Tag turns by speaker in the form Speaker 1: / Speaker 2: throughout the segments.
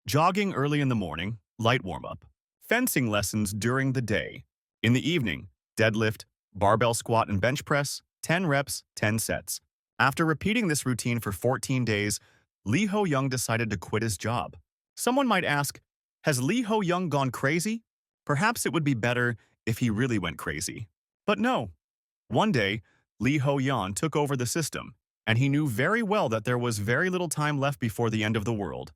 Speaker 1: Jogging early in the morning, light warm-up. Fencing lessons during the day. In the evening, deadlift, barbell squat and bench press, 10 reps, 10 sets. After repeating this routine for 14 days, Liho Young decided to quit his job. Someone might ask, has Liho Young gone crazy? Perhaps it would be better if he really went crazy. But no. One day, Liho Yan took over the system, and he knew very well that there was very little time left before the end of the world.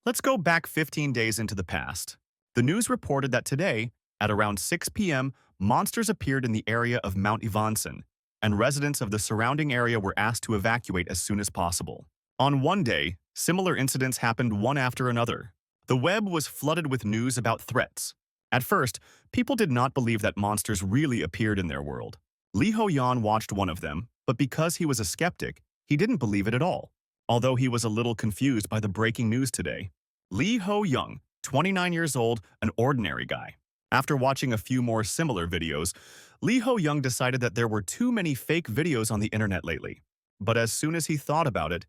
Speaker 1: Let's go back 15 days into the past. The news reported that today, at around 6 p.m., monsters appeared in the area of Mount Ivanson, and residents of the surrounding area were asked to evacuate as soon as possible. On one day, similar incidents happened one after another. The web was flooded with news about threats. At first, people did not believe that monsters really appeared in their world. Liho Yan watched one of them, but because he was a skeptic, he didn't believe it at all. Although he was a little confused by the breaking news today. Liho Young, 29 years old, an ordinary guy. After watching a few more similar videos, Liho Young decided that there were too many fake videos on the internet lately. But as soon as he thought about it,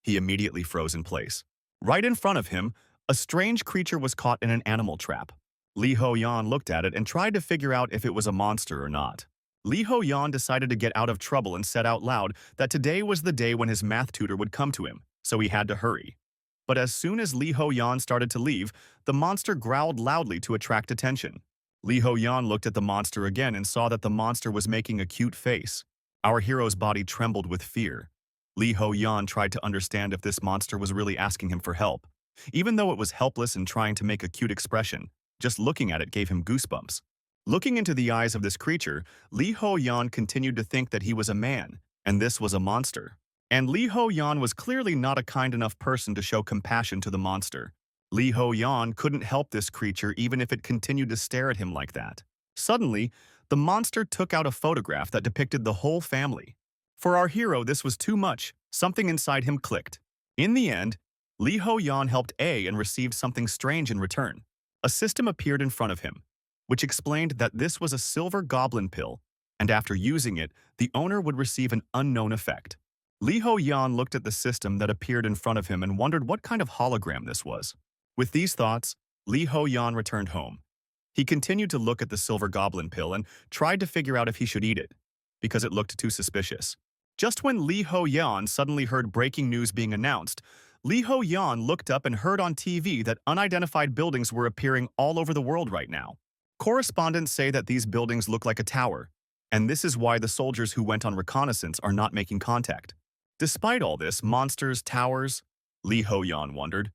Speaker 1: he immediately froze in place. Right in front of him, a strange creature was caught in an animal trap. Liho Yan looked at it and tried to figure out if it was a monster or not. Liho Yan decided to get out of trouble and said out loud that today was the day when his math tutor would come to him, so he had to hurry. But as soon as Liho Yan started to leave, the monster growled loudly to attract attention. Liho Yan looked at the monster again and saw that the monster was making a cute face. Our hero's body trembled with fear. Liho Yan tried to understand if this monster was really asking him for help. Even though it was helpless and trying to make a cute expression, just looking at it gave him goosebumps. Looking into the eyes of this creature, Liho Yan continued to think that he was a man, and this was a monster. And Liho Yan was clearly not a kind enough person to show compassion to the monster. Liho Yan couldn't help this creature even if it continued to stare at him like that. Suddenly, the monster took out a photograph that depicted the whole family. For our hero, this was too much. Something inside him clicked. In the end, Liho Yan helped A and received something strange in return. A system appeared in front of him, which explained that this was a silver goblin pill, and after using it, the owner would receive an unknown effect. Liho Yan looked at the system that appeared in front of him and wondered what kind of hologram this was. With these thoughts, Liho Yan returned home. He continued to look at the silver goblin pill and tried to figure out if he should eat it, because it looked too suspicious. Just when Liho Yan suddenly heard breaking news being announced, Liho Yan looked up and heard on TV that unidentified buildings were appearing all over the world right now. Correspondents say that these buildings look like a tower, and this is why the soldiers who went on reconnaissance are not making contact. Despite all this, monsters, towers, Liho Yan wondered,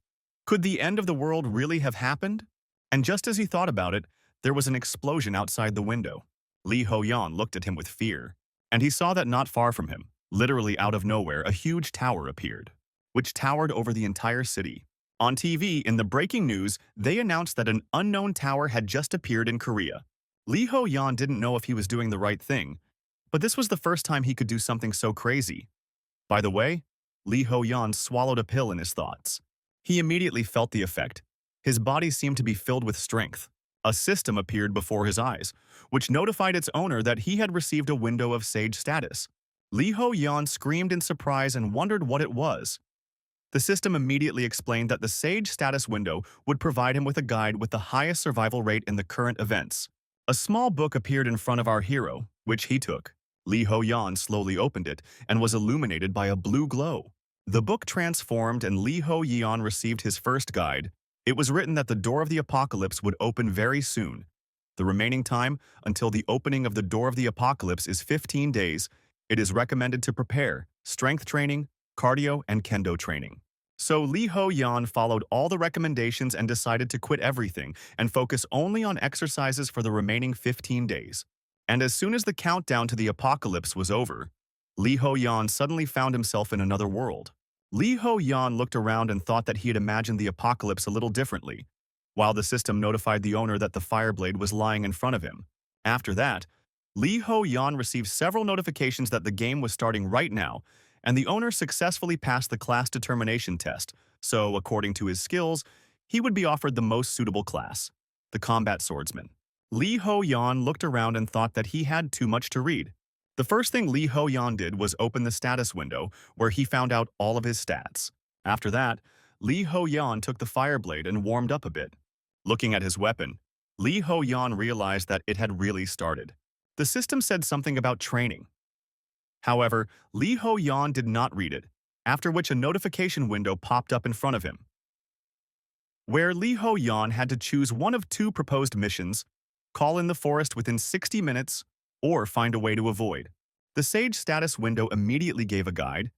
Speaker 1: could the end of the world really have happened? And just as he thought about it, there was an explosion outside the window. Liho Yan looked at him with fear, and he saw that not far from him, literally out of nowhere, a huge tower appeared, which towered over the entire city. On TV, in the breaking news, they announced that an unknown tower had just appeared in Korea. Liho Yan didn't know if he was doing the right thing, but this was the first time he could do something so crazy. By the way, Liho Yan swallowed a pill in his thoughts. He immediately felt the effect. His body seemed to be filled with strength. A system appeared before his eyes, which notified its owner that he had received a window of sage status. Liho Yan screamed in surprise and wondered what it was. The system immediately explained that the sage status window would provide him with a guide with the highest survival rate in the current events. A small book appeared in front of our hero, which he took. Liho Yan slowly opened it and was illuminated by a blue glow. The book transformed and Liho Yan received his first guide. It was written that the door of the apocalypse would open very soon. The remaining time until the opening of the door of the apocalypse is 15 days. It is recommended to prepare strength training, cardio, and kendo training. So Liho Yan followed all the recommendations and decided to quit everything and focus only on exercises for the remaining 15 days. And as soon as the countdown to the apocalypse was over, Liho Yan suddenly found himself in another world. Liho Yan looked around and thought that he had imagined the apocalypse a little differently, while the system notified the owner that the fireblade was lying in front of him. After that, Liho Yan received several notifications that the game was starting right now, and the owner successfully passed the class determination test, so according to his skills, he would be offered the most suitable class, the combat swordsman. Liho Yan looked around and thought that he had too much to read. The first thing Liho Yan did was open the status window, where he found out all of his stats. After that, Li Ho Yan took the fire blade and warmed up a bit. Looking at his weapon, Li Ho Yan realized that it had really started. The system said something about training. However, Li Ho Yan did not read it, after which a notification window popped up in front of him, where Li Ho Yan had to choose one of two proposed missions: call in the forest within 60 minutes, or find a way to avoid. The Sage status window immediately gave a guide.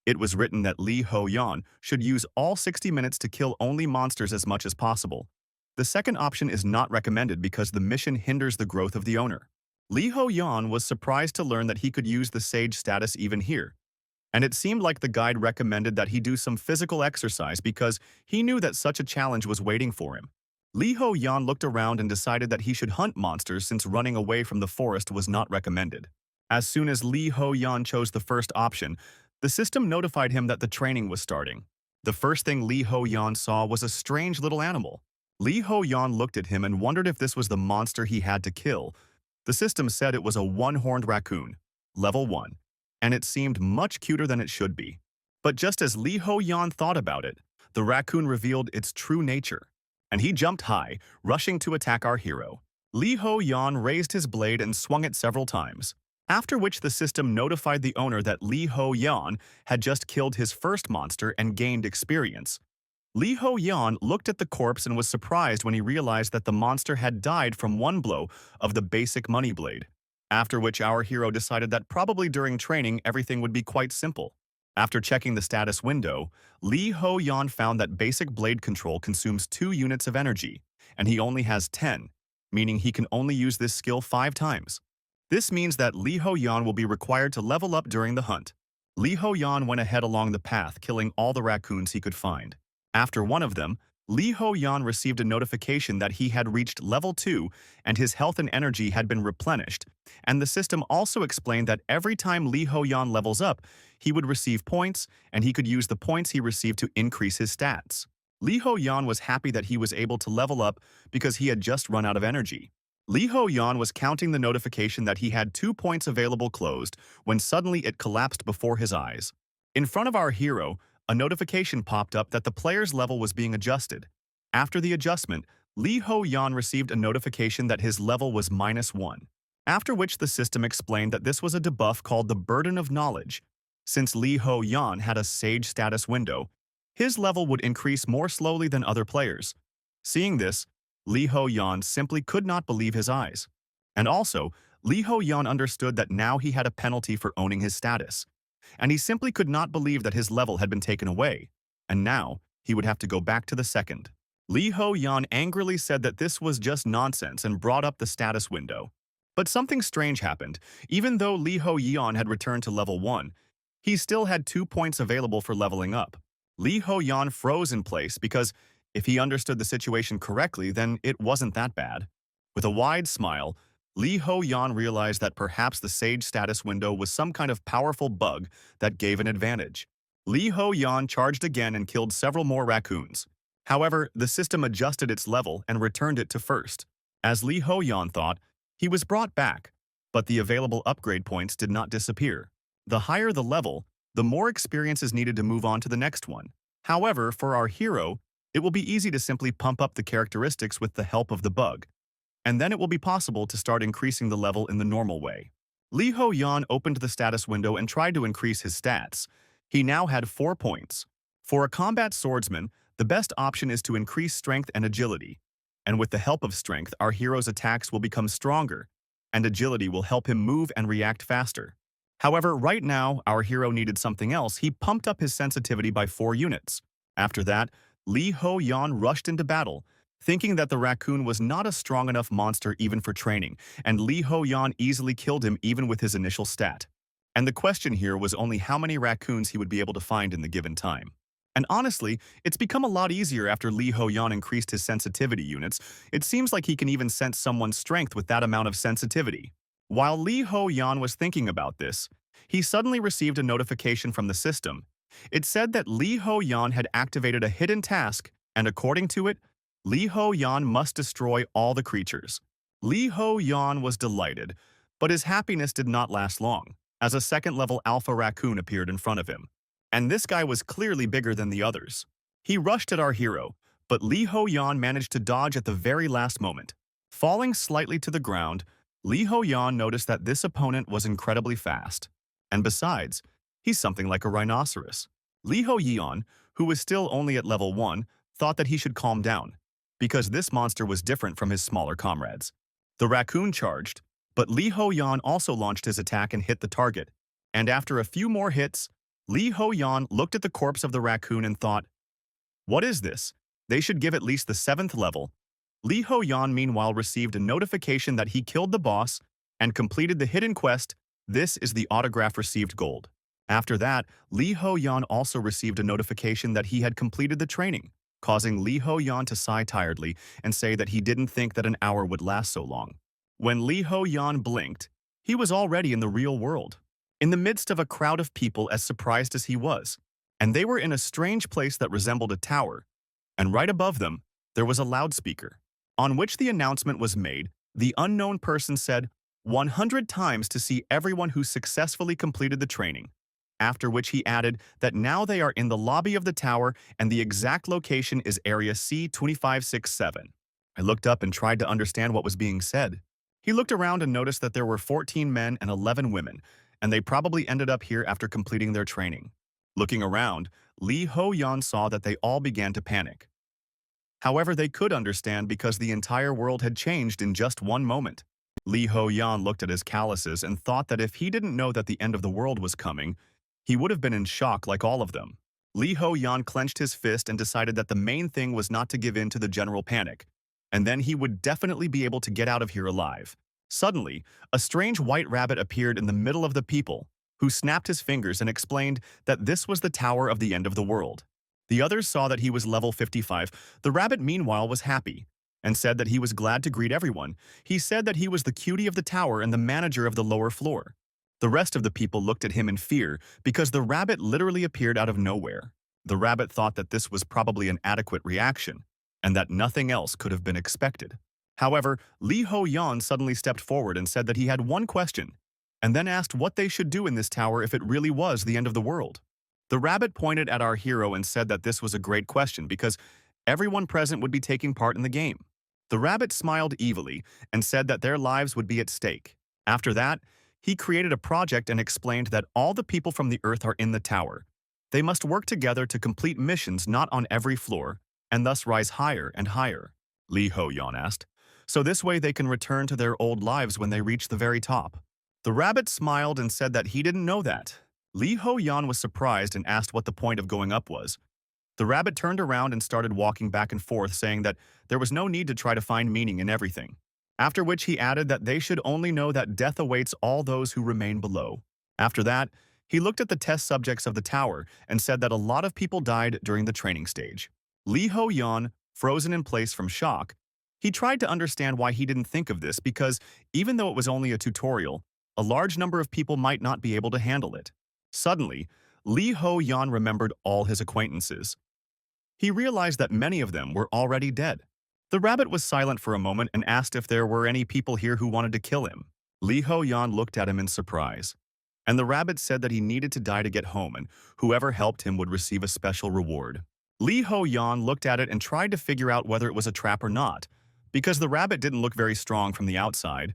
Speaker 1: It was written that Li Ho Yan should use all 60 minutes to kill only monsters as much as possible. The second option is not recommended because the mission hinders the growth of the owner. Li Ho Yan was surprised to learn that he could use the Sage status even here, and it seemed like the guide recommended that he do some physical exercise because he knew that such a challenge was waiting for him. Li Ho Yan looked around and decided that he should hunt monsters since running away from the forest was not recommended. As soon as Li Ho Yan chose the first option, the system notified him that the training was starting. The first thing Li Ho Yan saw was a strange little animal. Li Ho Yan looked at him and wondered if this was the monster he had to kill. The system said it was a one-horned raccoon, level 1, and it seemed much cuter than it should be. But just as Li Ho Yan thought about it, the raccoon revealed its true nature, and he jumped high, rushing to attack our hero. Li Ho Yan raised his blade and swung it several times, after which the system notified the owner that Li Ho Yan had just killed his first monster and gained experience. Li Ho Yan looked at the corpse and was surprised when he realized that the monster had died from one blow of the basic money blade, after which our hero decided that probably during training everything would be quite simple. After checking the status window, Li Ho Yan found that basic blade control consumes 2 units of energy, and he only has 10, meaning he can only use this skill 5 times. This means that Li Ho Yan will be required to level up during the hunt. Li Ho Yan went ahead along the path, killing all the raccoons he could find. After one of them, Li Ho Yan received a notification that he had reached level 2 and his health and energy had been replenished, and the system also explained that every time Li Ho Yan levels up, he would receive points, and he could use the points he received to increase his stats. Li Ho Yan was happy that he was able to level up because he had just run out of energy. Li Ho Yan was counting the notification that he had 2 points available closed when suddenly it collapsed before his eyes. In front of our hero, a notification popped up that the player's level was being adjusted. After the adjustment, Li Ho Yan received a notification that his level was -1, after which the system explained that this was a debuff called the Burden of Knowledge. Since Li Ho Yan had a Sage status window, his level would increase more slowly than other players. Seeing this, Li Ho Yan simply could not believe his eyes. And also, Li Ho Yan understood that now he had a penalty for owning his status, and he simply could not believe that his level had been taken away, and now he would have to go back to the second. Li Ho Yan angrily said that this was just nonsense and brought up the status window. But something strange happened. Even though Li Ho Yan had returned to level 1, he still had 2 points available for leveling up. Li Ho Yan froze in place because if he understood the situation correctly, then it wasn't that bad. With a wide smile, Li Ho Yan realized that perhaps the Sage status window was some kind of powerful bug that gave an advantage. Li Ho Yan charged again and killed several more raccoons. However, the system adjusted its level and returned it to first. As Li Ho Yan thought, he was brought back, but the available upgrade points did not disappear. The higher the level, the more experience is needed to move on to the next one. However, for our hero, it will be easy to simply pump up the characteristics with the help of the bug, and then it will be possible to start increasing the level in the normal way. Li Ho Yan opened the status window and tried to increase his stats. He now had 4 points. For a combat swordsman, the best option is to increase strength and agility, and with the help of strength, our hero's attacks will become stronger, and agility will help him move and react faster. However, right now, our hero needed something else. He pumped up his sensitivity by 4 units. After that, Li Ho Yan rushed into battle, thinking that the raccoon was not a strong enough monster even for training, and Li Ho Yan easily killed him even with his initial stat. And the question here was only how many raccoons he would be able to find in the given time. And honestly, it's become a lot easier after Li Ho Yan increased his sensitivity units. It seems like he can even sense someone's strength with that amount of sensitivity. While Li Ho Yan was thinking about this, he suddenly received a notification from the system. It said that Li Ho Yan had activated a hidden task, and according to it, Li Ho Yan must destroy all the creatures. Li Ho Yan was delighted, but his happiness did not last long, as a second-level alpha raccoon appeared in front of him. And this guy was clearly bigger than the others. He rushed at our hero, but Liho managed to dodge at the very last moment. Falling slightly to the ground, Liho noticed that this opponent was incredibly fast. And besides, he's something like a rhinoceros. Liho, who was still only at level 1, thought that he should calm down, because this monster was different from his smaller comrades. The raccoon charged, but Liho also launched his attack and hit the target. And after a few more hits, Liho looked at the corpse of the raccoon and thought, "What is this? They should give at least the 7th level." Liho meanwhile received a notification that he killed the boss and completed the hidden quest. This is the autograph received gold. After that, Liho also received a notification that he had completed the training, causing Liho to sigh tiredly and say that he didn't think that an hour would last so long. When Liho blinked, he was already in the real world, in the midst of a crowd of people as surprised as he was, and they were in a strange place that resembled a tower, and right above them, there was a loudspeaker, on which the announcement was made. The unknown person said 100 times to see everyone who successfully completed the training, after which he added that now they are in the lobby of the tower and the exact location is area C2567. I looked up and tried to understand what was being said. He looked around and noticed that there were 14 men and 11 women, and they probably ended up here after completing their training. Looking around, Liho saw that they all began to panic. However, they could understand because the entire world had changed in just one moment. Liho looked at his calluses and thought that if he didn't know that the end of the world was coming, he would have been in shock like all of them. Liho clenched his fist and decided that the main thing was not to give in to the general panic, and then he would definitely be able to get out of here alive. Suddenly, a strange white rabbit appeared in the middle of the people, who snapped his fingers and explained that this was the Tower of the End of the World. The others saw that he was level 55. The rabbit, meanwhile, was happy and said that he was glad to greet everyone. He said that he was the cutie of the tower and the manager of the lower floor. The rest of the people looked at him in fear because the rabbit literally appeared out of nowhere. The rabbit thought that this was probably an adequate reaction and that nothing else could have been expected. However, Liho suddenly stepped forward and said that he had one question, and then asked what they should do in this tower if it really was the end of the world. The rabbit pointed at our hero and said that this was a great question because everyone present would be taking part in the game. The rabbit smiled evilly and said that their lives would be at stake. After that, he created a project and explained that all the people from the Earth are in the tower. They must work together to complete missions not on every floor, and thus rise higher and higher. Liho asked, "So this way they can return to their old lives when they reach the very top." The rabbit smiled and said that he didn't know that. Liho was surprised and asked what the point of going up was. The rabbit turned around and started walking back and forth, saying that there was no need to try to find meaning in everything. After which he added that they should only know that death awaits all those who remain below. After that, he looked at the test subjects of the tower and said that a lot of people died during the training stage. Liho, frozen in place from shock, he tried to understand why he didn't think of this because, even though it was only a tutorial, a large number of people might not be able to handle it. Suddenly, Liho remembered all his acquaintances. He realized that many of them were already dead. The rabbit was silent for a moment and asked if there were any people here who wanted to kill him. Liho looked at him in surprise, and the rabbit said that he needed to die to get home and whoever helped him would receive a special reward. Liho looked at it and tried to figure out whether it was a trap or not, because the rabbit didn't look very strong from the outside.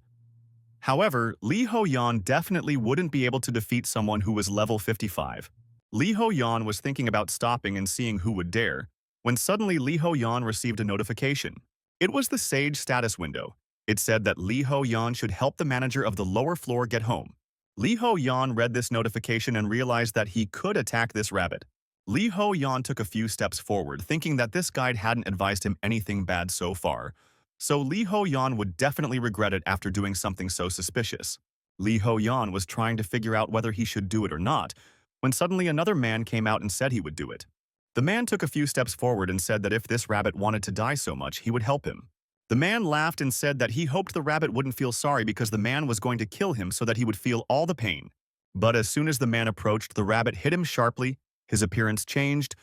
Speaker 1: However, Liho definitely wouldn't be able to defeat someone who was level 55. Liho was thinking about stopping and seeing who would dare, when suddenly Liho received a notification. It was the Sage status window. It said that Liho should help the manager of the lower floor get home. Liho read this notification and realized that he could attack this rabbit. Liho took a few steps forward, thinking that this guide hadn't advised him anything bad so far. So Liho would definitely regret it after doing something so suspicious. Liho was trying to figure out whether he should do it or not, when suddenly another man came out and said he would do it. The man took a few steps forward and said that if this rabbit wanted to die so much, he would help him. The man laughed and said that he hoped the rabbit wouldn't feel sorry because the man was going to kill him so that he would feel all the pain. But as soon as the man approached, the rabbit hit him sharply, his appearance changed.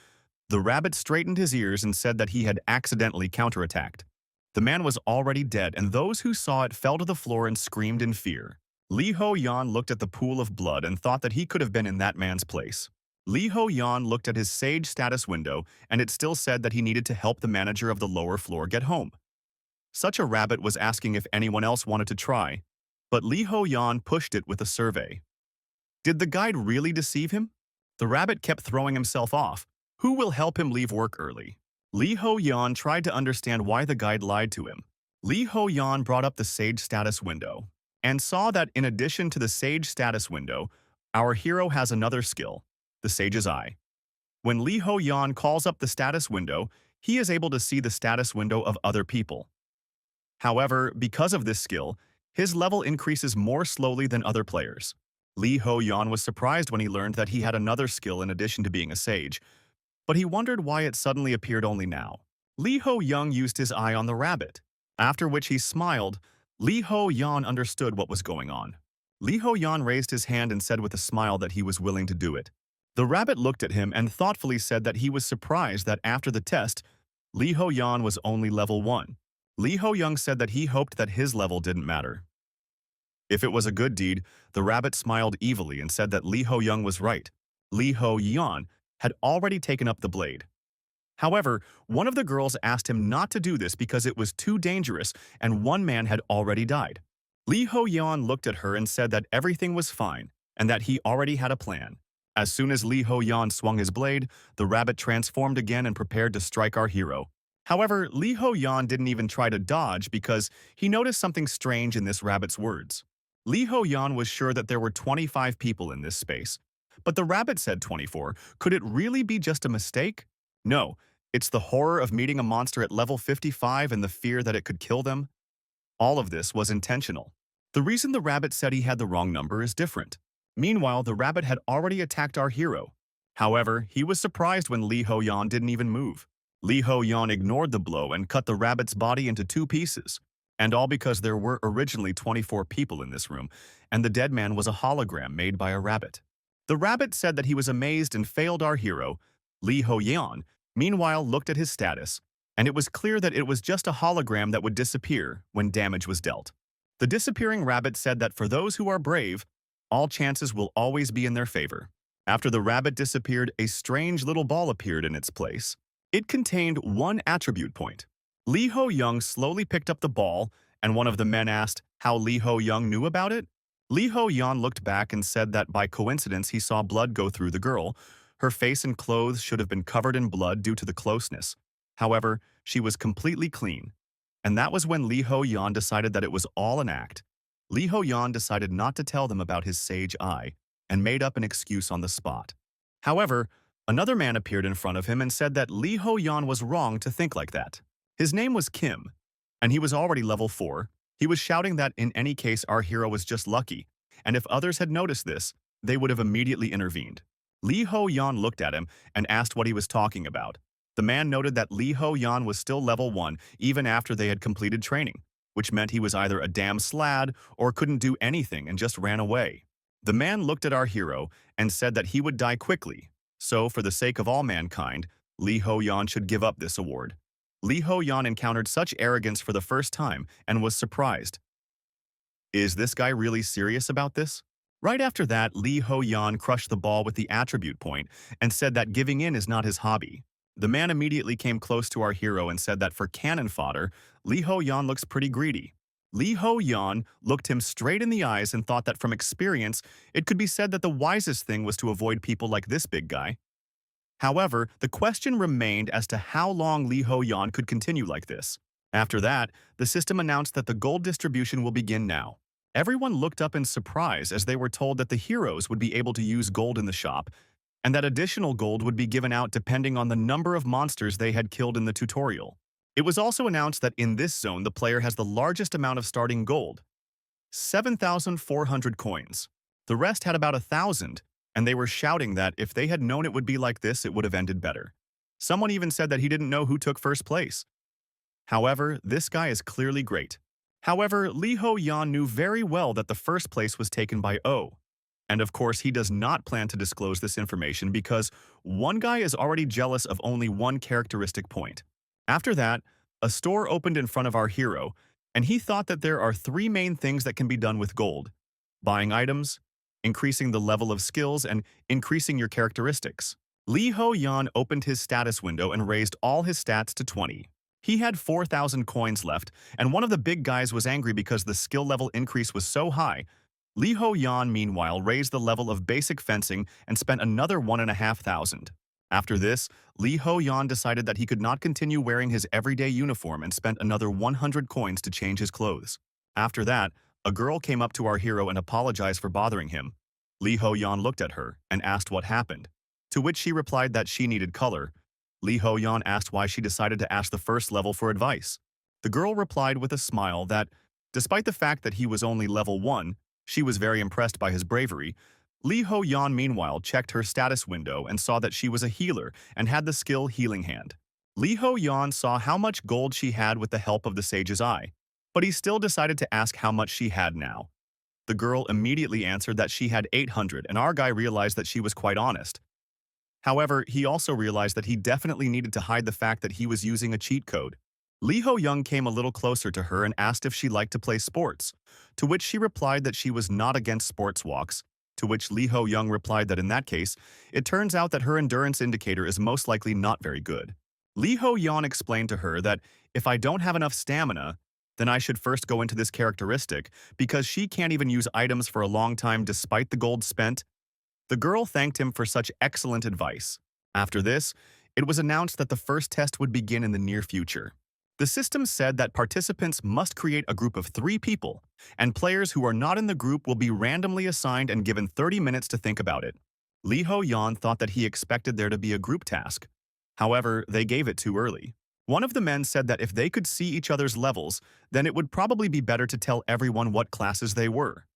Speaker 1: The rabbit straightened his ears and said that he had accidentally counterattacked. The man was already dead, and those who saw it fell to the floor and screamed in fear. Liho looked at the pool of blood and thought that he could have been in that man's place. Liho Yan looked at his Sage status window, and it still said that he needed to help the manager of the lower floor get home. Such a rabbit was asking if anyone else wanted to try, but Liho Yan pushed it with a survey. Did the guide really deceive him? The rabbit kept throwing himself off. Who will help him leave work early? Liho Yan tried to understand why the guide lied to him. Liho Yan brought up the Sage status window and saw that in addition to the Sage status window, our hero has another skill, the Sage's Eye. When Liho Yan calls up the status window, he is able to see the status window of other people. However, because of this skill, his level increases more slowly than other players. Liho Yan was surprised when he learned that he had another skill in addition to being a sage, but he wondered why it suddenly appeared only now. Liho Yan used his eye on the rabbit, after which he smiled. Liho Yan understood what was going on. Liho Yan raised his hand and said with a smile that he was willing to do it. The rabbit looked at him and thoughtfully said that he was surprised that after the test, Liho Yan was only level 1. Liho Yan said that he hoped that his level didn't matter. If it was a good deed, the rabbit smiled evilly and said that Liho Yan was right. Liho Yan had already taken up the blade. However, one of the girls asked him not to do this because it was too dangerous and one man had already died. Liho Yan looked at her and said that everything was fine and that he already had a plan. As soon as Liho Yan swung his blade, the rabbit transformed again and prepared to strike our hero. However, Liho Yan didn't even try to dodge because he noticed something strange in this rabbit's words. Liho Yan was sure that there were 25 people in this space, but the rabbit said 24. Could it really be just a mistake? No, it's the horror of meeting a monster at level 55 and the fear that it could kill them. All of this was intentional. The reason the rabbit said he had the wrong number is different. Meanwhile, the rabbit had already attacked our hero. However, he was surprised when Liho Yan didn't even move. Liho Yan ignored the blow and cut the rabbit's body into 2 pieces. And all because there were originally 24 people in this room, and the dead man was a hologram made by a rabbit. The rabbit said that he was amazed and failed our hero. Liho Yan, meanwhile, looked at his status, and it was clear that it was just a hologram that would disappear when damage was dealt. The disappearing rabbit said that for those who are brave, all chances will always be in their favor. After the rabbit disappeared, a strange little ball appeared in its place. It contained 1 attribute point. Liho Yan slowly picked up the ball, and one of the men asked how Liho Yan knew about it. Liho Yan looked back and said that by coincidence he saw blood go through the girl. Her face and clothes should have been covered in blood due to the closeness. However, she was completely clean. And that was when Liho Yan decided that it was all an act. Liho Yan decided not to tell them about his sage eye and made up an excuse on the spot. However, another man appeared in front of him and said that Liho Yan was wrong to think like that. His name was Kim, and he was already level 4. He was shouting that in any case our hero was just lucky, and if others had noticed this, they would have immediately intervened. Liho Yan looked at him and asked what he was talking about. The man noted that Liho Yan was still level 1 even after they had completed training, which meant he was either a damn slad or couldn't do anything and just ran away. The man looked at our hero and said that he would die quickly, so for the sake of all mankind, Liho Yan should give up this award. Liho Yan encountered such arrogance for the first time and was surprised. Is this guy really serious about this? Right after that, Liho Yan crushed the ball with the attribute point and said that giving in is not his hobby. The man immediately came close to our hero and said that for cannon fodder, Liho Yan looks pretty greedy. Liho Yan looked him straight in the eyes and thought that from experience, it could be said that the wisest thing was to avoid people like this big guy. However, the question remained as to how long Liho Yan could continue like this. After that, the system announced that the gold distribution will begin now. Everyone looked up in surprise as they were told that the heroes would be able to use gold in the shop, and that additional gold would be given out depending on the number of monsters they had killed in the tutorial. It was also announced that in this zone the player has the largest amount of starting gold, 7,400 coins. The rest had about 1,000, and they were shouting that if they had known it would be like this, it would have ended better. Someone even said that he didn't know who took first place. However, this guy is clearly great. However, Liho Yan knew very well that the first place was taken by O. And of course, he does not plan to disclose this information because one guy is already jealous of only one characteristic point. After that, a store opened in front of our hero, and he thought that there are 3 main things that can be done with gold: buying items, increasing the level of skills and increasing your characteristics. Liho Yan opened his status window and raised all his stats to 20. He had 4,000 coins left, and one of the big guys was angry because the skill level increase was so high. Liho Yan, meanwhile, raised the level of basic fencing and spent another 1,500. After this, Liho Yan decided that he could not continue wearing his everyday uniform and spent another 100 coins to change his clothes. After that, a girl came up to our hero and apologized for bothering him. Liho Yan looked at her and asked what happened, to which she replied that she needed color. Liho Yan asked why she decided to ask the first level for advice. The girl replied with a smile that, despite the fact that he was only level 1, she was very impressed by his bravery. Liho Yan meanwhile checked her status window and saw that she was a healer and had the skill Healing Hand. Liho Yan saw how much gold she had with the help of the Sage's Eye, but he still decided to ask how much she had now. The girl immediately answered that she had 800, and our guy realized that she was quite honest. However, he also realized that he definitely needed to hide the fact that he was using a cheat code. Liho Young came a little closer to her and asked if she liked to play sports, to which she replied that she was not against sports walks, to which Liho Young replied that in that case, it turns out that her endurance indicator is most likely not very good. Liho Yan explained to her that if I don't have enough stamina, then I should first go into this characteristic because she can't even use items for a long time despite the gold spent. The girl thanked him for such excellent advice. After this, it was announced that the first test would begin in the near future. The system said that participants must create a group of 3 people, and players who are not in the group will be randomly assigned and given 30 minutes to think about it. Liho Yan thought that he expected there to be a group task. However, they gave it too early. One of the men said that if they could see each other's levels, then it would probably be better to tell everyone what classes they were.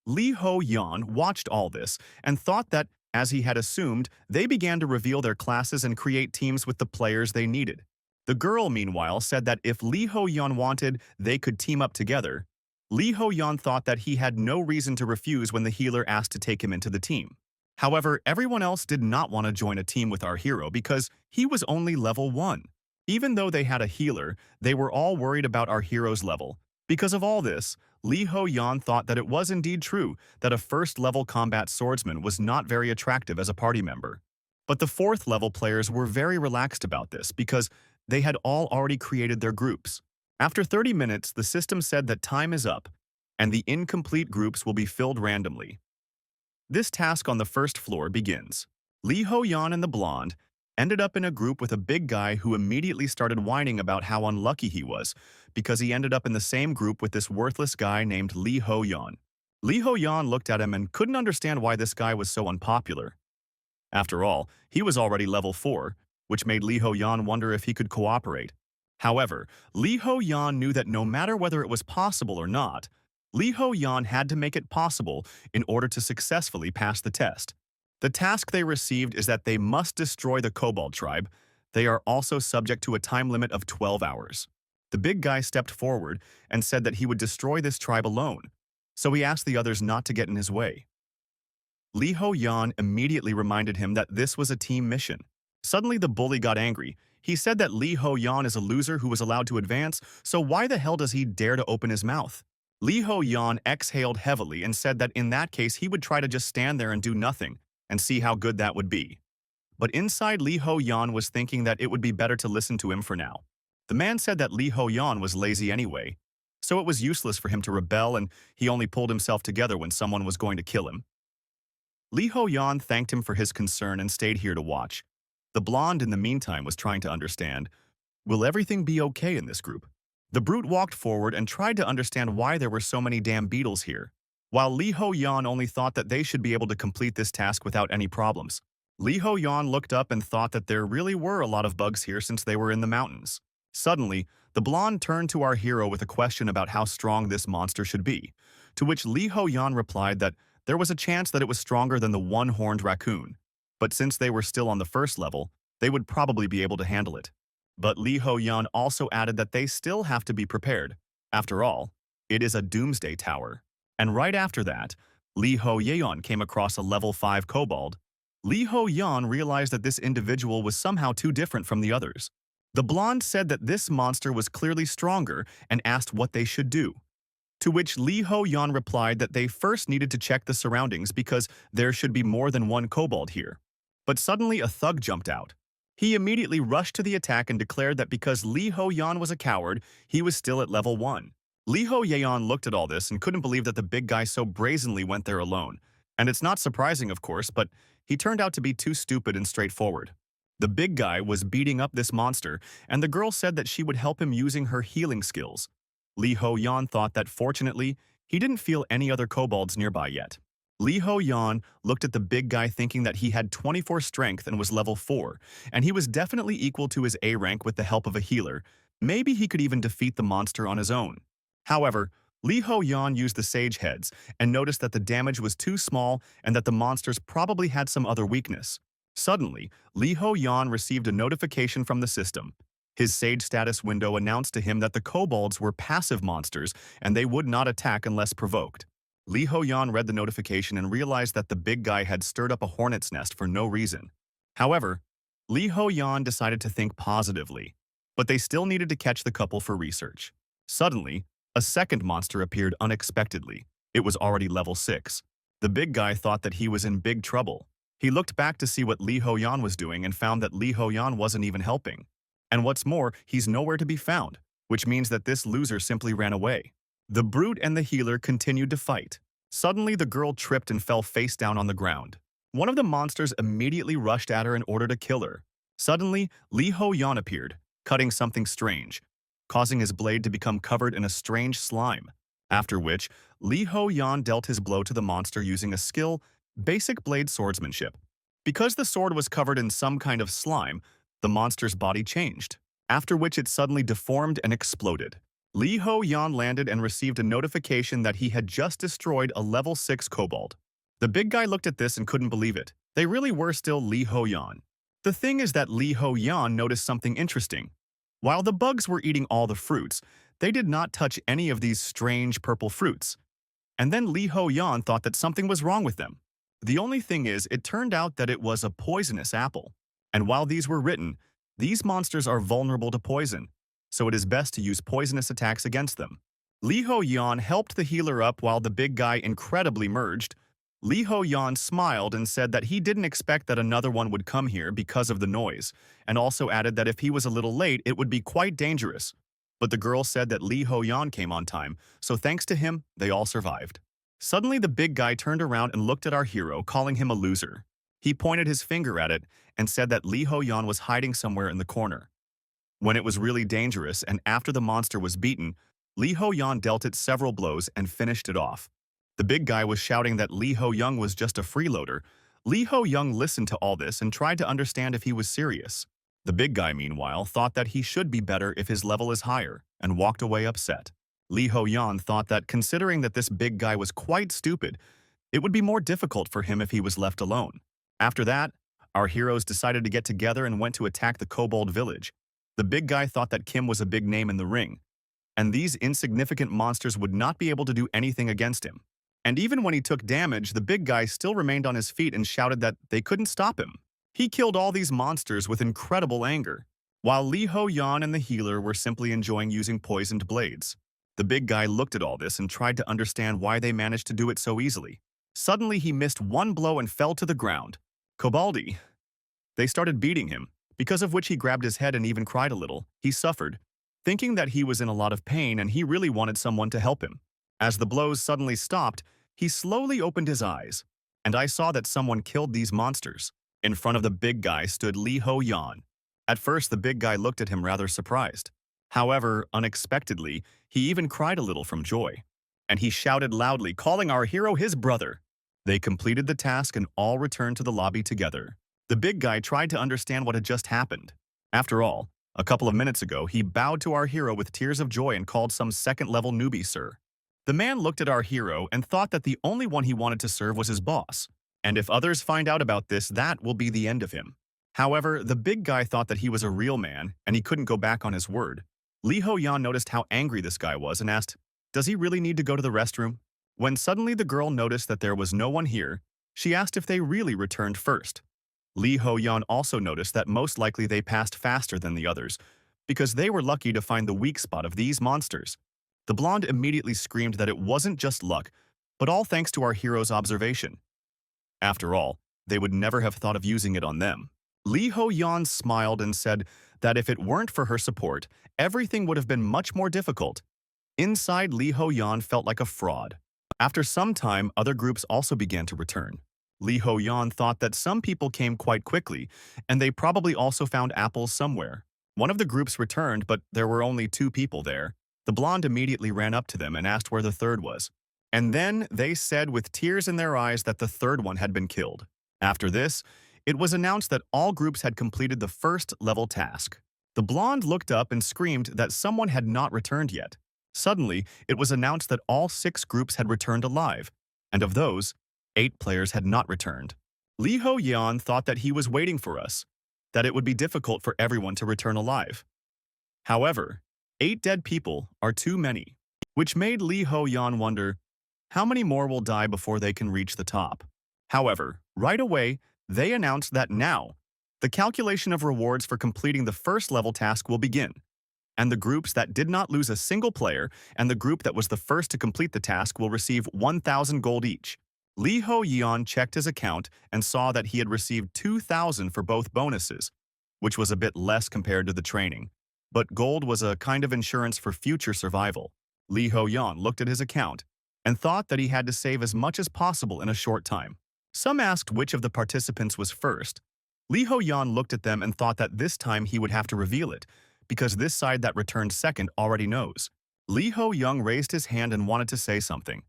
Speaker 1: Liho Yan watched all this and thought that, as he had assumed, they began to reveal their classes and create teams with the players they needed. The girl, meanwhile, said that if Liho Yan wanted, they could team up together. Liho Yan thought that he had no reason to refuse when the healer asked to take him into the team. However, everyone else did not want to join a team with our hero because he was only level 1. Even though they had a healer, they were all worried about our hero's level. Because of all this, Liho Yan thought that it was indeed true that a first-level combat swordsman was not very attractive as a party member. But the 4th-level players were very relaxed about this because they had all already created their groups. After 30 minutes, the system said that time is up, and the incomplete groups will be filled randomly. This task on the first floor begins. Liho Yan and the blonde ended up in a group with a big guy who immediately started whining about how unlucky he was because he ended up in the same group with this worthless guy named Liho Yan. Liho Yan looked at him and couldn't understand why this guy was so unpopular. After all, he was already level 4, which made Liho Yan wonder if he could cooperate. However, Liho Yan knew that no matter whether it was possible or not, Liho Yan had to make it possible in order to successfully pass the test. The task they received is that they must destroy the kobold tribe. They are also subject to a time limit of 12 hours. The big guy stepped forward and said that he would destroy this tribe alone, so he asked the others not to get in his way. Liho Yan immediately reminded him that this was a team mission. Suddenly the bully got angry. He said that Liho Yan is a loser who was allowed to advance, so why the hell does he dare to open his mouth? Liho Yan exhaled heavily and said that in that case he would try to just stand there and do nothing, and see how good that would be. But inside Liho Yan was thinking that it would be better to listen to him for now. The man said that Liho Yan was lazy anyway, so it was useless for him to rebel and he only pulled himself together when someone was going to kill him. Liho Yan thanked him for his concern and stayed here to watch. The blonde in the meantime was trying to understand, will everything be okay in this group? The brute walked forward and tried to understand why there were so many damn beetles here, while Liho Yan only thought that they should be able to complete this task without any problems. Liho Yan looked up and thought that there really were a lot of bugs here since they were in the mountains. Suddenly, the blonde turned to our hero with a question about how strong this monster should be, to which Liho Yan replied that there was a chance that it was stronger than the one-horned raccoon, but since they were still on the first level, they would probably be able to handle it. But Liho Yan also added that they still have to be prepared. After all, it is a doomsday tower. And right after that, Liho Yeon came across a level 5 kobold. Liho Yan realized that this individual was somehow too different from the others. The blonde said that this monster was clearly stronger and asked what they should do. To which Liho Yan replied that they first needed to check the surroundings because there should be more than one kobold here. But suddenly a thug jumped out. He immediately rushed to the attack and declared that because Liho Yan was a coward, he was still at level 1. Liho Yan looked at all this and couldn't believe that the big guy so brazenly went there alone. And it's not surprising, of course, but he turned out to be too stupid and straightforward. The big guy was beating up this monster, and the girl said that she would help him using her healing skills. Liho Yan thought that fortunately, he didn't feel any other kobolds nearby yet. Liho Yan looked at the big guy thinking that he had 24 strength and was level 4, and he was definitely equal to his A rank with the help of a healer. Maybe he could even defeat the monster on his own. However, Liho Yan used the sage heads and noticed that the damage was too small and that the monsters probably had some other weakness. Suddenly, Liho Yan received a notification from the system. His sage status window announced to him that the kobolds were passive monsters and they would not attack unless provoked. Liho Yan read the notification and realized that the big guy had stirred up a hornet's nest for no reason. However, Liho Yan decided to think positively, but they still needed to catch the couple for research. Suddenly, a second monster appeared unexpectedly. It was already level 6. The big guy thought that he was in big trouble. He looked back to see what Liho Yan was doing and found that Liho Yan wasn't even helping. And what's more, he's nowhere to be found, which means that this loser simply ran away. The brute and the healer continued to fight. Suddenly, the girl tripped and fell face down on the ground. One of the monsters immediately rushed at her in order to kill her. Suddenly, Liho Yan appeared, cutting something strange, causing his blade to become covered in a strange slime. After which, Liho Yan dealt his blow to the monster using a skill, basic blade swordsmanship. Because the sword was covered in some kind of slime, the monster's body changed, after which it suddenly deformed and exploded. Liho Yan landed and received a notification that he had just destroyed a level 6 kobold. The big guy looked at this and couldn't believe it. They really were still Liho Yan. The thing is that Liho Yan noticed something interesting. While the bugs were eating all the fruits, they did not touch any of these strange purple fruits. And then Liho Yan thought that something was wrong with them. The only thing is, it turned out that it was a poisonous apple. And while these were written, these monsters are vulnerable to poison, so it is best to use poisonous attacks against them. Liho Yan helped the healer up while the big guy incredibly merged. Liho Yan smiled and said that he didn't expect that another one would come here because of the noise, and also added that if he was a little late, it would be quite dangerous. But the girl said that Liho Yan came on time, so thanks to him, they all survived. Suddenly, the big guy turned around and looked at our hero, calling him a loser. He pointed his finger at it and said that Liho Yan was hiding somewhere in the corner. When it was really dangerous and after the monster was beaten, Liho Yan dealt it several blows and finished it off. The big guy was shouting that Liho Yan was just a freeloader. Liho Yan listened to all this and tried to understand if he was serious. The big guy, meanwhile, thought that he should be better if his level is higher and walked away upset. Liho Yan thought that considering that this big guy was quite stupid, it would be more difficult for him if he was left alone. After that, our heroes decided to get together and went to attack the kobold village. The big guy thought that Kim was a big name in the ring, and these insignificant monsters would not be able to do anything against him. And even when he took damage, the big guy still remained on his feet and shouted that they couldn't stop him. He killed all these monsters with incredible anger, while Liho Yan and the healer were simply enjoying using poisoned blades. The big guy looked at all this and tried to understand why they managed to do it so easily. Suddenly, he missed one blow and fell to the ground. Koboldi. They started beating him, because of which he grabbed his head and even cried a little. He suffered, thinking that he was in a lot of pain and he really wanted someone to help him. As the blows suddenly stopped, he slowly opened his eyes, and I saw that someone killed these monsters. In front of the big guy stood Liho Yan. At first, the big guy looked at him rather surprised. However, unexpectedly, he even cried a little from joy. And he shouted loudly, calling our hero his brother. They completed the task and all returned to the lobby together. The big guy tried to understand what had just happened. After all, a couple of minutes ago, he bowed to our hero with tears of joy and called some second-level newbie sir. The man looked at our hero and thought that the only one he wanted to serve was his boss. And if others find out about this, that will be the end of him. However, the big guy thought that he was a real man and he couldn't go back on his word. Liho Yan noticed how angry this guy was and asked, "Does he really need to go to the restroom?" When suddenly the girl noticed that there was no one here, she asked if they really returned first. Liho Yan also noticed that most likely they passed faster than the others, because they were lucky to find the weak spot of these monsters. The blonde immediately screamed that it wasn't just luck, but all thanks to our hero's observation. After all, they would never have thought of using it on them. Liho Yan smiled and said that if it weren't for her support, everything would have been much more difficult. Inside, Liho Yan felt like a fraud. After some time, other groups also began to return. Liho Yan thought that some people came quite quickly, and they probably also found apples somewhere. One of the groups returned, but there were only 2 people there. The blonde immediately ran up to them and asked where the third was. And then they said with tears in their eyes that the third one had been killed. After this, it was announced that all groups had completed the first level task. The blonde looked up and screamed that someone had not returned yet. Suddenly, it was announced that all 6 groups had returned alive, and of those, 8 players had not returned. Liho Yan thought that he was waiting for us, that it would be difficult for everyone to return alive. However, 8 dead people are too many, which made Liho Yan wonder, how many more will die before they can reach the top? However, right away, they announced that now, the calculation of rewards for completing the first level task will begin, and the groups that did not lose a single player and the group that was the first to complete the task will receive 1,000 gold each. Liho Yan checked his account and saw that he had received 2,000 for both bonuses, which was a bit less compared to the training. But gold was a kind of insurance for future survival. Liho Yan looked at his account and thought that he had to save as much as possible in a short time. Some asked which of the participants was first. Liho Yan looked at them and thought that this time he would have to reveal it, because this side that returned second already knows. Liho Yan raised his hand and wanted to say something.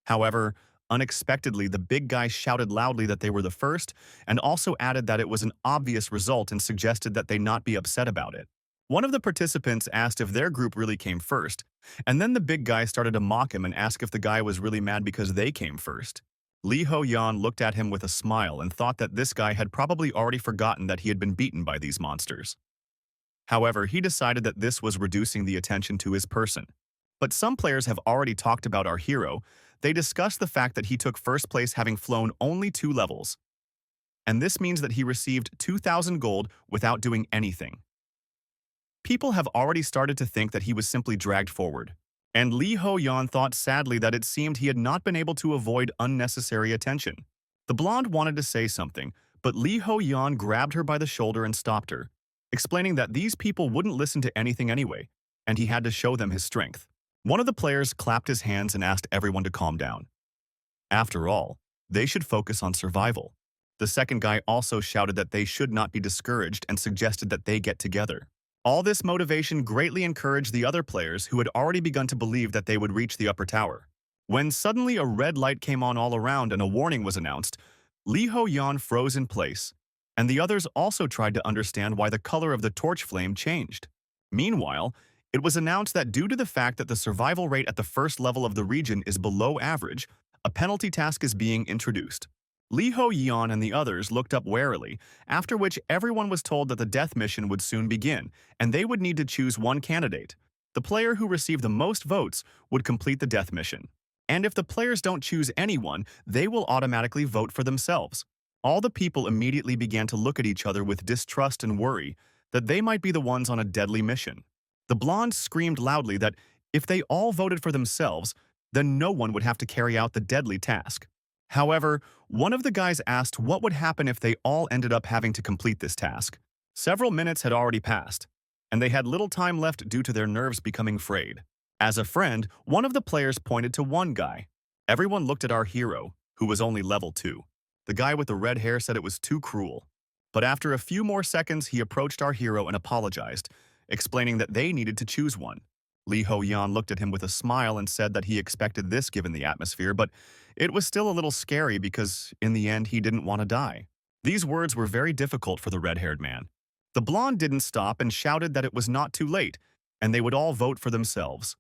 Speaker 1: However, unexpectedly, the big guy shouted loudly that they were the first and also added that it was an obvious result and suggested that they not be upset about it. One of the participants asked if their group really came first, and then the big guy started to mock him and ask if the guy was really mad because they came first. Liho Yan looked at him with a smile and thought that this guy had probably already forgotten that he had been beaten by these monsters. However, he decided that this was reducing the attention to his person. But some players have already talked about our hero. They discussed the fact that he took first place having flown only 2 levels. And this means that he received 2,000 gold without doing anything. People have already started to think that he was simply dragged forward. And Liho Yan thought sadly that it seemed he had not been able to avoid unnecessary attention. The blonde wanted to say something, but Liho Yan grabbed her by the shoulder and stopped her, explaining that these people wouldn't listen to anything anyway, and he had to show them his strength. One of the players clapped his hands and asked everyone to calm down. After all, they should focus on survival. The second guy also shouted that they should not be discouraged and suggested that they get together. All this motivation greatly encouraged the other players who had already begun to believe that they would reach the upper tower. When suddenly a red light came on all around and a warning was announced, Liho Yan froze in place, and the others also tried to understand why the color of the torch flame changed. Meanwhile, it was announced that due to the fact that the survival rate at the first level of the region is below average, a penalty task is being introduced. Liho Yan and the others looked up warily, after which everyone was told that the death mission would soon begin, and they would need to choose one candidate. The player who received the most votes would complete the death mission. And if the players don't choose anyone, they will automatically vote for themselves. All the people immediately began to look at each other with distrust and worry that they might be the ones on a deadly mission. The blonde screamed loudly that if they all voted for themselves, then no one would have to carry out the deadly task. However, one of the guys asked what would happen if they all ended up having to complete this task. Several minutes had already passed, and they had little time left due to their nerves becoming frayed. As a friend, one of the players pointed to one guy. Everyone looked at our hero, who was only level 2. The guy with the red hair said it was too cruel. But after a few more seconds, he approached our hero and apologized, explaining that they needed to choose one. Liho Yan looked at him with a smile and said that he expected this given the atmosphere, but it was still a little scary because, in the end, he didn't want to die. These words were very difficult for the red-haired man. The blonde didn't stop and shouted that it was not too late, and they would all vote for themselves.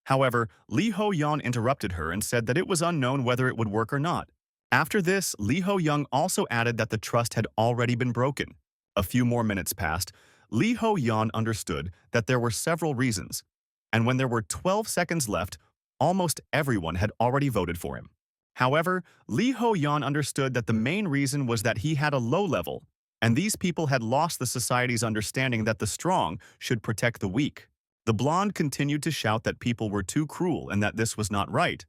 Speaker 1: However, Liho Yan interrupted her and said that it was unknown whether it would work or not. After this, Liho Yan also added that the trust had already been broken. A few more minutes passed. Liho Yan understood that there were several reasons, and when there were 12 seconds left, almost everyone had already voted for him. However, Liho Yan understood that the main reason was that he had a low level, and these people had lost the society's understanding that the strong should protect the weak. The blonde continued to shout that people were too cruel and that this was not right,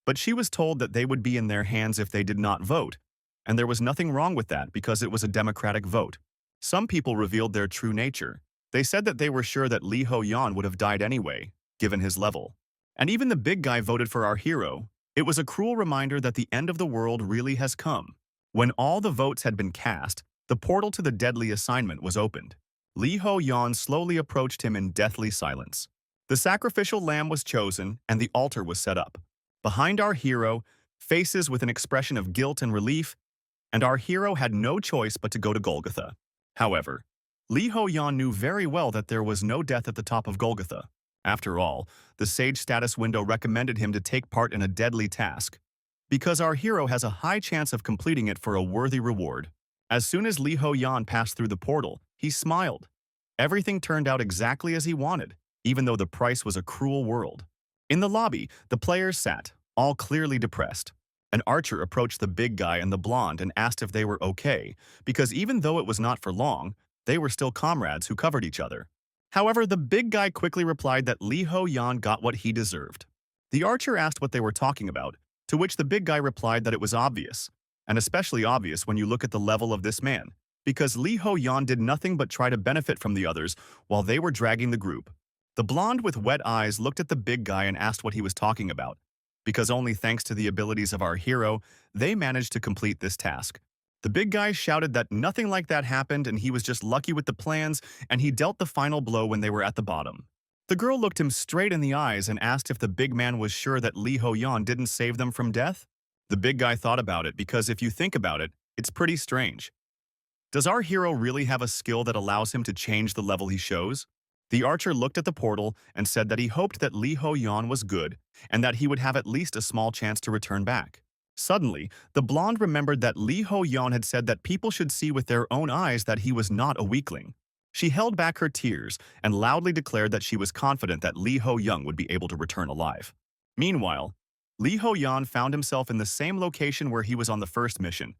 Speaker 1: but she was told that they would be in their hands if they did not vote, and there was nothing wrong with that because it was a democratic vote. Some people revealed their true nature. They said that they were sure that Liho Yan would have died anyway, given his level. And even the big guy voted for our hero. It was a cruel reminder that the end of the world really has come. When all the votes had been cast, the portal to the deadly assignment was opened. Liho Yan slowly approached him in deathly silence. The sacrificial lamb was chosen, and the altar was set up. Behind our hero, faces with an expression of guilt and relief, and our hero had no choice but to go to Golgotha. However, Liho Yan knew very well that there was no death at the top of Golgotha. After all, the Sage status window recommended him to take part in a deadly task, because our hero has a high chance of completing it for a worthy reward. As soon as Liho Yan passed through the portal, he smiled. Everything turned out exactly as he wanted, even though the price was a cruel world. In the lobby, the players sat, all clearly depressed. An archer approached the big guy and the blonde and asked if they were okay, because even though it was not for long, they were still comrades who covered each other. However, the big guy quickly replied that Liho Yan got what he deserved. The archer asked what they were talking about, to which the big guy replied that it was obvious, and especially obvious when you look at the level of this man, because Liho Yan did nothing but try to benefit from the others while they were dragging the group. The blonde with wet eyes looked at the big guy and asked what he was talking about, because only thanks to the abilities of our hero, they managed to complete this task. The big guy shouted that nothing like that happened and he was just lucky with the plans, and he dealt the final blow when they were at the bottom. The girl looked him straight in the eyes and asked if the big man was sure that Liho Yan didn't save them from death. The big guy thought about it because if you think about it, it's pretty strange. Does our hero really have a skill that allows him to change the level he shows? The archer looked at the portal and said that he hoped that Liho Yan was good and that he would have at least a small chance to return back. Suddenly, the blonde remembered that Liho Yan had said that people should see with their own eyes that he was not a weakling. She held back her tears and loudly declared that she was confident that Liho Yan would be able to return alive. Meanwhile, Liho Yan found himself in the same location where he was on the first mission.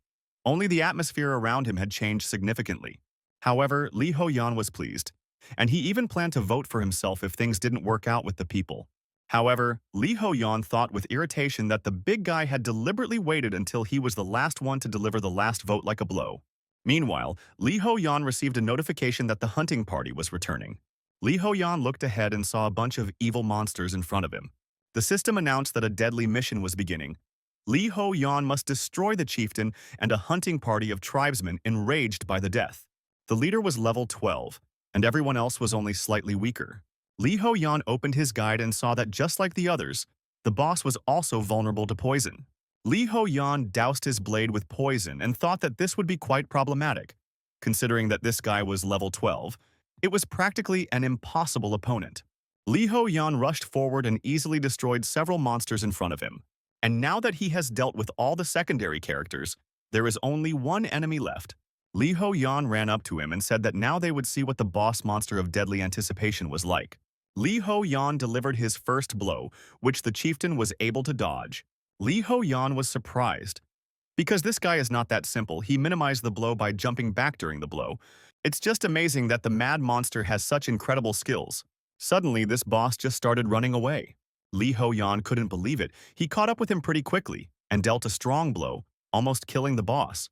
Speaker 1: Only the atmosphere around him had changed significantly. However, Liho Yan was pleased, and he even planned to vote for himself if things didn't work out with the people. However, Liho Yan thought with irritation that the big guy had deliberately waited until he was the last one to deliver the last vote like a blow. Meanwhile, Liho Yan received a notification that the hunting party was returning. Liho Yan looked ahead and saw a bunch of evil monsters in front of him. The system announced that a deadly mission was beginning. Liho Yan must destroy the chieftain and a hunting party of tribesmen enraged by the death. The leader was level 12, and everyone else was only slightly weaker. Liho Yan opened his guide and saw that just like the others, the boss was also vulnerable to poison. Liho Yan doused his blade with poison and thought that this would be quite problematic. Considering that this guy was level 12, it was practically an impossible opponent. Liho Yan rushed forward and easily destroyed several monsters in front of him. And now that he has dealt with all the secondary characters, there is only one enemy left. Liho Yan ran up to him and said that now they would see what the boss monster of deadly anticipation was like. Liho Yan delivered his first blow, which the chieftain was able to dodge. Liho Yan was surprised. Because this guy is not that simple, he minimized the blow by jumping back during the blow. It's just amazing that the mad monster has such incredible skills. Suddenly, this boss just started running away. Liho Yan couldn't believe it. He caught up with him pretty quickly and dealt a strong blow, almost killing the boss.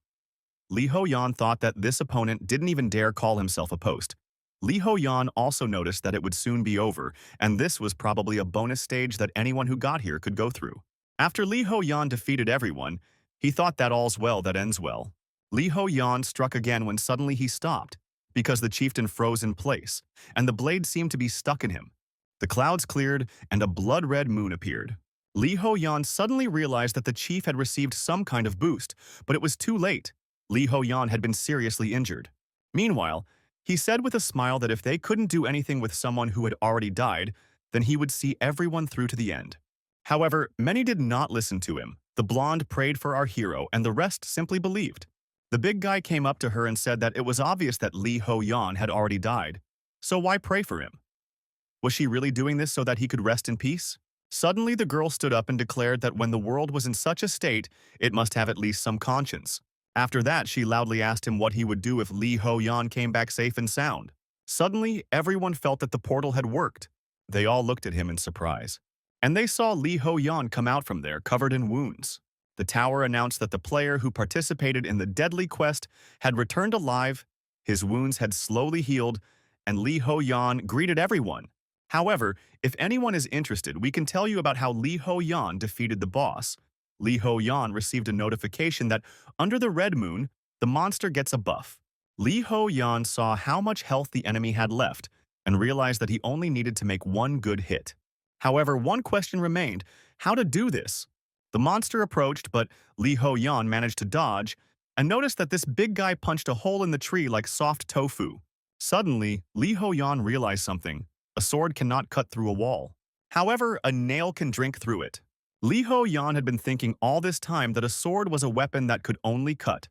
Speaker 1: Liho Yan thought that this opponent didn't even dare call himself a post. Liho Yan also noticed that it would soon be over, and this was probably a bonus stage that anyone who got here could go through. After Liho Yan defeated everyone, he thought that all's well that ends well. Liho Yan struck again when suddenly he stopped, because the chieftain froze in place, and the blade seemed to be stuck in him. The clouds cleared, and a blood-red moon appeared. Liho Yan suddenly realized that the chief had received some kind of boost, but it was too late. Liho Yan had been seriously injured. Meanwhile, he said with a smile that if they couldn't do anything with someone who had already died, then he would see everyone through to the end. However, many did not listen to him. The blonde prayed for our hero, and the rest simply believed. The big guy came up to her and said that it was obvious that Liho Yan had already died, so why pray for him? Was she really doing this so that he could rest in peace? Suddenly, the girl stood up and declared that when the world was in such a state, it must have at least some conscience. After that, she loudly asked him what he would do if Liho Yan came back safe and sound. Suddenly, everyone felt that the portal had worked. They all looked at him in surprise. And they saw Liho Yan come out from there covered in wounds. The tower announced that the player who participated in the deadly quest had returned alive, his wounds had slowly healed, and Liho Yan greeted everyone. However, if anyone is interested, we can tell you about how Liho Yan defeated the boss. Liho Yan received a notification that, under the red moon, the monster gets a buff. Liho Yan saw how much health the enemy had left and realized that he only needed to make one good hit. However, one question remained: how to do this? The monster approached, but Liho Yan managed to dodge and noticed that this big guy punched a hole in the tree like soft tofu. Suddenly, Liho Yan realized something. A sword cannot cut through a wall. However, a nail can drink through it. Liho Yan had been thinking all this time that a sword was a weapon that could only cut.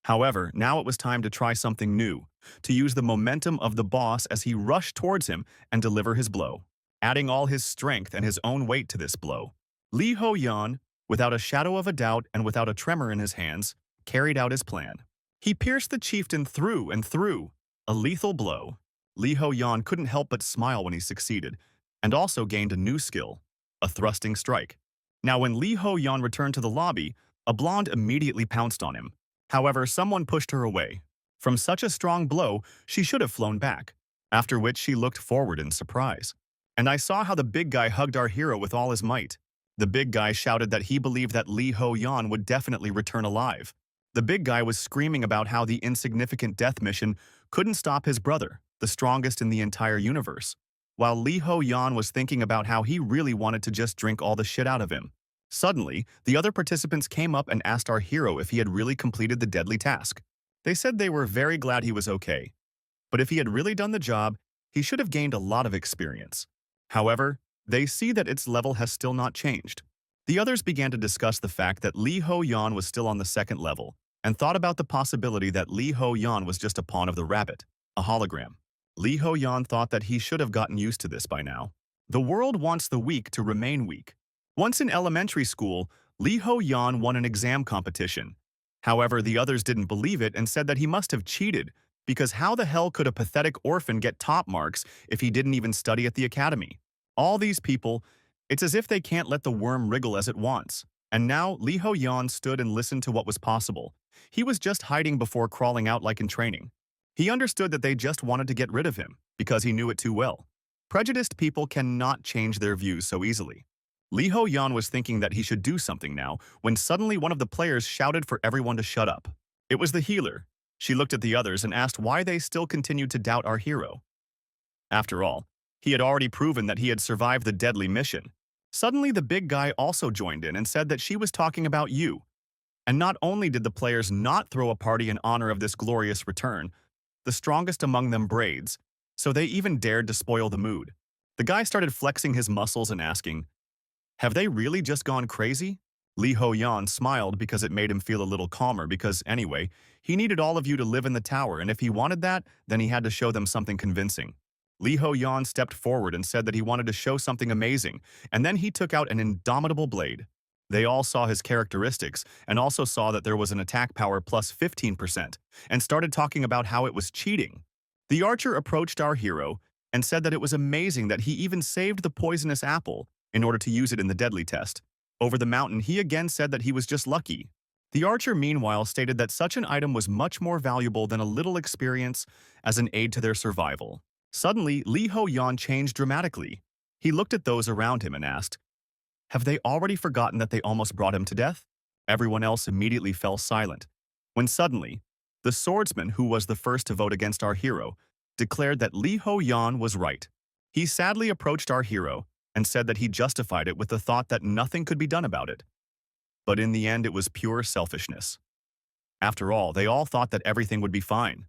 Speaker 1: However, now it was time to try something new, to use the momentum of the boss as he rushed towards him and deliver his blow, adding all his strength and his own weight to this blow. Liho Yan, without a shadow of a doubt and without a tremor in his hands, carried out his plan. He pierced the chieftain through and through, a lethal blow. Liho Yan couldn't help but smile when he succeeded, and also gained a new skill, a thrusting strike. Now when Liho Yan returned to the lobby, a blonde immediately pounced on him. However, someone pushed her away. From such a strong blow, she should have flown back, after which she looked forward in surprise. And I saw how the big guy hugged our hero with all his might. The big guy shouted that he believed that Liho Yan would definitely return alive. The big guy was screaming about how the insignificant death mission couldn't stop his brother, the strongest in the entire universe, while Liho Yan was thinking about how he really wanted to just drink all the shit out of him. Suddenly, the other participants came up and asked our hero if he had really completed the deadly task. They said they were very glad he was okay, but if he had really done the job, he should have gained a lot of experience. However, they see that its level has still not changed. The others began to discuss the fact that Liho Yan was still on the second level, and thought about the possibility that Liho Yan was just a pawn of the rabbit, a hologram. Liho Yan thought that he should have gotten used to this by now. The world wants the weak to remain weak. Once in elementary school, Liho Yan won an exam competition. However, the others didn't believe it and said that he must have cheated, because how the hell could a pathetic orphan get top marks if he didn't even study at the academy? All these people, it's as if they can't let the worm wriggle as it wants. And now, Liho Yan stood and listened to what was possible. He was just hiding before crawling out like in training. He understood that they just wanted to get rid of him, because he knew it too well. Prejudiced people cannot change their views so easily. Liho Yan was thinking that he should do something now, when suddenly one of the players shouted for everyone to shut up. It was the healer. She looked at the others and asked why they still continued to doubt our hero. After all, he had already proven that he had survived the deadly mission. Suddenly, the big guy also joined in and said that she was talking about you. And not only did the players not throw a party in honor of this glorious return, the strongest among them braids, so they even dared to spoil the mood. The guy started flexing his muscles and asking, "Have they really just gone crazy?" Liho Yan smiled because it made him feel a little calmer because, anyway, he needed all of you to live in the tower, and if he wanted that, then he had to show them something convincing. Liho Yan stepped forward and said that he wanted to show something amazing, and then he took out an indomitable blade. They all saw his characteristics and also saw that there was an attack power plus 15% and started talking about how it was cheating. The archer approached our hero and said that it was amazing that he even saved the poisonous apple in order to use it in the deadly test. Over the mountain, he again said that he was just lucky. The archer, meanwhile, stated that such an item was much more valuable than a little experience as an aid to their survival. Suddenly, Liho Yan changed dramatically. He looked at those around him and asked, "Have they already forgotten that they almost brought him to death?" Everyone else immediately fell silent, when suddenly, the swordsman, who was the first to vote against our hero, declared that Liho Yan was right. He sadly approached our hero and said that he justified it with the thought that nothing could be done about it. But in the end, it was pure selfishness. After all, they all thought that everything would be fine,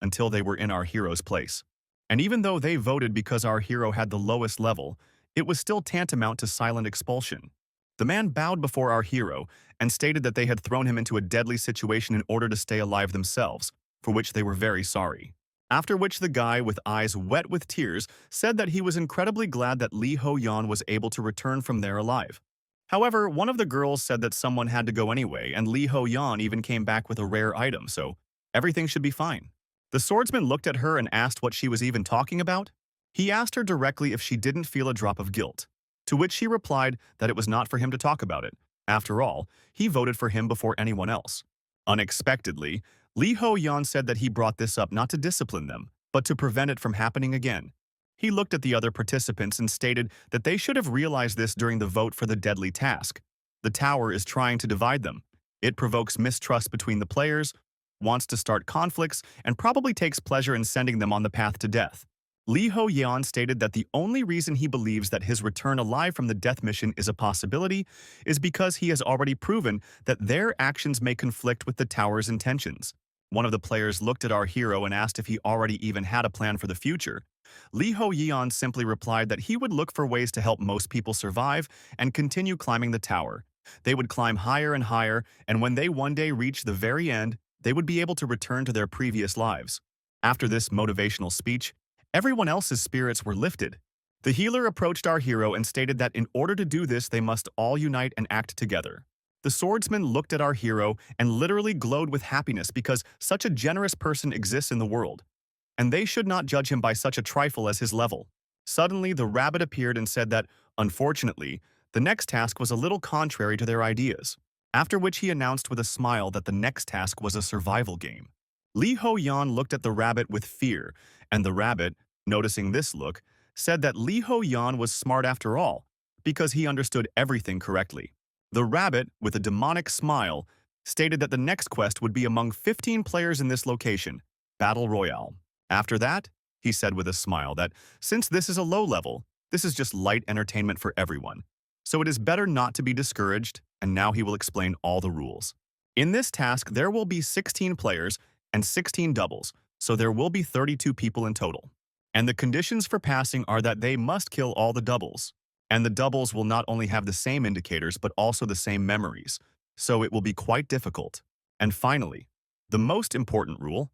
Speaker 1: until they were in our hero's place. And even though they voted because our hero had the lowest level, it was still tantamount to silent expulsion. The man bowed before our hero and stated that they had thrown him into a deadly situation in order to stay alive themselves, for which they were very sorry. After which the guy, with eyes wet with tears, said that he was incredibly glad that Liho Yan was able to return from there alive. However, one of the girls said that someone had to go anyway, and Liho Yan even came back with a rare item, so everything should be fine. The swordsman looked at her and asked what she was even talking about. He asked her directly if she didn't feel a drop of guilt, to which she replied that it was not for him to talk about it. After all, he voted for him before anyone else. Unexpectedly, Liho Yan said that he brought this up not to discipline them, but to prevent it from happening again. He looked at the other participants and stated that they should have realized this during the vote for the deadly task. The tower is trying to divide them. It provokes mistrust between the players, wants to start conflicts, and probably takes pleasure in sending them on the path to death. Liho Yan stated that the only reason he believes that his return alive from the death mission is a possibility is because he has already proven that their actions may conflict with the tower's intentions. One of the players looked at our hero and asked if he already even had a plan for the future. Liho Yan simply replied that he would look for ways to help most people survive and continue climbing the tower. They would climb higher and higher, and when they one day reach the very end, they would be able to return to their previous lives. After this motivational speech, everyone else's spirits were lifted. The healer approached our hero and stated that in order to do this, they must all unite and act together. The swordsman looked at our hero and literally glowed with happiness because such a generous person exists in the world, and they should not judge him by such a trifle as his level. Suddenly, the rabbit appeared and said that, unfortunately, the next task was a little contrary to their ideas, after which he announced with a smile that the next task was a survival game. Liho Yan looked at the rabbit with fear, and the rabbit, noticing this look, said that Liho Yan was smart after all, because he understood everything correctly. The rabbit, with a demonic smile, stated that the next quest would be among 15 players in this location, Battle Royale. After that, he said with a smile that, since this is a low level, this is just light entertainment for everyone. So it is better not to be discouraged, and now he will explain all the rules. In this task, there will be 16 players and 16 doubles, so there will be 32 people in total. And the conditions for passing are that they must kill all the doubles. And the doubles will not only have the same indicators but also the same memories, so it will be quite difficult. And finally, the most important rule: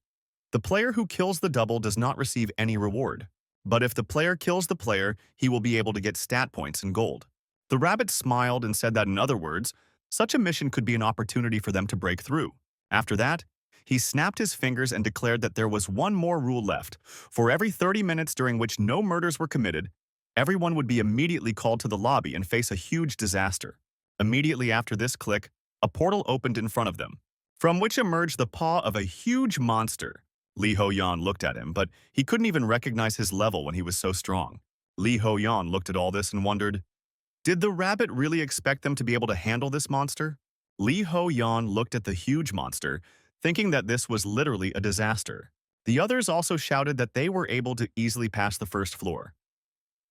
Speaker 1: the player who kills the double does not receive any reward. But if the player kills the player, he will be able to get stat points and gold. The rabbit smiled and said that in other words, such a mission could be an opportunity for them to break through. After that, he snapped his fingers and declared that there was one more rule left. For every 30 minutes during which no murders were committed, everyone would be immediately called to the lobby and face a huge disaster. Immediately after this click, a portal opened in front of them, from which emerged the paw of a huge monster. Liho Yan looked at him, but he couldn't even recognize his level when he was so strong. Liho Yan looked at all this and wondered, did the rabbit really expect them to be able to handle this monster? Liho Yan looked at the huge monster, thinking that this was literally a disaster. The others also shouted that they were able to easily pass the first floor.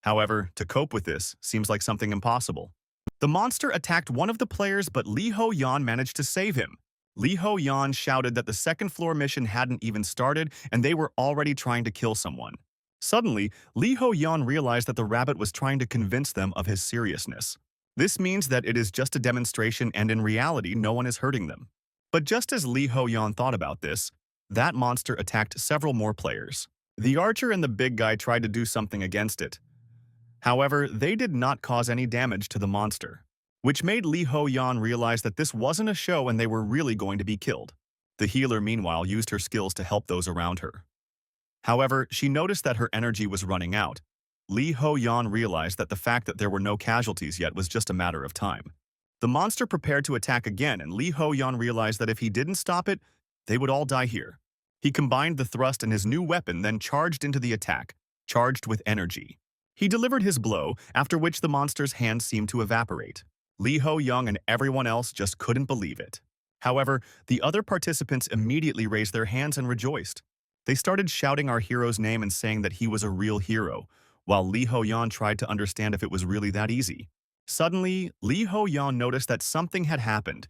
Speaker 1: However, to cope with this seems like something impossible. The monster attacked one of the players, but Liho Yan managed to save him. Liho Yan shouted that the second floor mission hadn't even started and they were already trying to kill someone. Suddenly, Liho Yan realized that the rabbit was trying to convince them of his seriousness. This means that it is just a demonstration and in reality no one is hurting them. But just as Liho Yan thought about this, that monster attacked several more players. The archer and the big guy tried to do something against it. However, they did not cause any damage to the monster, which made Liho Yan realize that this wasn't a show and they were really going to be killed. The healer, meanwhile, used her skills to help those around her. However, she noticed that her energy was running out. Liho Yan realized that the fact that there were no casualties yet was just a matter of time. The monster prepared to attack again, and Liho Yan realized that if he didn't stop it, they would all die here. He combined the thrust and his new weapon, then charged into the attack, charged with energy. He delivered his blow, after which the monster's hand seemed to evaporate. Liho Yan and everyone else just couldn't believe it. However, the other participants immediately raised their hands and rejoiced. They started shouting our hero's name and saying that he was a real hero, while Liho Yan tried to understand if it was really that easy. Suddenly, Liho Yan noticed that something had happened.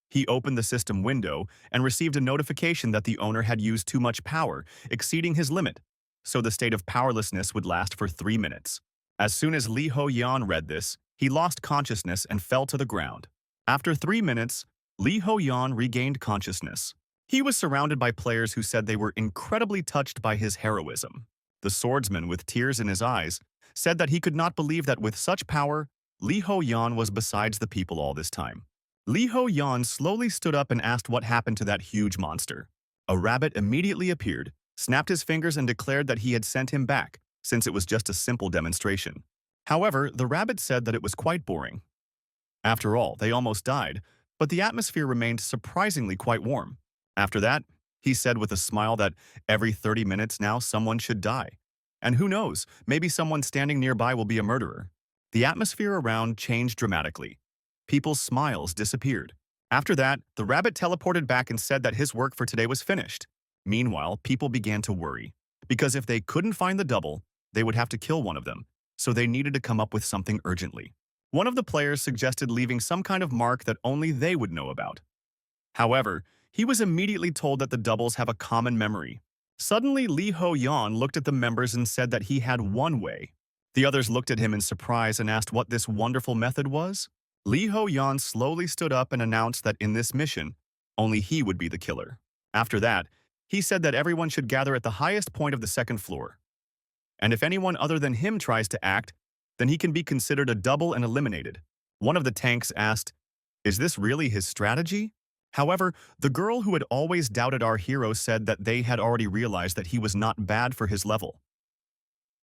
Speaker 1: He opened the system window and received a notification that the owner had used too much power, exceeding his limit, so the state of powerlessness would last for 3 minutes. As soon as Liho Yan read this, he lost consciousness and fell to the ground. After 3 minutes, Liho Yan regained consciousness. He was surrounded by players who said they were incredibly touched by his heroism. The swordsman, with tears in his eyes, said that he could not believe that with such power, Liho Yan was besides the people all this time. Liho Yan slowly stood up and asked what happened to that huge monster. A rabbit immediately appeared, snapped his fingers and declared that he had sent him back, since it was just a simple demonstration. However, the rabbit said that it was quite boring. After all, they almost died, but the atmosphere remained surprisingly quite warm. After that, he said with a smile that every 30 minutes now someone should die. And who knows, maybe someone standing nearby will be a murderer. The atmosphere around changed dramatically. People's smiles disappeared. After that, the rabbit teleported back and said that his work for today was finished. Meanwhile, people began to worry, because if they couldn't find the double, they would have to kill one of them, so they needed to come up with something urgently. One of the players suggested leaving some kind of mark that only they would know about. However, he was immediately told that the doubles have a common memory. Suddenly, Liho looked at the members and said that he had one way. The others looked at him in surprise and asked what this wonderful method was. Liho slowly stood up and announced that in this mission, only he would be the killer. After that, he said that everyone should gather at the highest point of the second floor. And if anyone other than him tries to act, then he can be considered a double and eliminated. One of the tanks asked, "Is this really his strategy?" However, the girl who had always doubted our hero said that they had already realized that he was not bad for his level.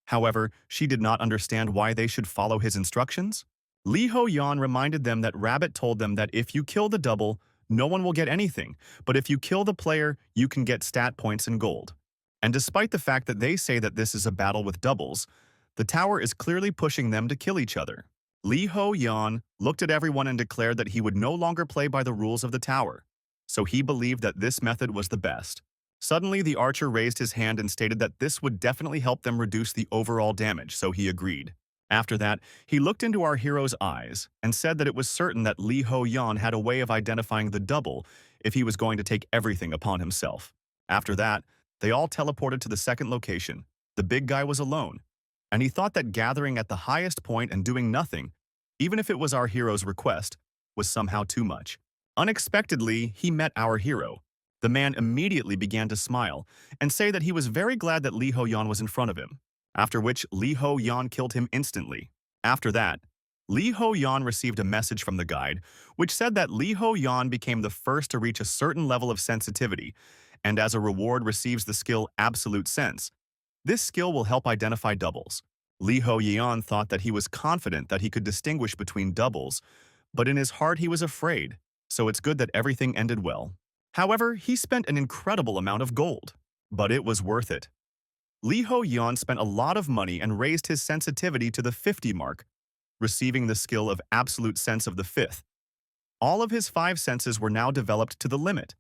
Speaker 1: However, she did not understand why they should follow his instructions. Liho reminded them that Rabbit told them that if you kill the double, no one will get anything, but if you kill the player, you can get stat points and gold. And despite the fact that they say that this is a battle with doubles, the tower is clearly pushing them to kill each other. Liho looked at everyone and declared that he would no longer play by the rules of the tower, so he believed that this method was the best. Suddenly, the archer raised his hand and stated that this would definitely help them reduce the overall damage, so he agreed. After that, he looked into our hero's eyes and said that it was certain that Liho had a way of identifying the double if he was going to take everything upon himself. After that, they all teleported to the second location. The big guy was alone, and he thought that gathering at the highest point and doing nothing, even if it was our hero's request, was somehow too much. Unexpectedly, he met our hero. The man immediately began to smile and say that he was very glad that Liho was in front of him, after which Liho killed him instantly. After that, Liho received a message from the guide, which said that Liho became the first to reach a certain level of sensitivity, and as a reward receives the skill Absolute Sense. This skill will help identify doubles. Liho thought that he was confident that he could distinguish between doubles, but in his heart he was afraid, so it's good that everything ended well. However, he spent an incredible amount of gold, but it was worth it. Liho spent a lot of money and raised his sensitivity to the 50 mark, receiving the skill of Absolute Sense of the 5th. All of his 5 senses were now developed to the limit.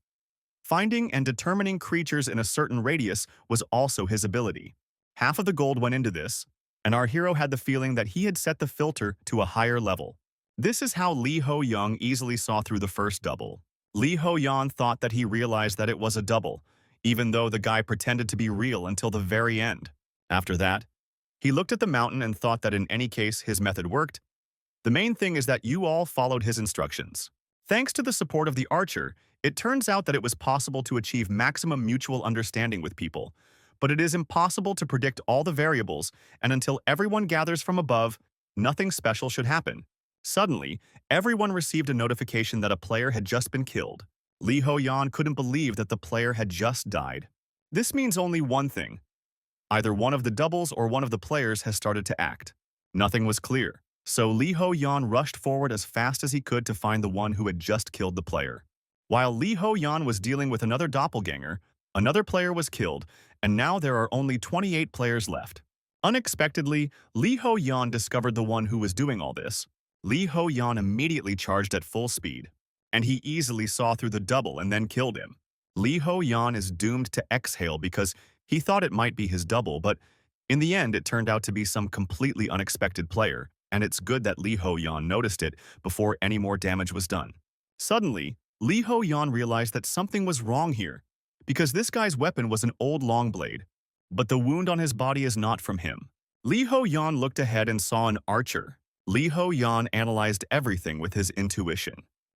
Speaker 1: Finding and determining creatures in a certain radius was also his ability. Half of the gold went into this, and our hero had the feeling that he had set the filter to a higher level. This is how Liho easily saw through the first double. Liho thought that he realized that it was a double, even though the guy pretended to be real until the very end. After that, he looked at the mountain and thought that in any case his method worked. The main thing is that you all followed his instructions. Thanks to the support of the archer, it turns out that it was possible to achieve maximum mutual understanding with people, but it is impossible to predict all the variables, and until everyone gathers from above, nothing special should happen. Suddenly, everyone received a notification that a player had just been killed. Liho couldn't believe that the player had just died. This means only one thing. Either one of the doubles or one of the players has started to act. Nothing was clear, so Liho rushed forward as fast as he could to find the one who had just killed the player. While Liho was dealing with another doppelganger, another player was killed, and now there are only 28 players left. Unexpectedly, Liho discovered the one who was doing all this. Liho immediately charged at full speed, and he easily saw through the double and then killed him. Liho is doomed to exhale because he thought it might be his double, but in the end it turned out to be some completely unexpected player, and it's good that Liho noticed it before any more damage was done. Suddenly, Liho realized that something was wrong here, because this guy's weapon was an old long blade, but the wound on his body is not from him. Liho looked ahead and saw an archer. Liho analyzed everything with his intuition,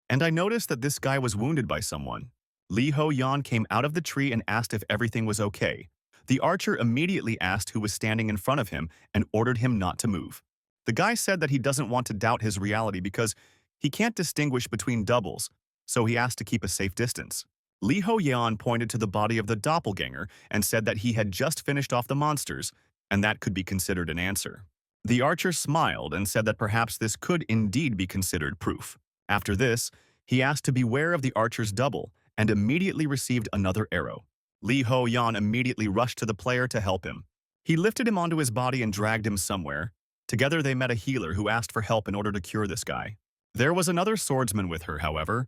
Speaker 1: and I noticed that this guy was wounded by someone. Liho came out of the tree and asked if everything was okay. The archer immediately asked who was standing in front of him and ordered him not to move. The guy said that he doesn't want to doubt his reality because he can't distinguish between doubles, so he asked to keep a safe distance. Liho pointed to the body of the doppelganger and said that he had just finished off the monsters, and that could be considered an answer. The archer smiled and said that perhaps this could indeed be considered proof. After this, he asked to beware of the archer's double and immediately received another arrow. Liho Yan immediately rushed to the player to help him. He lifted him onto his body and dragged him somewhere. Together they met a healer who asked for help in order to cure this guy. There was another swordsman with her, however.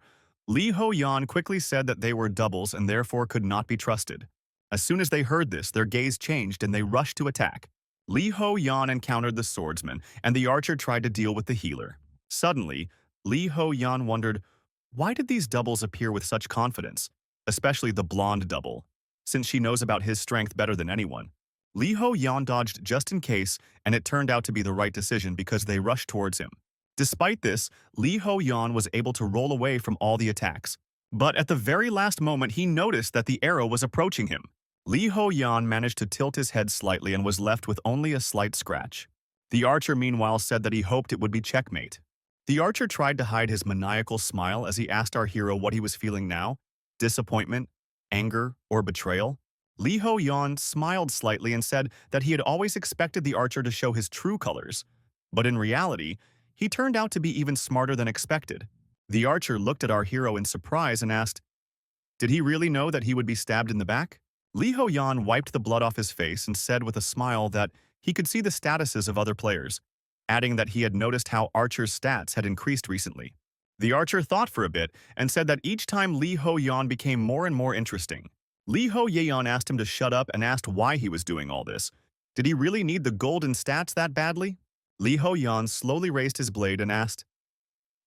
Speaker 1: Liho Yan quickly said that they were doubles and therefore could not be trusted. As soon as they heard this, their gaze changed and they rushed to attack. Liho Yan encountered the swordsman, and the archer tried to deal with the healer. Suddenly, Liho Yan wondered, why did these doubles appear with such confidence, especially the blonde double, since she knows about his strength better than anyone. Liho Yan dodged just in case, and it turned out to be the right decision because they rushed towards him. Despite this, Liho Yan was able to roll away from all the attacks. But at the very last moment, he noticed that the arrow was approaching him. Liho Yan managed to tilt his head slightly and was left with only a slight scratch. The archer meanwhile said that he hoped it would be checkmate. The archer tried to hide his maniacal smile as he asked our hero what he was feeling now: disappointment, anger, or betrayal. Liho Yan smiled slightly and said that he had always expected the archer to show his true colors. But in reality, he turned out to be even smarter than expected. The archer looked at our hero in surprise and asked, did he really know that he would be stabbed in the back? Liho Yan wiped the blood off his face and said with a smile that he could see the statuses of other players, adding that he had noticed how Archer's stats had increased recently. The archer thought for a bit and said that each time Liho Yan became more and more interesting. Liho Yan asked him to shut up and asked why he was doing all this. Did he really need the golden stats that badly? Liho Yan slowly raised his blade and asked,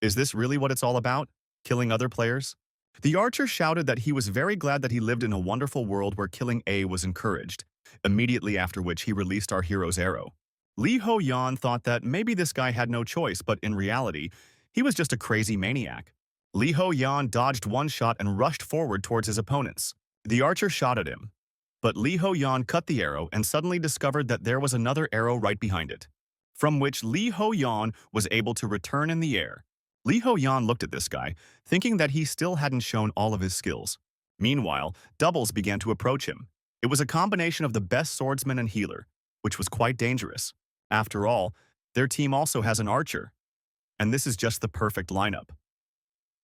Speaker 1: is this really what it's all about? Killing other players? The archer shouted that he was very glad that he lived in a wonderful world where killing A was encouraged, immediately after which he released our hero's arrow. Liho Yan thought that maybe this guy had no choice, but in reality, he was just a crazy maniac. Liho Yan dodged one shot and rushed forward towards his opponents. The archer shot at him, but Liho Yan cut the arrow and suddenly discovered that there was another arrow right behind it, from which Liho Yan was able to return in the air. Liho Yan looked at this guy, thinking that he still hadn't shown all of his skills. Meanwhile, doubles began to approach him. It was a combination of the best swordsman and healer, which was quite dangerous. After all, their team also has an archer, and this is just the perfect lineup.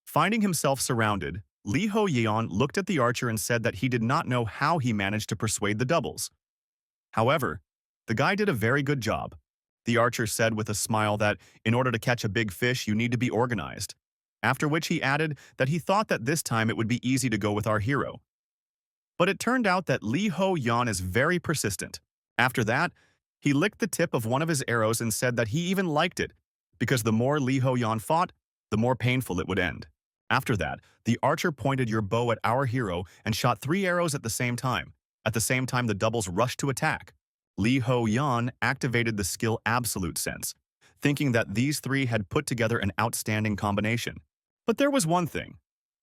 Speaker 1: Finding himself surrounded, Liho Yan looked at the archer and said that he did not know how he managed to persuade the doubles. However, the guy did a very good job. The archer said with a smile that in order to catch a big fish, you need to be organized. After which he added that he thought that this time it would be easy to go with our hero. But it turned out that Liho Yan is very persistent. After that, he licked the tip of one of his arrows and said that he even liked it, because the more Liho Yan fought, the more painful it would end. After that, the archer pointed your bow at our hero and shot 3 arrows at the same time. At the same time, the doubles rushed to attack. Liho Yan activated the skill Absolute Sense, thinking that these 3 had put together an outstanding combination. But there was one thing.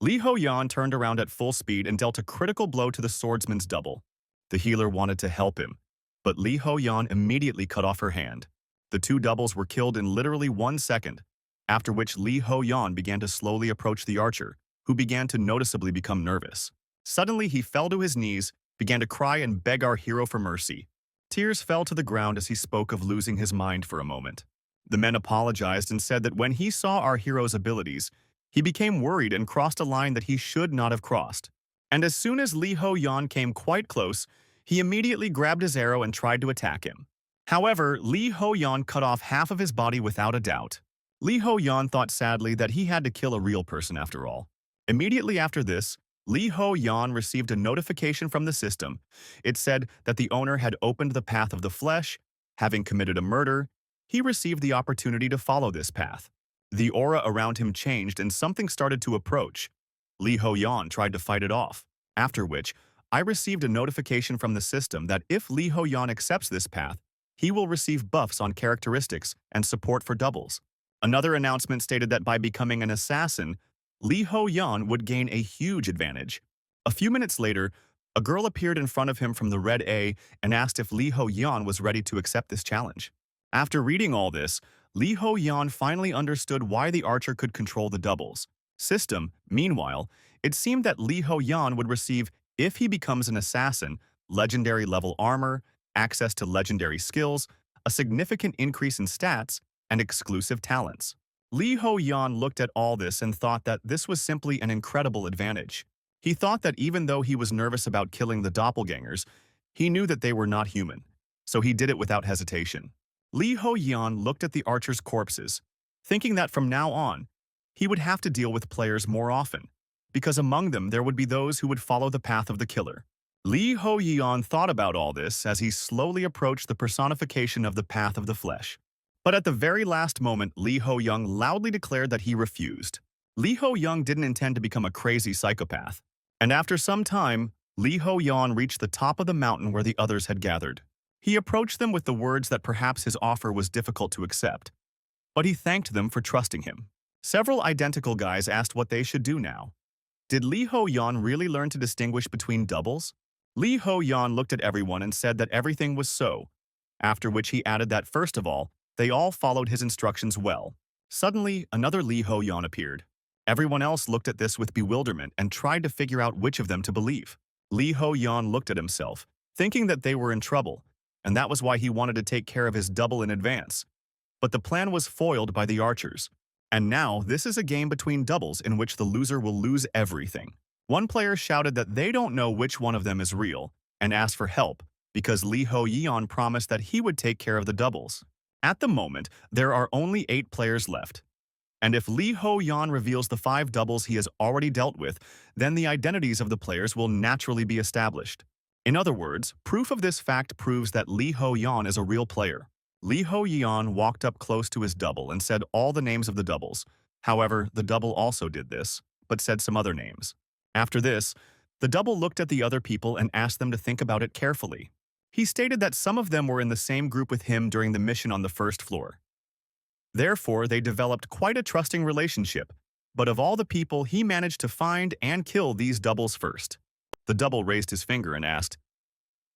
Speaker 1: Liho Yan turned around at full speed and dealt a critical blow to the swordsman's double. The healer wanted to help him, but Liho Yan immediately cut off her hand. The 2 doubles were killed in literally 1 second, after which Liho Yan began to slowly approach the archer, who began to noticeably become nervous. Suddenly, he fell to his knees, began to cry and beg our hero for mercy. Tears fell to the ground as he spoke of losing his mind for a moment. The men apologized and said that when he saw our hero's abilities, he became worried and crossed a line that he should not have crossed. And as soon as Liho Yan came quite close, he immediately grabbed his arrow and tried to attack him. However, Liho Yan cut off half of his body without a doubt. Liho Yan thought sadly that he had to kill a real person after all. Immediately after this, Liho Yan received a notification from the system. It said that the owner had opened the path of the flesh. Having committed a murder, he received the opportunity to follow this path. The aura around him changed and something started to approach. Liho Yan tried to fight it off, after which I received a notification from the system that if Liho Yan accepts this path, he will receive buffs on characteristics and support for doubles. Another announcement stated that by becoming an assassin, Liho Yan would gain a huge advantage. A few minutes later, a girl appeared in front of him from the red A and asked if Liho Yan was ready to accept this challenge. After reading all this, Liho Yan finally understood why the archer could control the doubles. System, meanwhile, it seemed that Liho Yan would receive, if he becomes an assassin, legendary level armor, access to legendary skills, a significant increase in stats, and exclusive talents. Liho Yan looked at all this and thought that this was simply an incredible advantage. He thought that even though he was nervous about killing the doppelgangers, he knew that they were not human, so he did it without hesitation. Liho Yan looked at the archers' corpses, thinking that from now on, he would have to deal with players more often, because among them there would be those who would follow the path of the killer. Li Ho Yan thought about all this as he slowly approached the personification of the path of the flesh. But at the very last moment, Li Ho Young loudly declared that he refused. Li Ho Young didn't intend to become a crazy psychopath. And after some time, Li Ho Yan reached the top of the mountain where the others had gathered. He approached them with the words that perhaps his offer was difficult to accept, but he thanked them for trusting him. Several identical guys asked what they should do now. Did Li Ho Yan really learn to distinguish between doubles? Li Ho Yan looked at everyone and said that everything was so, after which he added that first of all, they all followed his instructions well. Suddenly, another Li Ho Yan appeared. Everyone else looked at this with bewilderment and tried to figure out which of them to believe. Li Ho Yan looked at himself, thinking that they were in trouble, and that was why he wanted to take care of his double in advance. But the plan was foiled by the archers. And now, this is a game between doubles in which the loser will lose everything. One player shouted that they don't know which one of them is real, and asked for help, because Li Ho Yan promised that he would take care of the doubles. At the moment, there are only 8 players left. And if Li Ho Yan reveals the 5 doubles he has already dealt with, then the identities of the players will naturally be established. In other words, proof of this fact proves that Li Ho Yan is a real player. Li Ho Yan walked up close to his double and said all the names of the doubles. However, the double also did this, but said some other names. After this, the double looked at the other people and asked them to think about it carefully. He stated that some of them were in the same group with him during the mission on the first floor. Therefore, they developed quite a trusting relationship, but of all the people, he managed to find and kill these doubles first. The double raised his finger and asked,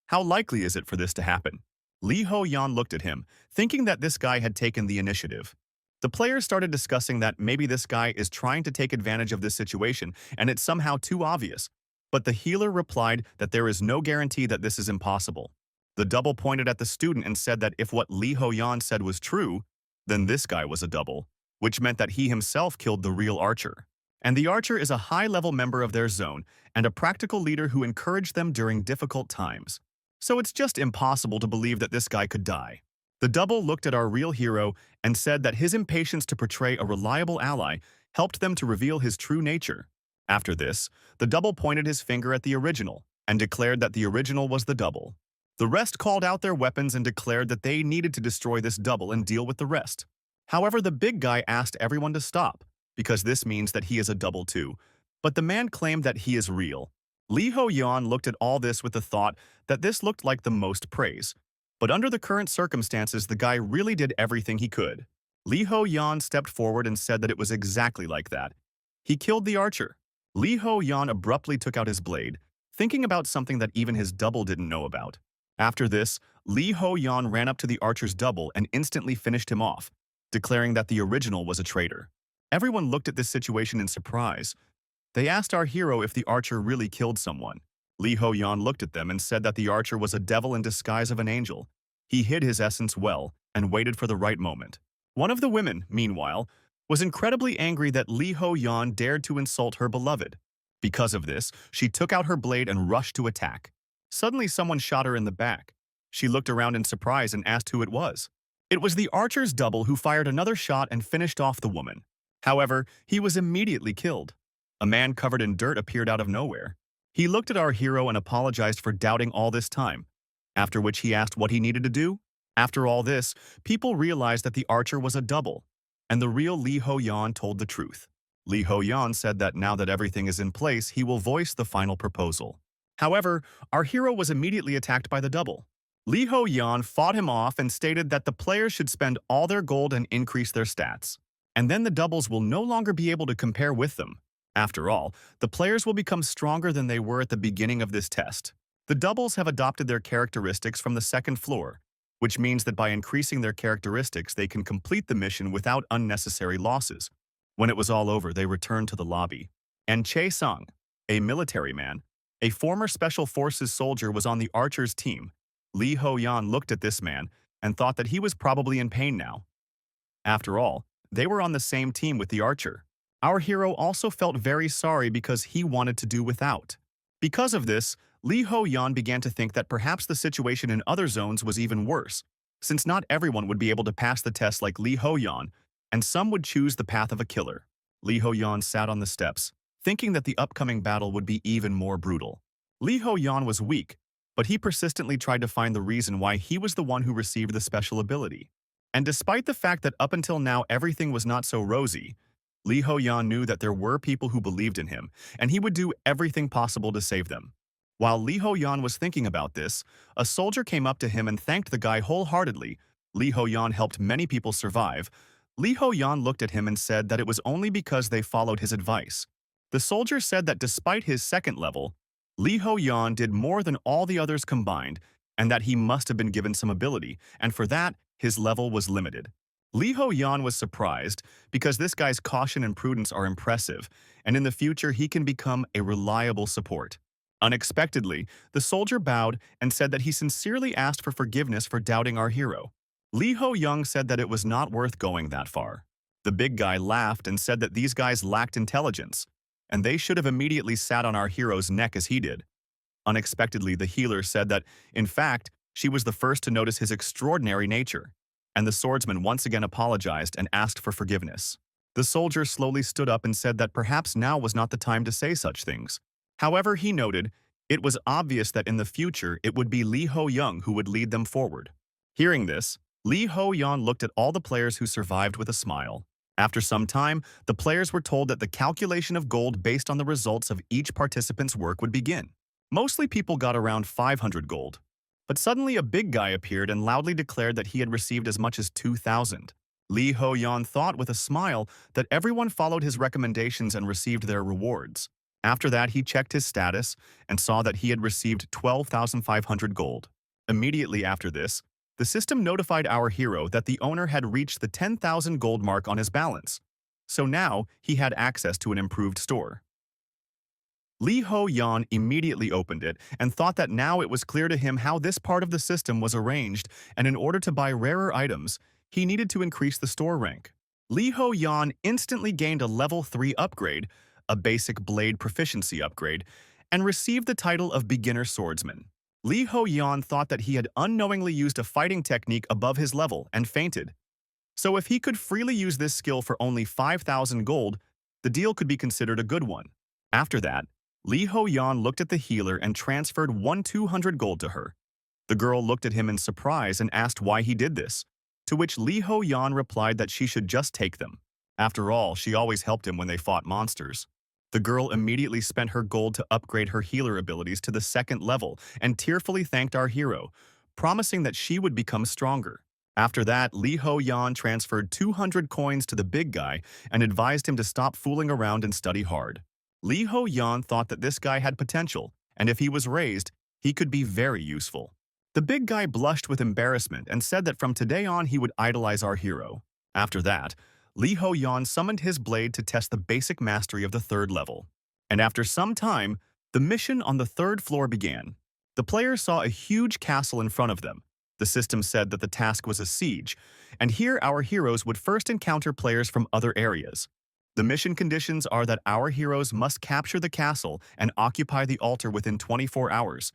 Speaker 1: "How likely is it for this to happen?" Li Ho Yan looked at him, thinking that this guy had taken the initiative. The players started discussing that maybe this guy is trying to take advantage of this situation and it's somehow too obvious. But the healer replied that there is no guarantee that this is impossible. The double pointed at the student and said that if what Li Ho Yan said was true, then this guy was a double, which meant that he himself killed the real archer. And the archer is a high-level member of their zone and a practical leader who encouraged them during difficult times. So it's just impossible to believe that this guy could die. The double looked at our real hero and said that his impatience to portray a reliable ally helped them to reveal his true nature. After this, the double pointed his finger at the original and declared that the original was the double. The rest called out their weapons and declared that they needed to destroy this double and deal with the rest. However, the big guy asked everyone to stop, because this means that he is a double too, but the man claimed that he is real. Li Ho Yan looked at all this with the thought that this looked like the most praise. But under the current circumstances, the guy really did everything he could. Li Ho Yan stepped forward and said that it was exactly like that. He killed the archer. Li Ho Yan abruptly took out his blade, thinking about something that even his double didn't know about. After this, Li Ho Yan ran up to the archer's double and instantly finished him off, declaring that the original was a traitor. Everyone looked at this situation in surprise. They asked our hero if the archer really killed someone. Li Ho Yan looked at them and said that the archer was a devil in disguise of an angel. He hid his essence well and waited for the right moment. One of the women, meanwhile, was incredibly angry that Li Ho Yan dared to insult her beloved. Because of this, she took out her blade and rushed to attack. Suddenly, someone shot her in the back. She looked around in surprise and asked who it was. It was the archer's double who fired another shot and finished off the woman. However, he was immediately killed. A man covered in dirt appeared out of nowhere. He looked at our hero and apologized for doubting all this time, after which he asked what he needed to do. After all this, people realized that the archer was a double, and the real Li Ho Yan told the truth. Li Ho Yan said that now that everything is in place, he will voice the final proposal. However, our hero was immediately attacked by the double. Li Ho Yan fought him off and stated that the players should spend all their gold and increase their stats, and then the doubles will no longer be able to compare with them. After all, the players will become stronger than they were at the beginning of this test. The doubles have adopted their characteristics from the second floor, which means that by increasing their characteristics, they can complete the mission without unnecessary losses. When it was all over, they returned to the lobby. And Chae Sung, a military man, a former Special Forces soldier, was on the archers' team. Liho Yan looked at this man and thought that he was probably in pain now. After all, they were on the same team with the archer. Our hero also felt very sorry because he wanted to do without. Because of this, Liho Yan began to think that perhaps the situation in other zones was even worse, since not everyone would be able to pass the test like Liho Yan, and some would choose the path of a killer. Liho Yan sat on the steps, thinking that the upcoming battle would be even more brutal. Liho Yan was weak, but he persistently tried to find the reason why he was the one who received the special ability. And despite the fact that up until now everything was not so rosy, Liho Yan knew that there were people who believed in him, and he would do everything possible to save them. While Liho Yan was thinking about this, a soldier came up to him and thanked the guy wholeheartedly. Liho Yan helped many people survive. Liho Yan looked at him and said that it was only because they followed his advice. The soldier said that despite his second level, Liho Yan did more than all the others combined, and that he must have been given some ability, and for that, his level was limited. Liho Yan was surprised because this guy's caution and prudence are impressive, and in the future he can become a reliable support. Unexpectedly, the soldier bowed and said that he sincerely asked for forgiveness for doubting our hero. Liho Yan said that it was not worth going that far. The big guy laughed and said that these guys lacked intelligence, and they should have immediately sat on our hero's neck as he did. Unexpectedly, the healer said that, in fact, she was the first to notice his extraordinary nature, and the swordsman once again apologized and asked for forgiveness. The soldier slowly stood up and said that perhaps now was not the time to say such things. However, he noted, it was obvious that in the future it would be Liho Yan who would lead them forward. Hearing this, Liho Yan looked at all the players who survived with a smile. After some time, the players were told that the calculation of gold based on the results of each participant's work would begin. Mostly people got around 500 gold. But suddenly a big guy appeared and loudly declared that he had received as much as 2,000. Liho Yan thought with a smile that everyone followed his recommendations and received their rewards. After that, he checked his status and saw that he had received 12,500 gold. Immediately after this, the system notified our hero that the owner had reached the 10,000 gold mark on his balance. So now, he had access to an improved store. Liho Yan immediately opened it and thought that now it was clear to him how this part of the system was arranged, and in order to buy rarer items, he needed to increase the store rank. Liho Yan instantly gained a level 3 upgrade, a basic blade proficiency upgrade, and received the title of beginner swordsman. Liho Yan thought that he had unknowingly used a fighting technique above his level and fainted. So if he could freely use this skill for only 5,000 gold, the deal could be considered a good one. After that, Liho Yan looked at the healer and transferred 200 gold to her. The girl looked at him in surprise and asked why he did this, to which Liho Yan replied that she should just take them. After all, she always helped him when they fought monsters. The girl immediately spent her gold to upgrade her healer abilities to the second level and tearfully thanked our hero, promising that she would become stronger. After that, Liho Yan transferred 200 coins to the big guy and advised him to stop fooling around and study hard. Liho Yan thought that this guy had potential, and if he was raised, he could be very useful. The big guy blushed with embarrassment and said that from today on he would idolize our hero. After that, Liho Yan summoned his blade to test the basic mastery of the third level. And after some time, the mission on the third floor began. The players saw a huge castle in front of them. The system said that the task was a siege, and here our heroes would first encounter players from other areas. The mission conditions are that our heroes must capture the castle and occupy the altar within 24 hours,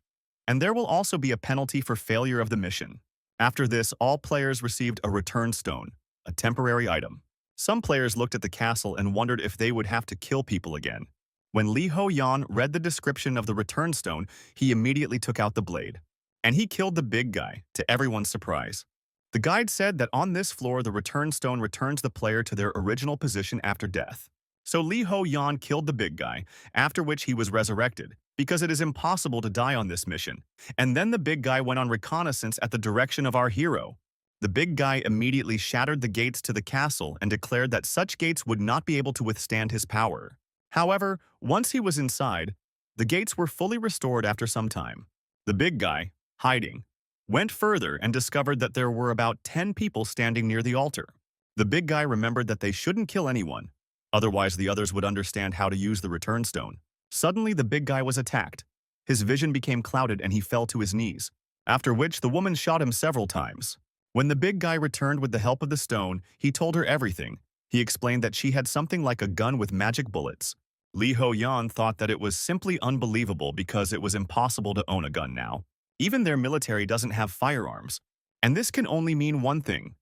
Speaker 1: and there will also be a penalty for failure of the mission. After this, all players received a return stone, a temporary item. Some players looked at the castle and wondered if they would have to kill people again. When Liho Yan read the description of the return stone, he immediately took out the blade. And he killed the big guy, to everyone's surprise. The guide said that on this floor the return stone returns the player to their original position after death. So Liho Yan killed the big guy, after which he was resurrected, because it is impossible to die on this mission. And then the big guy went on reconnaissance at the direction of our hero. The big guy immediately shattered the gates to the castle and declared that such gates would not be able to withstand his power. However, once he was inside, the gates were fully restored after some time. The big guy, hiding, went further and discovered that there were about 10 people standing near the altar. The big guy remembered that they shouldn't kill anyone, otherwise the others would understand how to use the return stone. Suddenly, the big guy was attacked. His vision became clouded and he fell to his knees. after which the woman shot him several times. When the big guy returned with the help of the stone, he told her everything. He explained that she had something like a gun with magic bullets. Liho Yan thought that it was simply unbelievable because it was impossible to own a gun now. Even their military doesn't have firearms. And this can only mean one thing.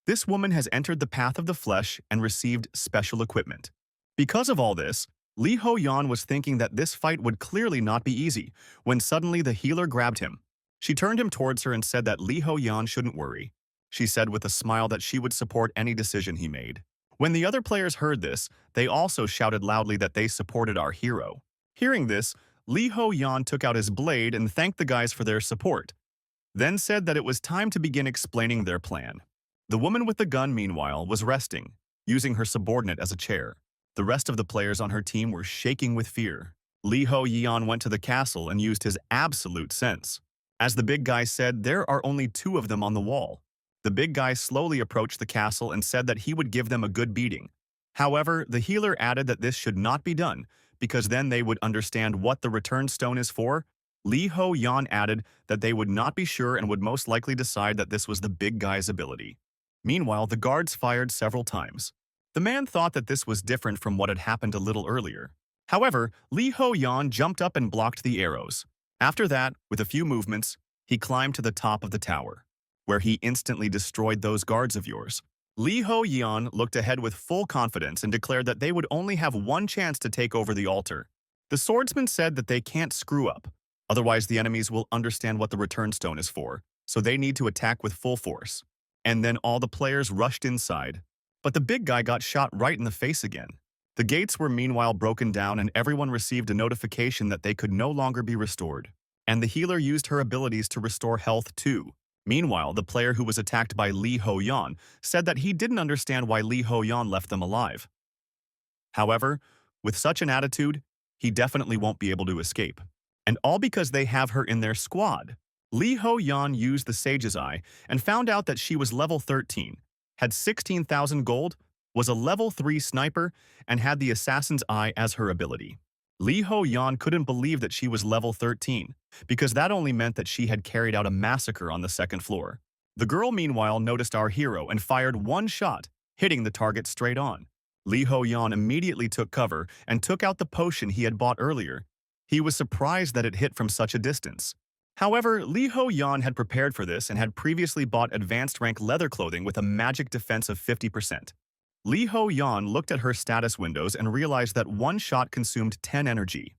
Speaker 1: This woman has entered the path of the flesh and received special equipment. Because of all this, Liho Yan was thinking that this fight would clearly not be easy, when suddenly the healer grabbed him. She turned him towards her and said that Liho Yan shouldn't worry. She said with a smile that she would support any decision he made. When the other players heard this, they also shouted loudly that they supported our hero. Hearing this, Liho Yan took out his blade and thanked the guys for their support, then said that it was time to begin explaining their plan. The woman with the gun, meanwhile, was resting, using her subordinate as a chair. The rest of the players on her team were shaking with fear. Liho Yan went to the castle and used his absolute sense. As the big guy said, there are only 2 of them on the wall. The big guy slowly approached the castle and said that he would give them a good beating. However, the healer added that this should not be done, because then they would understand what the return stone is for. Liho Yan added that they would not be sure and would most likely decide that this was the big guy's ability. Meanwhile, the guards fired several times. The man thought that this was different from what had happened a little earlier. However, Liho Yan jumped up and blocked the arrows. After that, with a few movements, he climbed to the top of the tower, where he instantly destroyed those guards of yours. Liho Yan looked ahead with full confidence and declared that they would only have one chance to take over the altar. The swordsman said that they can't screw up, otherwise the enemies will understand what the return stone is for, so they need to attack with full force. And then all the players rushed inside. But the big guy got shot right in the face again. The gates were meanwhile broken down and everyone received a notification that they could no longer be restored. And the healer used her abilities to restore health too. Meanwhile, the player who was attacked by Liho Yan said that he didn't understand why Liho Yan left them alive. However, with such an attitude, he definitely won't be able to escape. And all because they have her in their squad. Liho Yan used the Sage's Eye and found out that she was level 13, had 16,000 gold, was a level 3 sniper, and had the Assassin's Eye as her ability. Liho Yan couldn't believe that she was level 13, because that only meant that she had carried out a massacre on the 2nd floor. The girl, meanwhile, noticed our hero and fired one shot, hitting the target straight on. Liho Yan immediately took cover and took out the potion he had bought earlier. He was surprised that it hit from such a distance. However, Liho Yan had prepared for this and had previously bought advanced rank leather clothing with a magic defense of 50%. Liho Yan looked at her status windows and realized that one shot consumed 10 energy.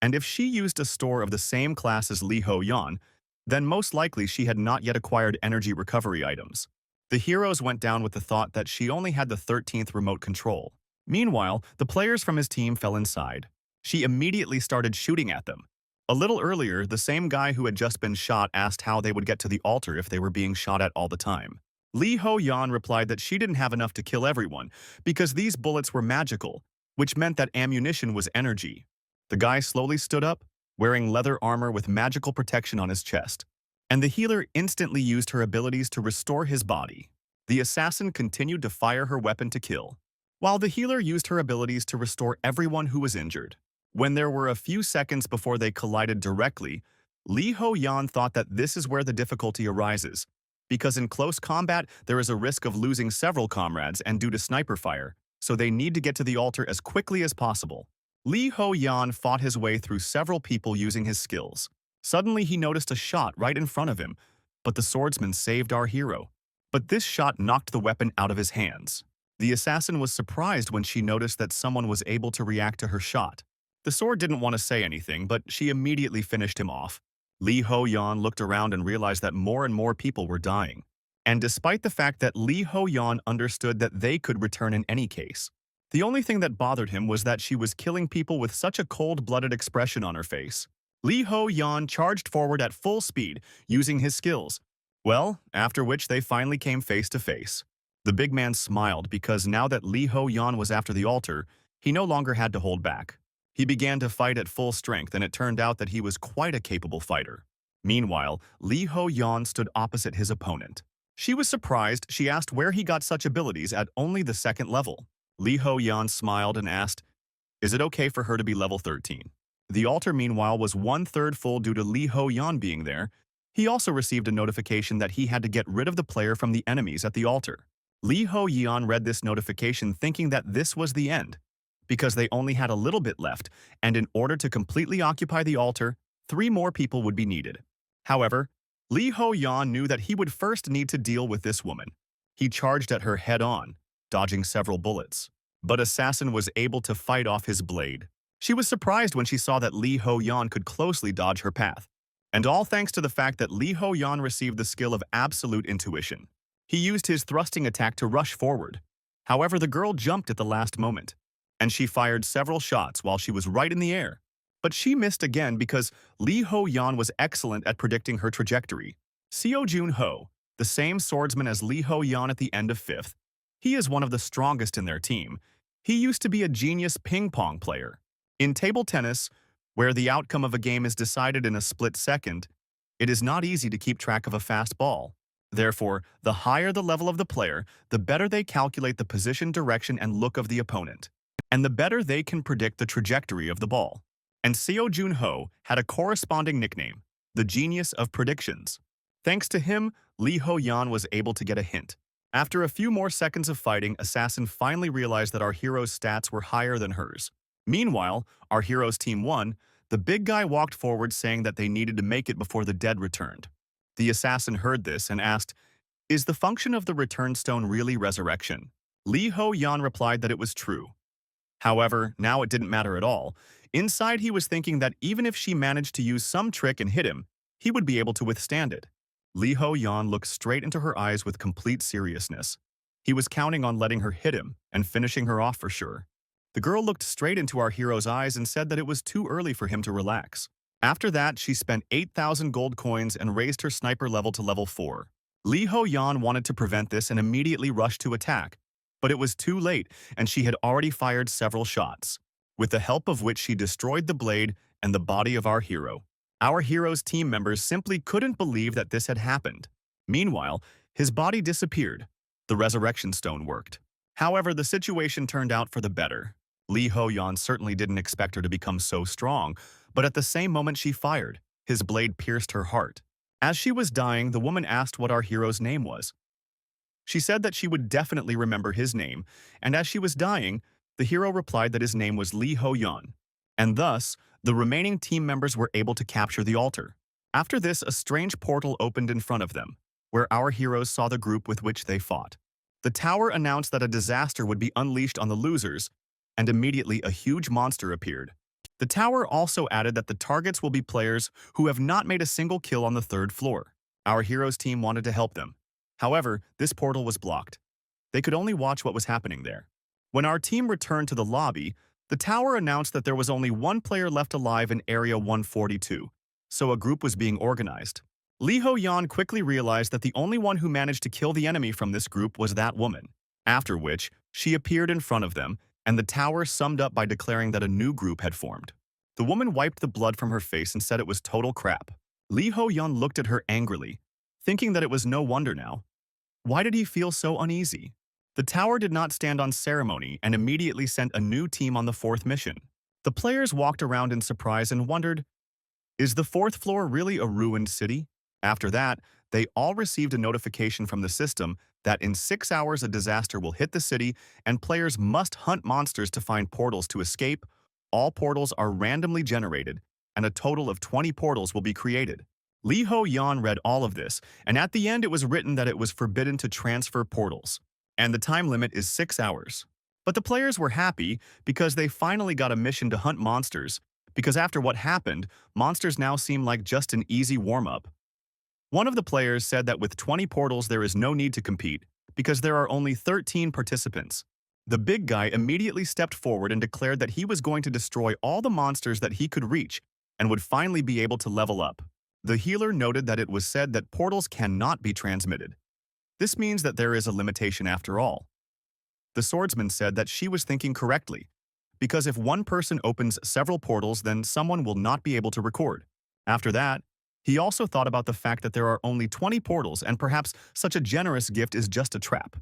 Speaker 1: And if she used a store of the same class as Liho Yan, then most likely she had not yet acquired energy recovery items. The heroes went down with the thought that she only had the 13th remote control. Meanwhile, the players from his team fell inside. She immediately started shooting at them. A little earlier, the same guy who had just been shot asked how they would get to the altar if they were being shot at all the time. Liho Yan replied that she didn't have enough to kill everyone, because these bullets were magical, which meant that ammunition was energy. The guy slowly stood up, wearing leather armor with magical protection on his chest, and the healer instantly used her abilities to restore his body. The assassin continued to fire her weapon to kill, while the healer used her abilities to restore everyone who was injured. When there were a few seconds before they collided directly, Liho Yan thought that this is where the difficulty arises, because in close combat there is a risk of losing several comrades and due to sniper fire, so they need to get to the altar as quickly as possible. Liho Yan fought his way through several people using his skills. Suddenly he noticed a shot right in front of him, but the swordsman saved our hero. But this shot knocked the weapon out of his hands. The assassin was surprised when she noticed that someone was able to react to her shot. The sword didn't want to say anything, but she immediately finished him off. Liho Yan looked around and realized that more and more people were dying. And despite the fact that Liho Yan understood that they could return in any case, the only thing that bothered him was that she was killing people with such a cold-blooded expression on her face. Liho Yan charged forward at full speed, using his skills. Well, after which they finally came face to face. The big man smiled because now that Liho Yan was after the altar, he no longer had to hold back. He began to fight at full strength, and it turned out that he was quite a capable fighter. Meanwhile, Liho Yan stood opposite his opponent. She was surprised. She asked where he got such abilities at only the 2nd level. Liho Yan smiled and asked, "Is it okay for her to be level 13? The altar, meanwhile, was 1/3 full due to Liho Yan being there. He also received a notification that he had to get rid of the player from the enemies at the altar. Liho Yan read this notification thinking that this was the end, because they only had a little bit left, and in order to completely occupy the altar, 3 more people would be needed. However, Liho Yan knew that he would first need to deal with this woman. He charged at her head-on, dodging several bullets. But Assassin was able to fight off his blade. She was surprised when she saw that Liho Yan could closely dodge her path. And all thanks to the fact that Liho Yan received the skill of absolute intuition. He used his thrusting attack to rush forward. However, the girl jumped at the last moment, and she fired several shots while she was right in the air. But she missed again because Liho Yan was excellent at predicting her trajectory. Seo Jun Ho, the same swordsman as Liho Yan at the end of 5th, he is one of the strongest in their team. He used to be a genius ping-pong player. In table tennis, where the outcome of a game is decided in a split second, it is not easy to keep track of a fast ball. Therefore, the higher the level of the player, the better they calculate the position, direction, and look of the opponent, and the better they can predict the trajectory of the ball. And Seo Jun Ho had a corresponding nickname, the Genius of Predictions. Thanks to him, Liho Yan was able to get a hint. After a few more seconds of fighting, Assassin finally realized that our hero's stats were higher than hers. Meanwhile, our hero's team won. The big guy walked forward saying that they needed to make it before the dead returned. The assassin heard this and asked, "Is the function of the return stone really resurrection?" Liho Yan replied that it was true. However, now it didn't matter at all. Inside, he was thinking that even if she managed to use some trick and hit him, he would be able to withstand it. Liho Yan looked straight into her eyes with complete seriousness. He was counting on letting her hit him and finishing her off for sure. The girl looked straight into our hero's eyes and said that it was too early for him to relax. After that, she spent 8,000 gold coins and raised her sniper level to level 4. Liho Yan wanted to prevent this and immediately rushed to attack, but it was too late and she had already fired several shots, with the help of which she destroyed the blade and the body of our hero. Our hero's team members simply couldn't believe that this had happened. Meanwhile, his body disappeared. The resurrection stone worked. However, the situation turned out for the better. Liho Yan certainly didn't expect her to become so strong, but at the same moment she fired, his blade pierced her heart. As she was dying, the woman asked what our hero's name was. She said that she would definitely remember his name, and as she was dying, the hero replied that his name was Liho Yan. And thus, the remaining team members were able to capture the altar. After this, a strange portal opened in front of them, where our heroes saw the group with which they fought. The tower announced that a disaster would be unleashed on the losers, and immediately a huge monster appeared. The tower also added that the targets will be players who have not made a single kill on the 3rd floor. Our heroes team wanted to help them. However, this portal was blocked. They could only watch what was happening there. When our team returned to the lobby, the tower announced that there was only one player left alive in Area 142, so a group was being organized. Liho Yan quickly realized that the only one who managed to kill the enemy from this group was that woman, after which she appeared in front of them, and the tower summed up by declaring that a new group had formed. The woman wiped the blood from her face and said it was total crap. Liho Yan looked at her angrily, thinking that it was no wonder now. Why did he feel so uneasy? The tower did not stand on ceremony and immediately sent a new team on the 4th mission. The players walked around in surprise and wondered, is the 4th floor really a ruined city? After that, they all received a notification from the system that in 6 hours a disaster will hit the city and players must hunt monsters to find portals to escape. All portals are randomly generated, and a total of 20 portals will be created. Liho Yan read all of this, and at the end it was written that it was forbidden to transfer portals, and the time limit is 6 hours. But the players were happy because they finally got a mission to hunt monsters, because after what happened, monsters now seem like just an easy warm-up. One of the players said that with 20 portals there is no need to compete, because there are only 13 participants. The big guy immediately stepped forward and declared that he was going to destroy all the monsters that he could reach and would finally be able to level up. The healer noted that it was said that portals cannot be transmitted. This means that there is a limitation after all. The swordsman said that she was thinking correctly, because if one person opens several portals, then someone will not be able to record. After that, he also thought about the fact that there are only 20 portals and perhaps such a generous gift is just a trap.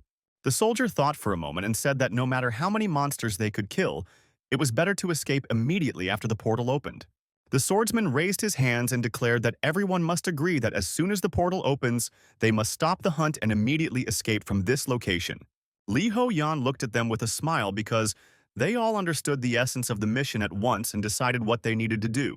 Speaker 1: The soldier thought for a moment and said that no matter how many monsters they could kill, it was better to escape immediately after the portal opened. The swordsman raised his hands and declared that everyone must agree that as soon as the portal opens, they must stop the hunt and immediately escape from this location. Liho Yan looked at them with a smile because they all understood the essence of the mission at once and decided what they needed to do.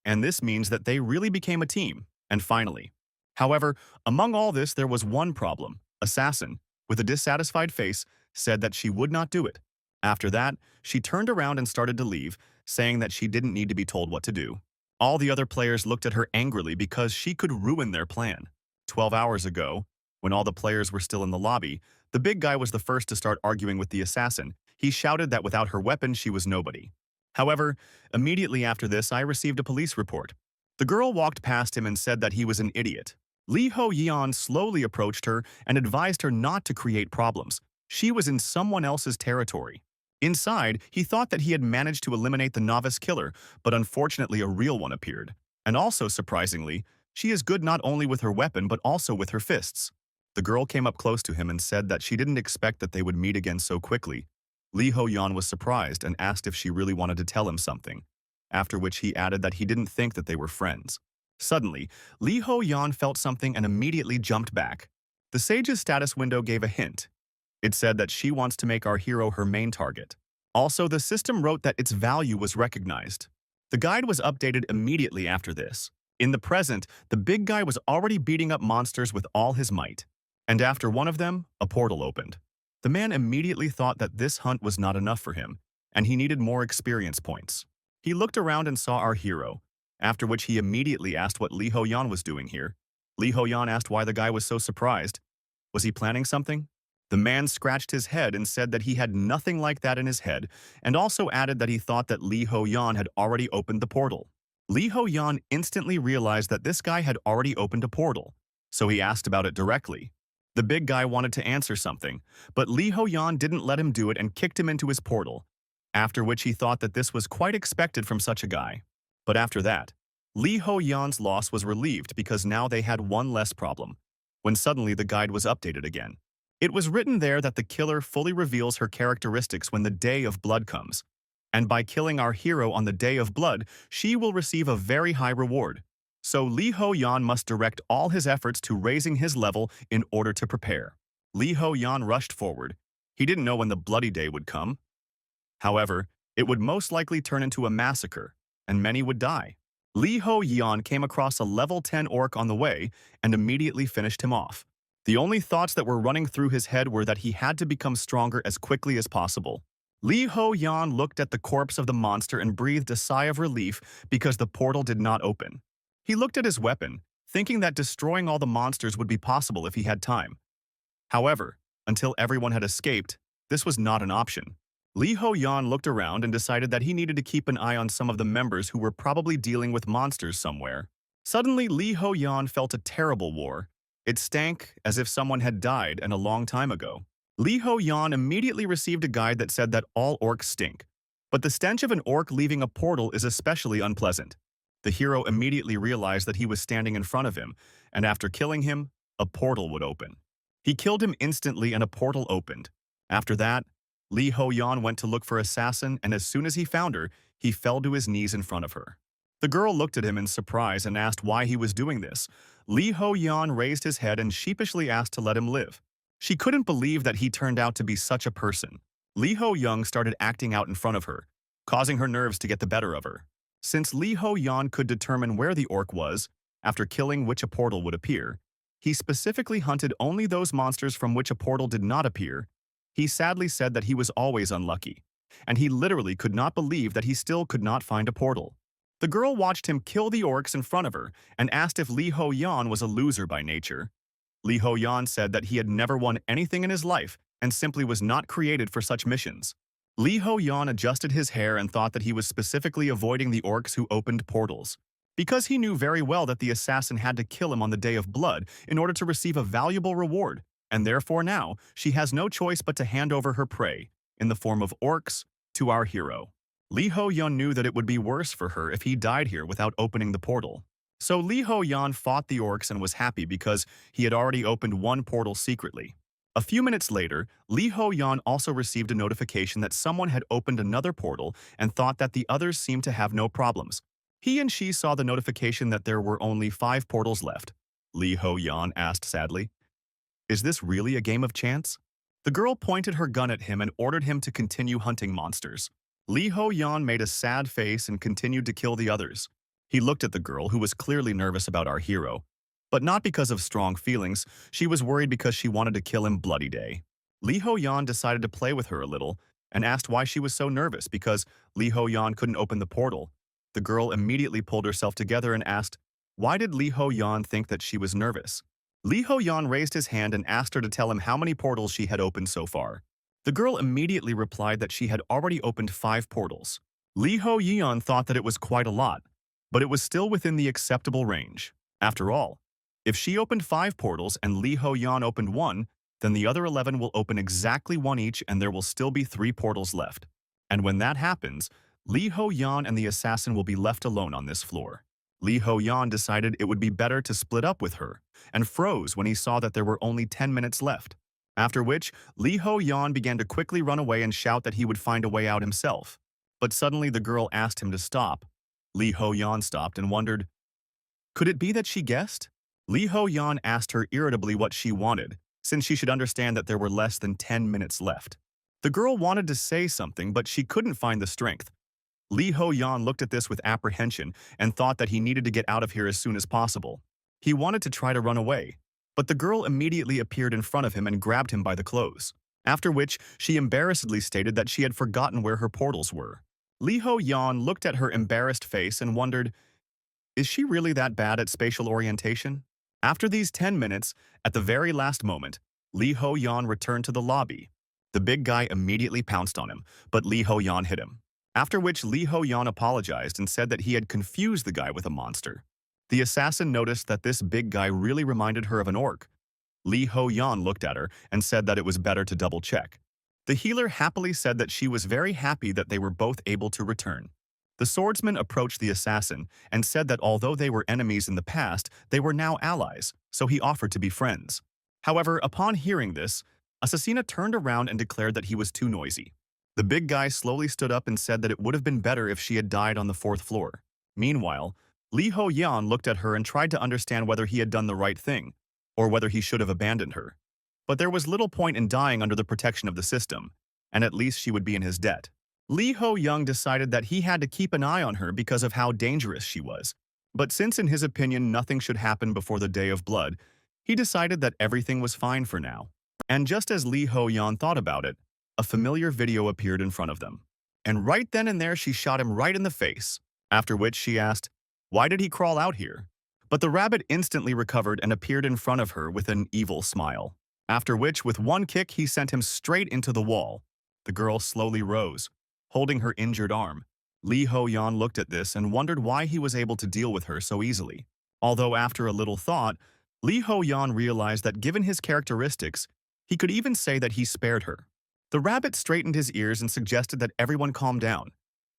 Speaker 1: And this means that they really became a team. And finally, however, among all this there was one problem. Assassin, with a dissatisfied face, said that she would not do it. After that, she turned around and started to leave, saying that she didn't need to be told what to do. All the other players looked at her angrily because she could ruin their plan. 12 hours ago, when all the players were still in the lobby, the big guy was the first to start arguing with the assassin. He shouted that without her weapon, she was nobody. However, immediately after this, I received a police report. The girl walked past him and said that he was an idiot. Liho Yan slowly approached her and advised her not to create problems. She was in someone else's territory. Inside, he thought that he had managed to eliminate the novice killer, but unfortunately a real one appeared. And also, surprisingly, she is good not only with her weapon but also with her fists. The girl came up close to him and said that she didn't expect that they would meet again so quickly. Liho Yan was surprised and asked if she really wanted to tell him something, after which he added that he didn't think that they were friends. Suddenly, Liho Yan felt something and immediately jumped back. The sage's status window gave a hint. It said that she wants to make our hero her main target. Also, the system wrote that its value was recognized. The guide was updated immediately after this. In the present, the big guy was already beating up monsters with all his might. And after one of them, a portal opened. The man immediately thought that this hunt was not enough for him, and he needed more experience points. He looked around and saw our hero, after which he immediately asked what Liho Yan was doing here. Liho Yan asked why the guy was so surprised. Was he planning something? The man scratched his head and said that he had nothing like that in his head, and also added that he thought that Liho Yan had already opened the portal. Liho Yan instantly realized that this guy had already opened a portal, so he asked about it directly. The big guy wanted to answer something, but Liho Yan didn't let him do it and kicked him into his portal, after which he thought that this was quite expected from such a guy. But after that, Liho Yan's loss was relieved because now they had one less problem, when suddenly the guide was updated again. It was written there that the killer fully reveals her characteristics when the Day of Blood comes, and by killing our hero on the Day of Blood, she will receive a very high reward. So Liho Yan must direct all his efforts to raising his level in order to prepare. Liho Yan rushed forward. He didn't know when the bloody day would come. However, it would most likely turn into a massacre, and many would die. Liho Yan came across a level 10 orc on the way and immediately finished him off. The only thoughts that were running through his head were that he had to become stronger as quickly as possible. Liho Yan looked at the corpse of the monster and breathed a sigh of relief because the portal did not open. He looked at his weapon, thinking that destroying all the monsters would be possible if he had time. However, until everyone had escaped, this was not an option. Liho Yan looked around and decided that he needed to keep an eye on some of the members who were probably dealing with monsters somewhere. Suddenly, Liho Yan felt a terrible war. It stank as if someone had died and a long time ago. Liho Yan immediately received a guide that said that all orcs stink, but the stench of an orc leaving a portal is especially unpleasant. The hero immediately realized that he was standing in front of him, and after killing him, a portal would open. He killed him instantly and a portal opened. After that, Liho Yan went to look for Assassin, and as soon as he found her, he fell to his knees in front of her. The girl looked at him in surprise and asked why he was doing this. Liho Yan raised his head and sheepishly asked to let him live. She couldn't believe that he turned out to be such a person. Liho Yan started acting out in front of her, causing her nerves to get the better of her. Since Liho Yan could determine where the orc was, after killing which a portal would appear, he specifically hunted only those monsters from which a portal did not appear. He sadly said that he was always unlucky, and he literally could not believe that he still could not find a portal. The girl watched him kill the orcs in front of her and asked if Liho Yan was a loser by nature. Liho Yan said that he had never won anything in his life and simply was not created for such missions. Liho Yan adjusted his hair and thought that he was specifically avoiding the orcs who opened portals, because he knew very well that the assassin had to kill him on the Day of Blood in order to receive a valuable reward, and therefore now she has no choice but to hand over her prey, in the form of orcs, to our hero. Liho Yan knew that it would be worse for her if he died here without opening the portal. So Liho Yan fought the orcs and was happy because he had already opened one portal secretly. A few minutes later, Liho Yan also received a notification that someone had opened another portal and thought that the others seemed to have no problems. He and she saw the notification that there were only 5 portals left. Liho Yan asked sadly, "Is this really a game of chance?" The girl pointed her gun at him and ordered him to continue hunting monsters. Liho Yan made a sad face and continued to kill the others. He looked at the girl, who was clearly nervous about our hero. But not because of strong feelings, she was worried because she wanted to kill him bloody day. Liho Yan decided to play with her a little and asked why she was so nervous because Liho Yan couldn't open the portal. The girl immediately pulled herself together and asked, why did Liho Yan think that she was nervous? Liho Yan raised his hand and asked her to tell him how many portals she had opened so far. The girl immediately replied that she had already opened 5 portals. Liho Yan thought that it was quite a lot, but it was still within the acceptable range. After all, if she opened 5 portals and Liho Yan opened 1, then the other 11 will open exactly 1 each and there will still be 3 portals left. And when that happens, Liho Yan and the assassin will be left alone on this floor. Liho Yan decided it would be better to split up with her, and froze when he saw that there were only 10 minutes left. After which, Liho Yan began to quickly run away and shout that he would find a way out himself. But suddenly the girl asked him to stop. Liho Yan stopped and wondered, could it be that she guessed? Liho Yan asked her irritably what she wanted, since she should understand that there were less than 10 minutes left. The girl wanted to say something, but she couldn't find the strength. Liho Yan looked at this with apprehension and thought that he needed to get out of here as soon as possible. He wanted to try to run away, but the girl immediately appeared in front of him and grabbed him by the clothes, after which she embarrassedly stated that she had forgotten where her portals were. Liho Yan looked at her embarrassed face and wondered, is she really that bad at spatial orientation? After these 10 minutes, at the very last moment, Liho Yan returned to the lobby. The big guy immediately pounced on him, but Liho Yan hit him. After which Liho Yan apologized and said that he had confused the guy with a monster. The assassin noticed that this big guy really reminded her of an orc. Liho Yan looked at her and said that it was better to double-check. The healer happily said that she was very happy that they were both able to return. The swordsman approached the assassin and said that although they were enemies in the past, they were now allies, so he offered to be friends. However, upon hearing this, Assassina turned around and declared that he was too noisy. The big guy slowly stood up and said that it would have been better if she had died on the 4th floor. Meanwhile, Liho Yan looked at her and tried to understand whether he had done the right thing, or whether he should have abandoned her. But there was little point in dying under the protection of the system, and at least she would be in his debt. Liho Yan decided that he had to keep an eye on her because of how dangerous she was. But since in his opinion nothing should happen before the Day of Blood, he decided that everything was fine for now. And just as Liho Yan thought about it, a familiar video appeared in front of them. And right then and there she shot him right in the face, after which she asked, why did he crawl out here? But the rabbit instantly recovered and appeared in front of her with an evil smile. After which, with one kick, he sent him straight into the wall. The girl slowly rose, holding her injured arm. Liho Yan looked at this and wondered why he was able to deal with her so easily. Although after a little thought, Liho Yan realized that given his characteristics, he could even say that he spared her. The rabbit straightened his ears and suggested that everyone calm down,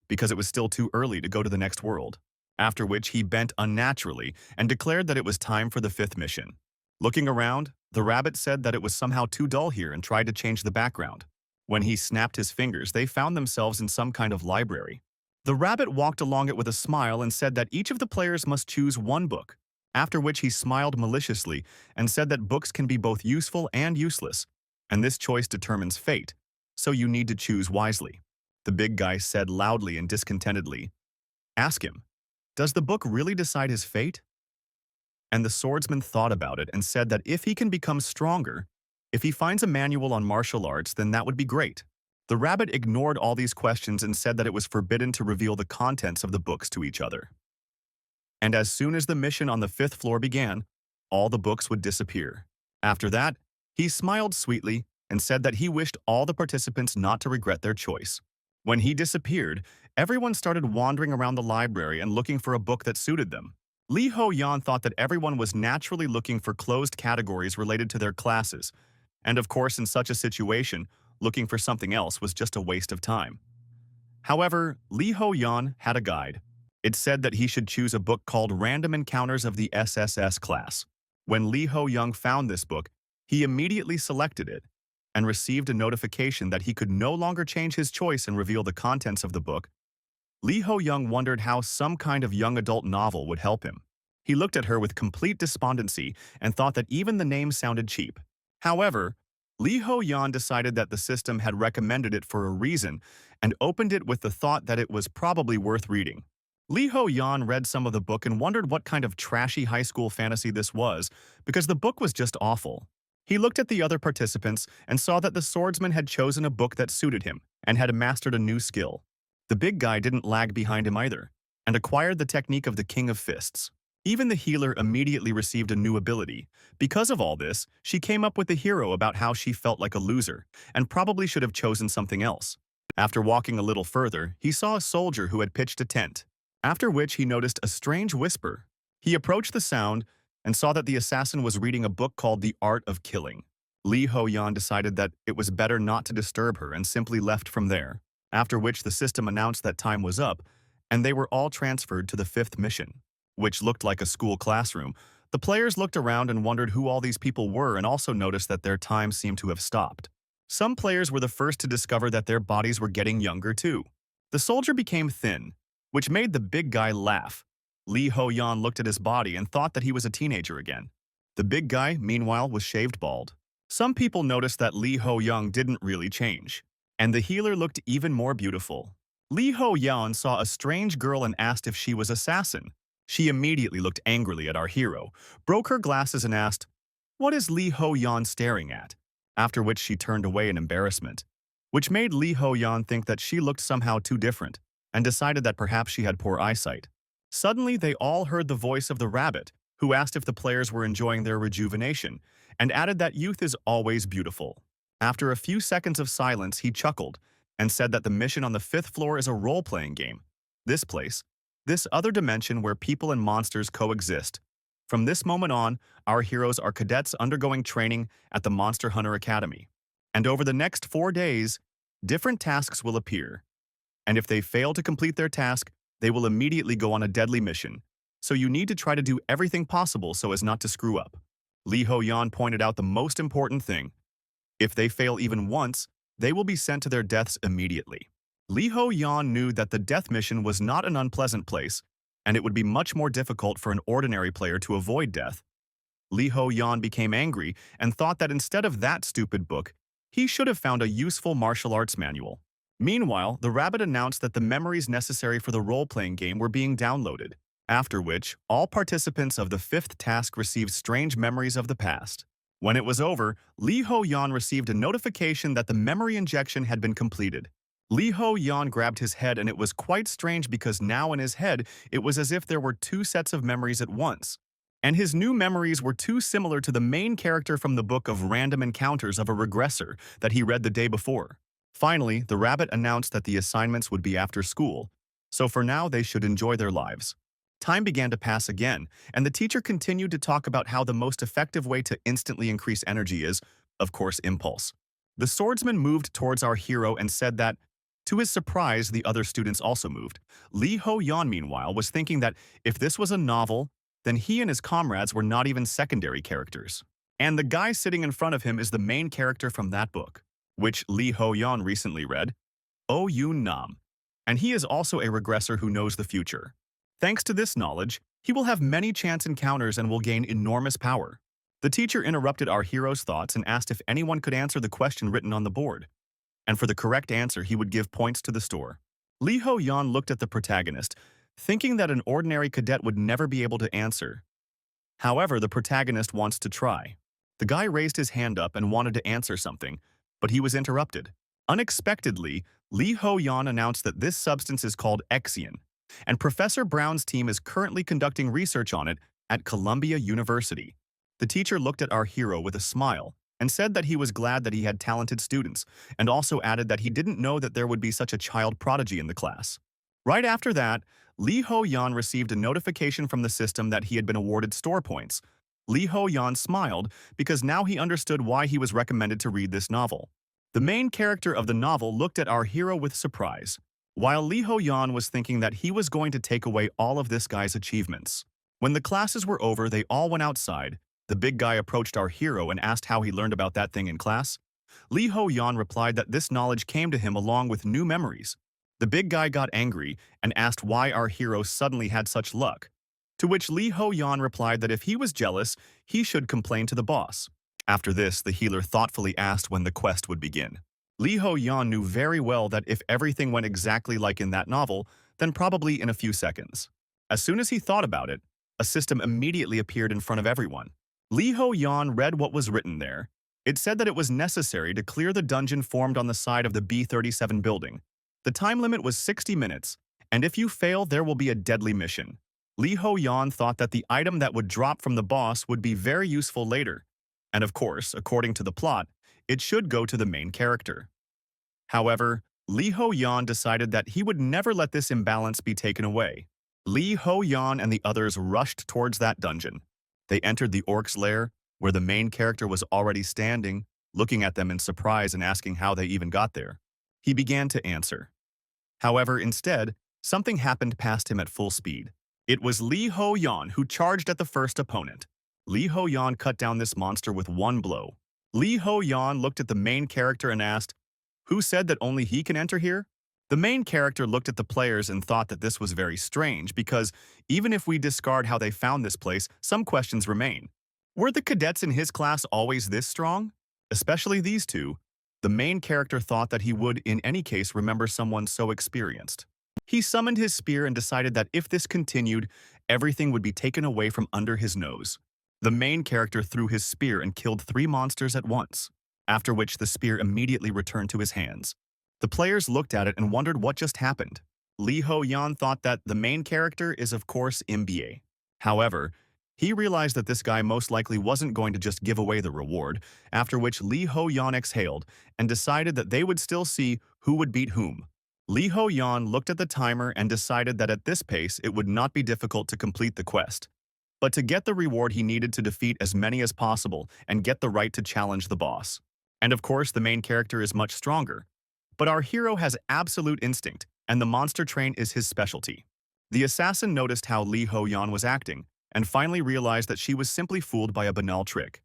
Speaker 1: because it was still too early to go to the next world. After which he bent unnaturally and declared that it was time for the 5th mission. Looking around, the rabbit said that it was somehow too dull here and tried to change the background. When he snapped his fingers, they found themselves in some kind of library. The rabbit walked along it with a smile and said that each of the players must choose 1 book, after which he smiled maliciously and said that books can be both useful and useless, and this choice determines fate, so you need to choose wisely. The big guy said loudly and discontentedly, ask him, does the book really decide his fate? And the swordsman thought about it and said that if he can become stronger, if he finds a manual on martial arts, then that would be great. The rabbit ignored all these questions and said that it was forbidden to reveal the contents of the books to each other. And as soon as the mission on the 5th floor began, all the books would disappear. After that, he smiled sweetly and said that he wished all the participants not to regret their choice. When he disappeared, everyone started wandering around the library and looking for a book that suited them. Liho Yan thought that everyone was naturally looking for closed categories related to their classes, and of course in such a situation, looking for something else was just a waste of time. However, Liho Yan had a guide. It said that he should choose a book called Random Encounters of the SSS class. When Liho Yan found this book, He immediately selected it and received a notification that he could no longer change his choice and reveal the contents of the book. Liho Young wondered how some kind of young adult novel would help him. He looked at her with complete despondency and thought that even the name sounded cheap. However, Liho Yan decided that the system had recommended it for a reason and opened it with the thought that it was probably worth reading. Liho Yan read some of the book and wondered what kind of trashy high school fantasy this was because the book was just awful. He looked at the other participants and saw that the swordsman had chosen a book that suited him and had mastered a new skill. The big guy didn't lag behind him either and acquired the technique of the King of Fists. Even the healer immediately received a new ability. Because of all this, she came up with the hero about how she felt like a loser and probably should have chosen something else. After walking a little further, he saw a soldier who had pitched a tent, after which he noticed a strange whisper. He approached the sound and saw that the assassin was reading a book called The Art of Killing. Li Ho Yan decided that it was better not to disturb her and simply left from there, after which the system announced that time was up and they were all transferred to the 5th mission, which looked like a school classroom. The players looked around and wondered who all these people were and also noticed that their time seemed to have stopped. Some players were the first to discover that their bodies were getting younger too. The soldier became thin, which made the big guy laugh. Li Ho Yan looked at his body and thought that he was a teenager again. The big guy, meanwhile, was shaved bald. Some people noticed that Li Ho Yang didn't really change, and the healer looked even more beautiful. Li Ho Yan saw a strange girl and asked if she was assassin. She immediately looked angrily at our hero, broke her glasses and asked, "What is Li Ho Yan staring at?" After which she turned away in embarrassment, which made Li Ho Yan think that she looked somehow too different, and decided that perhaps she had poor eyesight. Suddenly, they all heard the voice of the rabbit, who asked if the players were enjoying their rejuvenation, and added that youth is always beautiful. After a few seconds of silence, he chuckled and said that the mission on the 5th floor is a role-playing game. This place, this other dimension where people and monsters coexist. From this moment on, our heroes are cadets undergoing training at the Monster Hunter Academy. And over the next 4 days, different tasks will appear. And if they fail to complete their task, they will immediately go on a deadly mission. So you need to try to do everything possible so as not to screw up. Li Ho Yan pointed out the most important thing. If they fail even once, they will be sent to their deaths immediately. Li Ho Yan knew that the death mission was not an unpleasant place, and it would be much more difficult for an ordinary player to avoid death. Li Ho Yan became angry and thought that instead of that stupid book, he should have found a useful martial arts manual. Meanwhile, the rabbit announced that the memories necessary for the role-playing game were being downloaded, after which all participants of the 5th task received strange memories of the past. When it was over, Li Ho Yan received a notification that the memory injection had been completed. Li Ho Yan grabbed his head, and it was quite strange because now in his head, it was as if there were 2 sets of memories at once. And his new memories were too similar to the main character from the book of Random Encounters of a Regressor that he read the day before. Finally, the rabbit announced that the assignments would be after school, so for now they should enjoy their lives. Time began to pass again, and the teacher continued to talk about how the most effective way to instantly increase energy is, of course, impulse. The swordsman moved towards our hero and said that, to his surprise, the other students also moved. Li Ho Yan, meanwhile, was thinking that if this was a novel, then he and his comrades were not even secondary characters. And the guy sitting in front of him is the main character from that book, which Li Ho Yan recently read, Oh Yoon Nam. And he is also a regressor who knows the future. Thanks to this knowledge, he will have many chance encounters and will gain enormous power. The teacher interrupted our hero's thoughts and asked if anyone could answer the question written on the board. And for the correct answer, he would give points to the store. Li Ho Yan looked at the protagonist, thinking that an ordinary cadet would never be able to answer. However, the protagonist wants to try. The guy raised his hand up and wanted to answer something, but he was interrupted. Unexpectedly, Li Ho Yan announced that this substance is called Exion, and Professor Brown's team is currently conducting research on it at Columbia University. The teacher looked at our hero with a smile and said that he was glad that he had talented students, and also added that he didn't know that there would be such a child prodigy in the class. Right after that, Li Ho Yan received a notification from the system that he had been awarded store points. Li Ho Yan smiled because now he understood why he was recommended to read this novel. The main character of the novel looked at our hero with surprise, while Li Ho Yan was thinking that he was going to take away all of this guy's achievements. When the classes were over, they all went outside. the big guy approached our hero and asked how he learned about that thing in class. Liho Yan replied that this knowledge came to him along with new memories. The big guy got angry and asked why our hero suddenly had such luck, to which Liho Yan replied that if he was jealous, he should complain to the boss. After this, the healer thoughtfully asked when the quest would begin. Liho Yan knew very well that if everything went exactly like in that novel, then probably in a few seconds. As soon as he thought about it, a system immediately appeared in front of everyone. Liho Yan read what was written there. It said that it was necessary to clear the dungeon formed on the side of the B-37 building. The time limit was 60 minutes, and if you fail, there will be a deadly mission. Liho Yan thought that the item that would drop from the boss would be very useful later. And of course, according to the plot, it should go to the main character. However, Liho Yan decided that he would never let this imbalance be taken away. Liho Yan and the others rushed towards that dungeon. They entered the orc's lair, where the main character was already standing, looking at them in surprise and asking how they even got there. He began to answer. However, instead, something happened past him at full speed. It was Liho Yan who charged at the first opponent. Liho Yan cut down this monster with one blow. Liho Yan looked at the main character and asked, "Who said that only he can enter here?" The main character looked at the players and thought that this was very strange because even if we discard how they found this place, some questions remain. Were the cadets in his class always this strong? Especially these two. The main character thought that he would, in any case, remember someone so experienced. He summoned his spear and decided that if this continued, everything would be taken away from under his nose. The main character threw his spear and killed 3 monsters at once, after which the spear immediately returned to his hands. The players looked at it and wondered what just happened. Liho Yan thought that the main character is of course MBA. However, he realized that this guy most likely wasn't going to just give away the reward, after which Liho Yan exhaled and decided that they would still see who would beat whom. Liho Yan looked at the timer and decided that at this pace it would not be difficult to complete the quest. But to get the reward he needed to defeat as many as possible and get the right to challenge the boss. And of course the main character is much stronger. But our hero has absolute instinct, and the monster train is his specialty. The assassin noticed how Liho Yan was acting, and finally realized that she was simply fooled by a banal trick.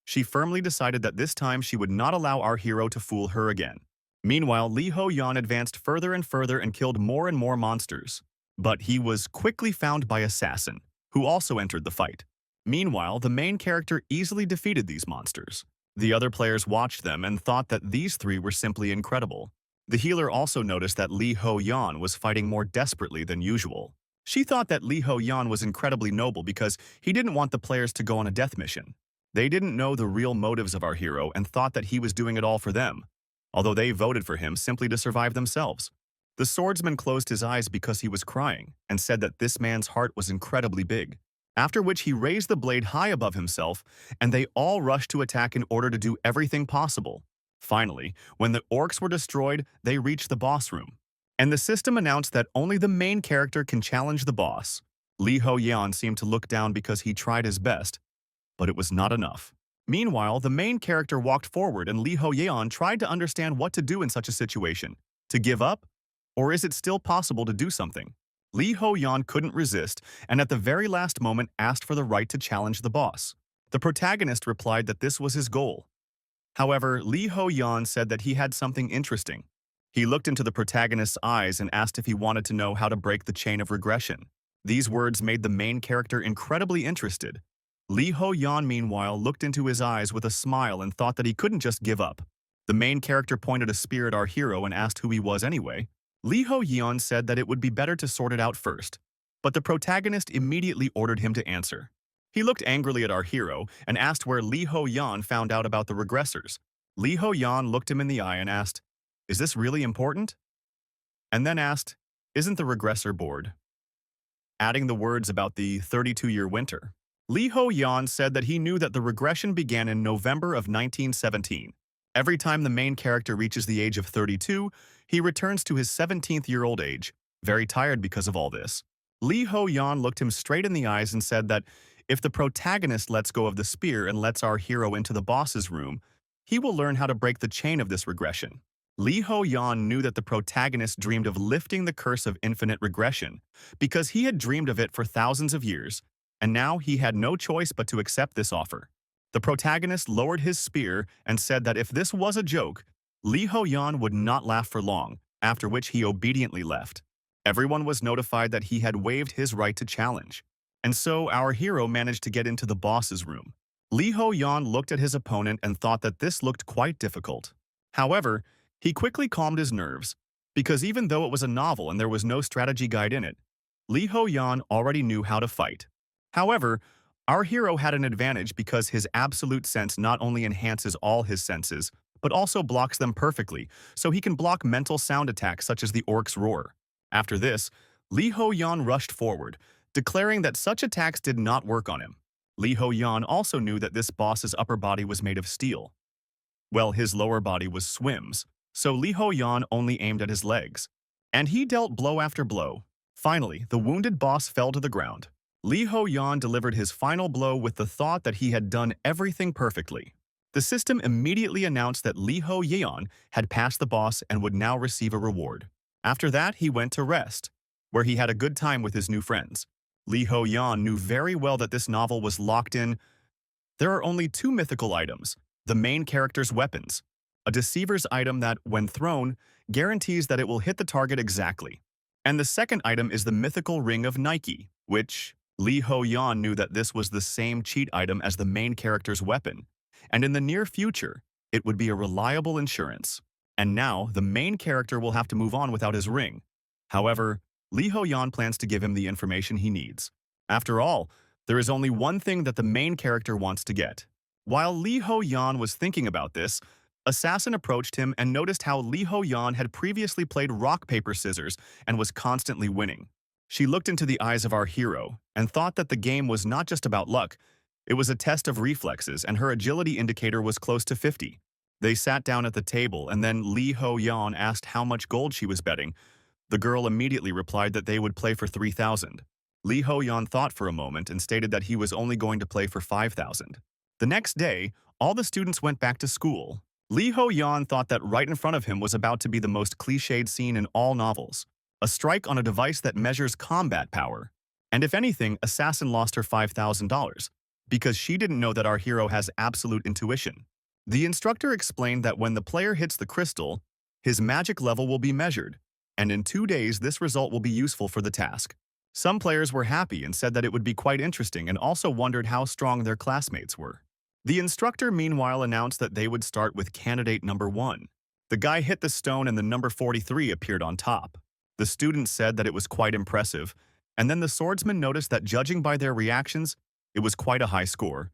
Speaker 1: She firmly decided that this time she would not allow our hero to fool her again. Meanwhile, Liho Yan advanced further and further and killed more and more monsters. But he was quickly found by Assassin, who also entered the fight. Meanwhile, the main character easily defeated these monsters. The other players watched them and thought that these 3 were simply incredible. The healer also noticed that Liho Yan was fighting more desperately than usual. She thought that Liho Yan was incredibly noble because he didn't want the players to go on a death mission. They didn't know the real motives of our hero and thought that he was doing it all for them, although they voted for him simply to survive themselves. The swordsman closed his eyes because he was crying and said that this man's heart was incredibly big, after which he raised the blade high above himself and they all rushed to attack in order to do everything possible. Finally, when the orcs were destroyed, they reached the boss room. And the system announced that only the main character can challenge the boss. Liho Yan seemed to look down because he tried his best, but it was not enough. Meanwhile, the main character walked forward and Liho Yan tried to understand what to do in such a situation. To give up? Or is it still possible to do something? Liho Yan couldn't resist and at the very last moment asked for the right to challenge the boss. The protagonist replied that this was his goal. However, Liho Yan said that he had something interesting. He looked into the protagonist's eyes and asked if he wanted to know how to break the chain of regression. These words made the main character incredibly interested. Liho Yan, meanwhile, looked into his eyes with a smile and thought that he couldn't just give up. The main character pointed a spear at our hero and asked who he was anyway. Liho Yan said that it would be better to sort it out first, but the protagonist immediately ordered him to answer. He looked angrily at our hero and asked where Liho Yan found out about the regressors. Liho Yan looked him in the eye and asked, "Is this really important?" And then asked, "Isn't the regressor bored?" Adding the words about the 32-year winter. Liho Yan said that he knew that the regression began in November of 1917. Every time the main character reaches the age of 32, he returns to his 17th-year-old age, very tired because of all this. Liho Yan looked him straight in the eyes and said that if the protagonist lets go of the spear and lets our hero into the boss's room, he will learn how to break the chain of this regression. Liho Yan knew that the protagonist dreamed of lifting the curse of infinite regression because he had dreamed of it for thousands of years, and now he had no choice but to accept this offer. The protagonist lowered his spear and said that if this was a joke, Liho Yan would not laugh for long, after which he obediently left. Everyone was notified that he had waived his right to challenge, and so our hero managed to get into the boss's room. Liho Yan looked at his opponent and thought that this looked quite difficult. However, he quickly calmed his nerves, because even though it was a novel and there was no strategy guide in it, Liho Yan already knew how to fight. However, our hero had an advantage because his absolute sense not only enhances all his senses, but also blocks them perfectly, so he can block mental sound attacks such as the orc's roar. After this, Liho Yan rushed forward, declaring that such attacks did not work on him. Liho Yan also knew that this boss's upper body was made of steel, well, his lower body was swims, so Liho Yan only aimed at his legs. And he dealt blow after blow. Finally, the wounded boss fell to the ground. Liho Yan delivered his final blow with the thought that he had done everything perfectly. The system immediately announced that Liho Yan had passed the boss and would now receive a reward. After that, he went to rest, where he had a good time with his new friends. Liho Yan knew very well that this novel was locked in. There are only two mythical items: the main character's weapons, a deceiver's item that, when thrown, guarantees that it will hit the target exactly. And the second item is the mythical ring of Nike, which Liho Yan knew that this was the same cheat item as the main character's weapon, and in the near future, it would be a reliable insurance. And now, the main character will have to move on without his ring. However, Liho Yan plans to give him the information he needs. After all, there is only one thing that the main character wants to get. While Liho Yan was thinking about this, Assassin approached him and noticed how Liho Yan had previously played rock, paper, scissors and was constantly winning. She looked into the eyes of our hero and thought that the game was not just about luck. It was a test of reflexes, and her agility indicator was close to 50. They sat down at the table, and then Liho Yan asked how much gold she was betting. The girl immediately replied that they would play for 3,000. Liho Yan thought for a moment and stated that he was only going to play for 5,000. The next day, all the students went back to school. Liho Yan thought that right in front of him was about to be the most cliched scene in all novels: a strike on a device that measures combat power. And if anything, Assassin lost her $5,000, because she didn't know that our hero has absolute intuition. The instructor explained that when the player hits the crystal, his magic level will be measured, and in 2 days this result will be useful for the task. Some players were happy and said that it would be quite interesting, and also wondered how strong their classmates were. The instructor meanwhile announced that they would start with candidate number 1. The guy hit the stone and the number 43 appeared on top. The students said that it was quite impressive, and then the swordsman noticed that judging by their reactions, it was quite a high score.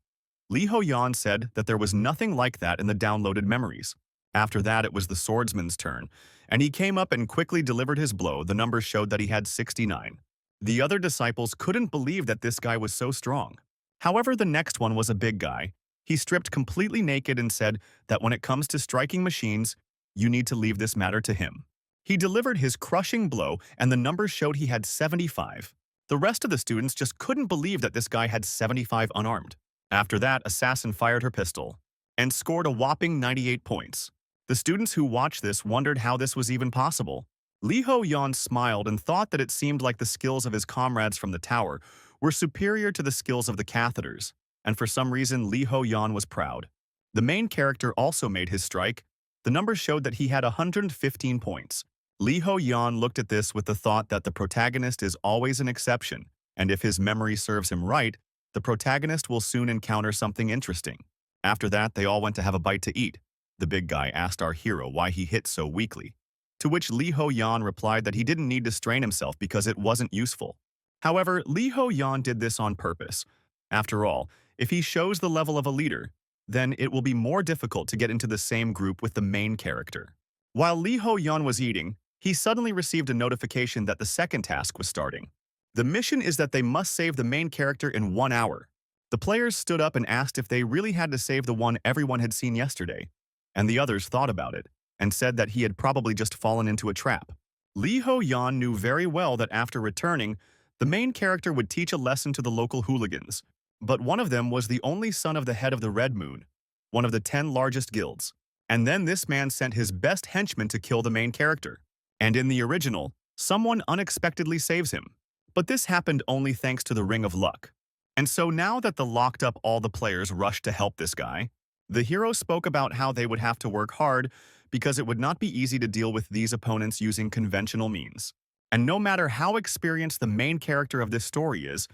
Speaker 1: Liho Yan said that there was nothing like that in the downloaded memories. After that, it was the swordsman's turn, and he came up and quickly delivered his blow. The numbers showed that he had 69. The other disciples couldn't believe that this guy was so strong. However, the next one was a big guy. He stripped completely naked and said that when it comes to striking machines, you need to leave this matter to him. He delivered his crushing blow, and the numbers showed he had 75. The rest of the students just couldn't believe that this guy had 75 unarmed. After that, Assassin fired her pistol and scored a whopping 98 points. The students who watched this wondered how this was even possible. Liho Yan smiled and thought that it seemed like the skills of his comrades from the tower were superior to the skills of the catheters, and for some reason Liho Yan was proud. The main character also made his strike. The numbers showed that he had 115 points. Liho Yan looked at this with the thought that the protagonist is always an exception, and if his memory serves him right, the protagonist will soon encounter something interesting. After that, they all went to have a bite to eat. The big guy asked our hero why he hit so weakly, to which Liho Yan replied that he didn't need to strain himself because it wasn't useful. However, Liho Yan did this on purpose. After all, if he shows the level of a leader, then it will be more difficult to get into the same group with the main character. While Liho Yan was eating, he suddenly received a notification that the second task was starting. The mission is that they must save the main character in 1 hour. The players stood up and asked if they really had to save the one everyone had seen yesterday, and the others thought about it and said that he had probably just fallen into a trap. Liho Yan knew very well that after returning, the main character would teach a lesson to the local hooligans, but one of them was the only son of the head of the Red Moon, one of the 10 largest guilds. And then this man sent his best henchman to kill the main character. And in the original, someone unexpectedly saves him. But this happened only thanks to the Ring of Luck. And so now that the locked up all the players rushed to help this guy, the hero spoke about how they would have to work hard because it would not be easy to deal with these opponents using conventional means. And no matter how experienced the main character of this story is,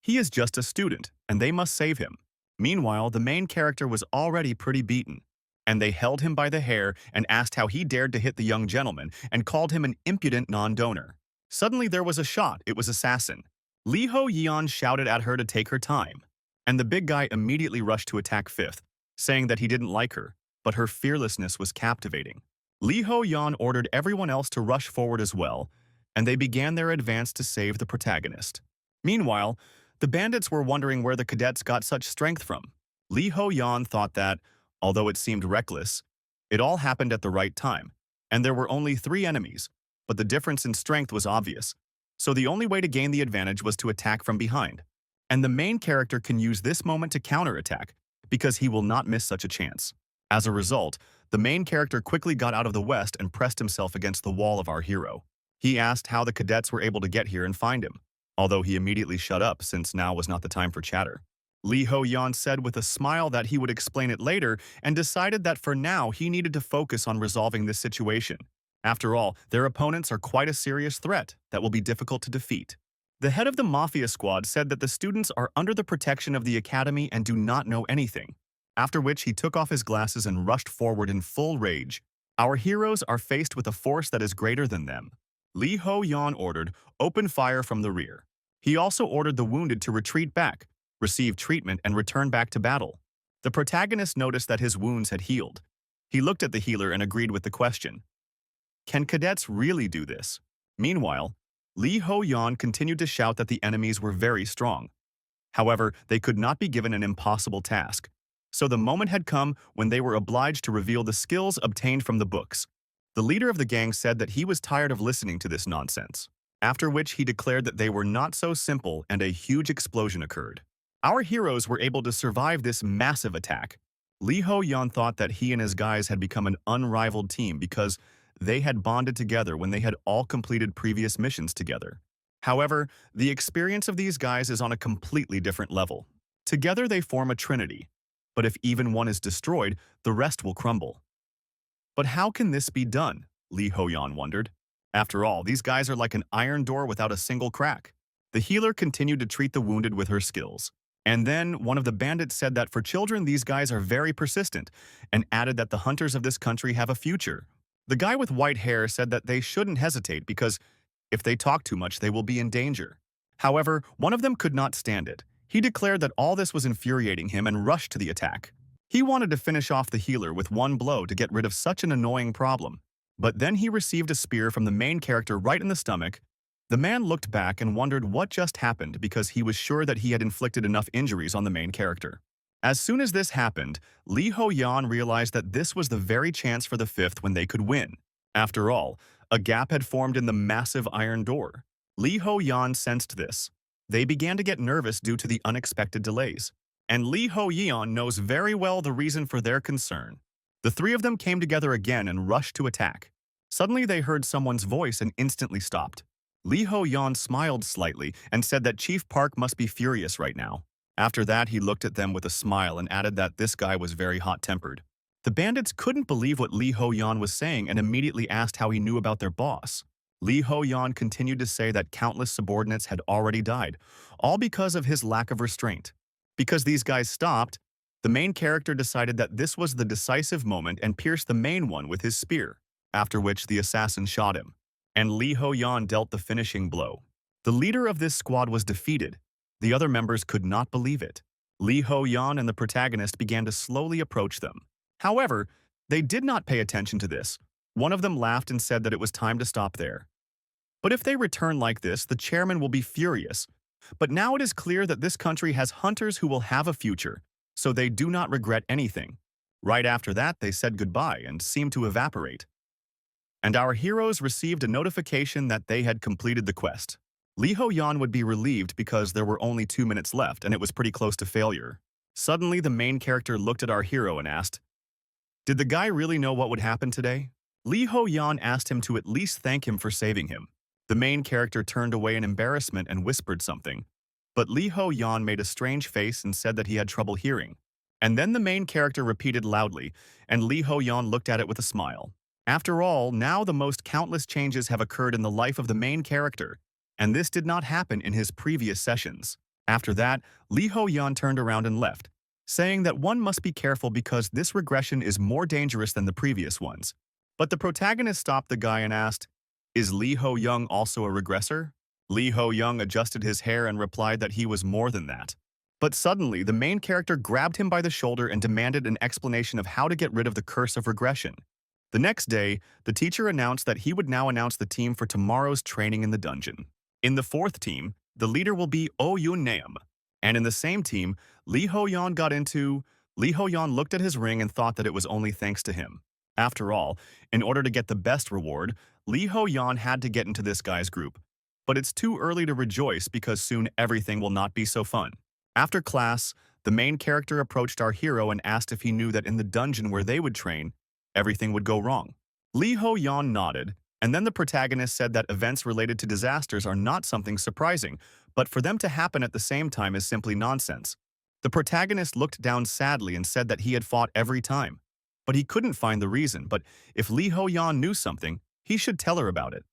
Speaker 1: he is just a student, and they must save him. Meanwhile, the main character was already pretty beaten, and they held him by the hair and asked how he dared to hit the young gentleman and called him an impudent non-donor. Suddenly there was a shot. It was Assassin. Liho Yeon shouted at her to take her time, and the big guy immediately rushed to attack Fifth, saying that he didn't like her, but her fearlessness was captivating. Liho Yeon ordered everyone else to rush forward as well, and they began their advance to save the protagonist. Meanwhile, the bandits were wondering where the cadets got such strength from. Liho Yeon thought that, although it seemed reckless, it all happened at the right time, and there were only 3 enemies, but the difference in strength was obvious. So the only way to gain the advantage was to attack from behind. And the main character can use this moment to counterattack, because he will not miss such a chance. As a result, the main character quickly got out of the west and pressed himself against the wall of our hero. He asked how the cadets were able to get here and find him, although he immediately shut up since now was not the time for chatter. Liho Yeon said with a smile that he would explain it later and decided that for now he needed to focus on resolving this situation. After all, their opponents are quite a serious threat that will be difficult to defeat. The head of the Mafia squad said that the students are under the protection of the academy and do not know anything, after which he took off his glasses and rushed forward in full rage. Our heroes are faced with a force that is greater than them. Liho Yeon ordered, "Open fire from the rear." He also ordered the wounded to retreat back, receive treatment, and return back to battle. The protagonist noticed that his wounds had healed. He looked at the healer and agreed with the question. Can cadets really do this? Meanwhile, Liho Yeon continued to shout that the enemies were very strong. However, they could not be given an impossible task. So the moment had come when they were obliged to reveal the skills obtained from the books. The leader of the gang said that he was tired of listening to this nonsense, after which he declared that they were not so simple and a huge explosion occurred. Our heroes were able to survive this massive attack. Liho Yeon thought that he and his guys had become an unrivaled team because they had bonded together when they had all completed previous missions together. However, the experience of these guys is on a completely different level. Together they form a trinity, but if even one is destroyed, the rest will crumble. But how can this be done? Liho Yeon wondered. After all, these guys are like an iron door without a single crack. The healer continued to treat the wounded with her skills. And then one of the bandits said that for children these guys are very persistent, and added that the hunters of this country have a future. The guy with white hair said that they shouldn't hesitate because if they talk too much, they will be in danger. However, one of them could not stand it. He declared that all this was infuriating him and rushed to the attack. He wanted to finish off the healer with one blow to get rid of such an annoying problem. But then he received a spear from the main character right in the stomach. The man looked back and wondered what just happened because he was sure that he had inflicted enough injuries on the main character. As soon as this happened, Liho Yeon realized that this was the very chance for the fifth when they could win. After all, a gap had formed in the massive iron door. Liho Yeon sensed this. They began to get nervous due to the unexpected delays. And Liho Yeon knows very well the reason for their concern. The 3 of them came together again and rushed to attack. Suddenly they heard someone's voice and instantly stopped. Liho Yeon smiled slightly and said that Chief Park must be furious right now. After that, he looked at them with a smile and added that this guy was very hot-tempered. The bandits couldn't believe what Liho Yeon was saying and immediately asked how he knew about their boss. Liho Yeon continued to say that countless subordinates had already died, all because of his lack of restraint. Because these guys stopped, the main character decided that this was the decisive moment and pierced the main one with his spear, after which the assassin shot him. And Liho Yeon dealt the finishing blow. The leader of this squad was defeated. The other members could not believe it. Liho Yeon and the protagonist began to slowly approach them. However, they did not pay attention to this. One of them laughed and said that it was time to stop there. But if they return like this, the chairman will be furious. But now it is clear that this country has hunters who will have a future, so they do not regret anything. Right after that, they said goodbye and seemed to evaporate. And our heroes received a notification that they had completed the quest. Liho Yeon would be relieved because there were only 2 minutes left and it was pretty close to failure. Suddenly, the main character looked at our hero and asked, "Did the guy really know what would happen today?" Liho Yeon asked him to at least thank him for saving him. The main character turned away in embarrassment and whispered something. But Liho Yan made a strange face and said that he had trouble hearing. And then the main character repeated loudly, and Liho Yan looked at it with a smile. After all, now the most countless changes have occurred in the life of the main character, and this did not happen in his previous sessions. After that, Liho Yan turned around and left, saying that one must be careful because this regression is more dangerous than the previous ones. But the protagonist stopped the guy and asked, "Is Li Ho Young also a regressor?" Li Ho Young adjusted his hair and replied that he was more than that. But suddenly, the main character grabbed him by the shoulder and demanded an explanation of how to get rid of the curse of regression. The next day, the teacher announced that he would now announce the team for tomorrow's training in the dungeon. In the fourth team, the leader will be Oh Yun Nam. And in the same team, Li Ho Yan Li Ho Yan looked at his ring and thought that it was only thanks to him. After all, in order to get the best reward, Li Ho Yan had to get into this guy's group. But it's too early to rejoice because soon everything will not be so fun. After class, the main character approached our hero and asked if he knew that in the dungeon where they would train, everything would go wrong. Li Ho Yan nodded, and then the protagonist said that events related to disasters are not something surprising, but for them to happen at the same time is simply nonsense. The protagonist looked down sadly and said that he had fought every time. But he couldn't find the reason, but if Li Ho Yan knew something, he should tell her about it.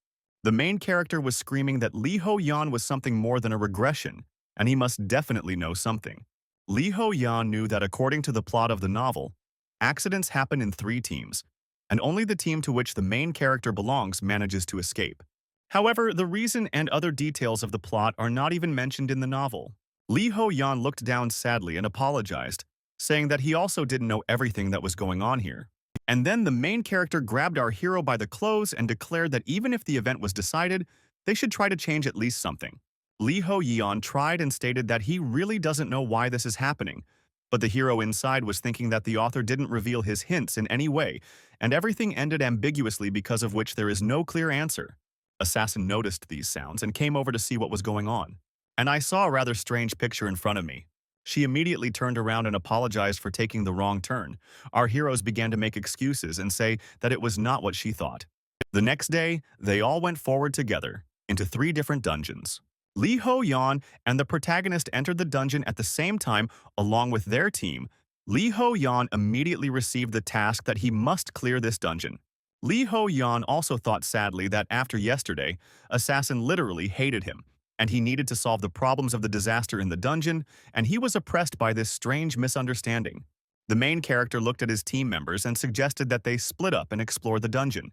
Speaker 1: The main character was screaming that Li Ho Yan was something more than a regression, and he must definitely know something. Li Ho Yan knew that according to the plot of the novel, accidents happen in 3 teams, and only the team to which the main character belongs manages to escape. However, the reason and other details of the plot are not even mentioned in the novel. Li Ho Yan looked down sadly and apologized, saying that he also didn't know everything that was going on here. And then the main character grabbed our hero by the clothes and declared that even if the event was decided, they should try to change at least something. Li Ho Yan tried and stated that he really doesn't know why this is happening, but the hero inside was thinking that the author didn't reveal his hints in any way, and everything ended ambiguously because of which there is no clear answer. Assassin noticed these sounds and came over to see what was going on. And I saw a rather strange picture in front of me. She immediately turned around and apologized for taking the wrong turn. Our heroes began to make excuses and say that it was not what she thought. The next day, they all went forward together into 3 different dungeons. Li Ho Yan and the protagonist entered the dungeon at the same time along with their team. Li Ho Yan immediately received the task that he must clear this dungeon. Li Ho Yan also thought sadly that after yesterday, Assassin literally hated him, and he needed to solve the problems of the disaster in the dungeon, and he was oppressed by this strange misunderstanding. The main character looked at his team members and suggested that they split up and explore the dungeon.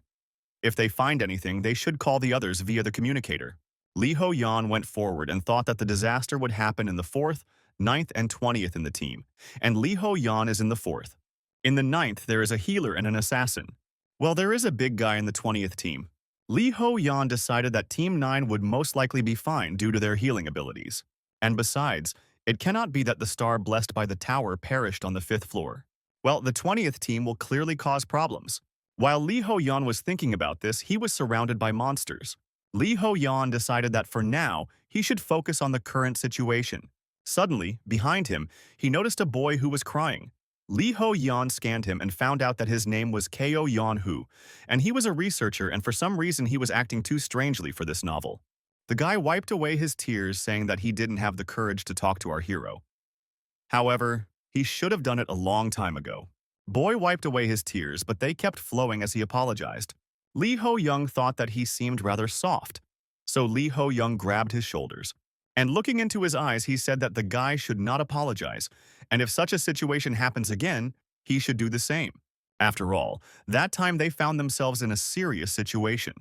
Speaker 1: If they find anything, they should call the others via the communicator. Li Ho Yan went forward and thought that the disaster would happen in the 4th, 9th, and 20th in the team, and Li Ho Yan is in the 4th. In the 9th, there is a healer and an assassin. Well, there is a big guy in the 20th team. Li Ho Yan decided that Team 9 would most likely be fine due to their healing abilities. And besides, it cannot be that the star blessed by the tower perished on the 5th floor. Well, the 20th team will clearly cause problems. While Li Ho Yan was thinking about this, he was surrounded by monsters. Li Ho Yan decided that for now, he should focus on the current situation. Suddenly, behind him, he noticed a boy who was crying. Li Ho Yan scanned him and found out that his name was Ko Yan Hu, and he was a researcher, and for some reason he was acting too strangely for this novel. The guy wiped away his tears, saying that he didn't have the courage to talk to our hero. However, he should have done it a long time ago. Boy wiped away his tears, but they kept flowing as he apologized. Li Ho Young thought that he seemed rather soft, so Li Ho Young grabbed his shoulders. And looking into his eyes, he said that the guy should not apologize, and if such a situation happens again, he should do the same. After all, that time they found themselves in a serious situation.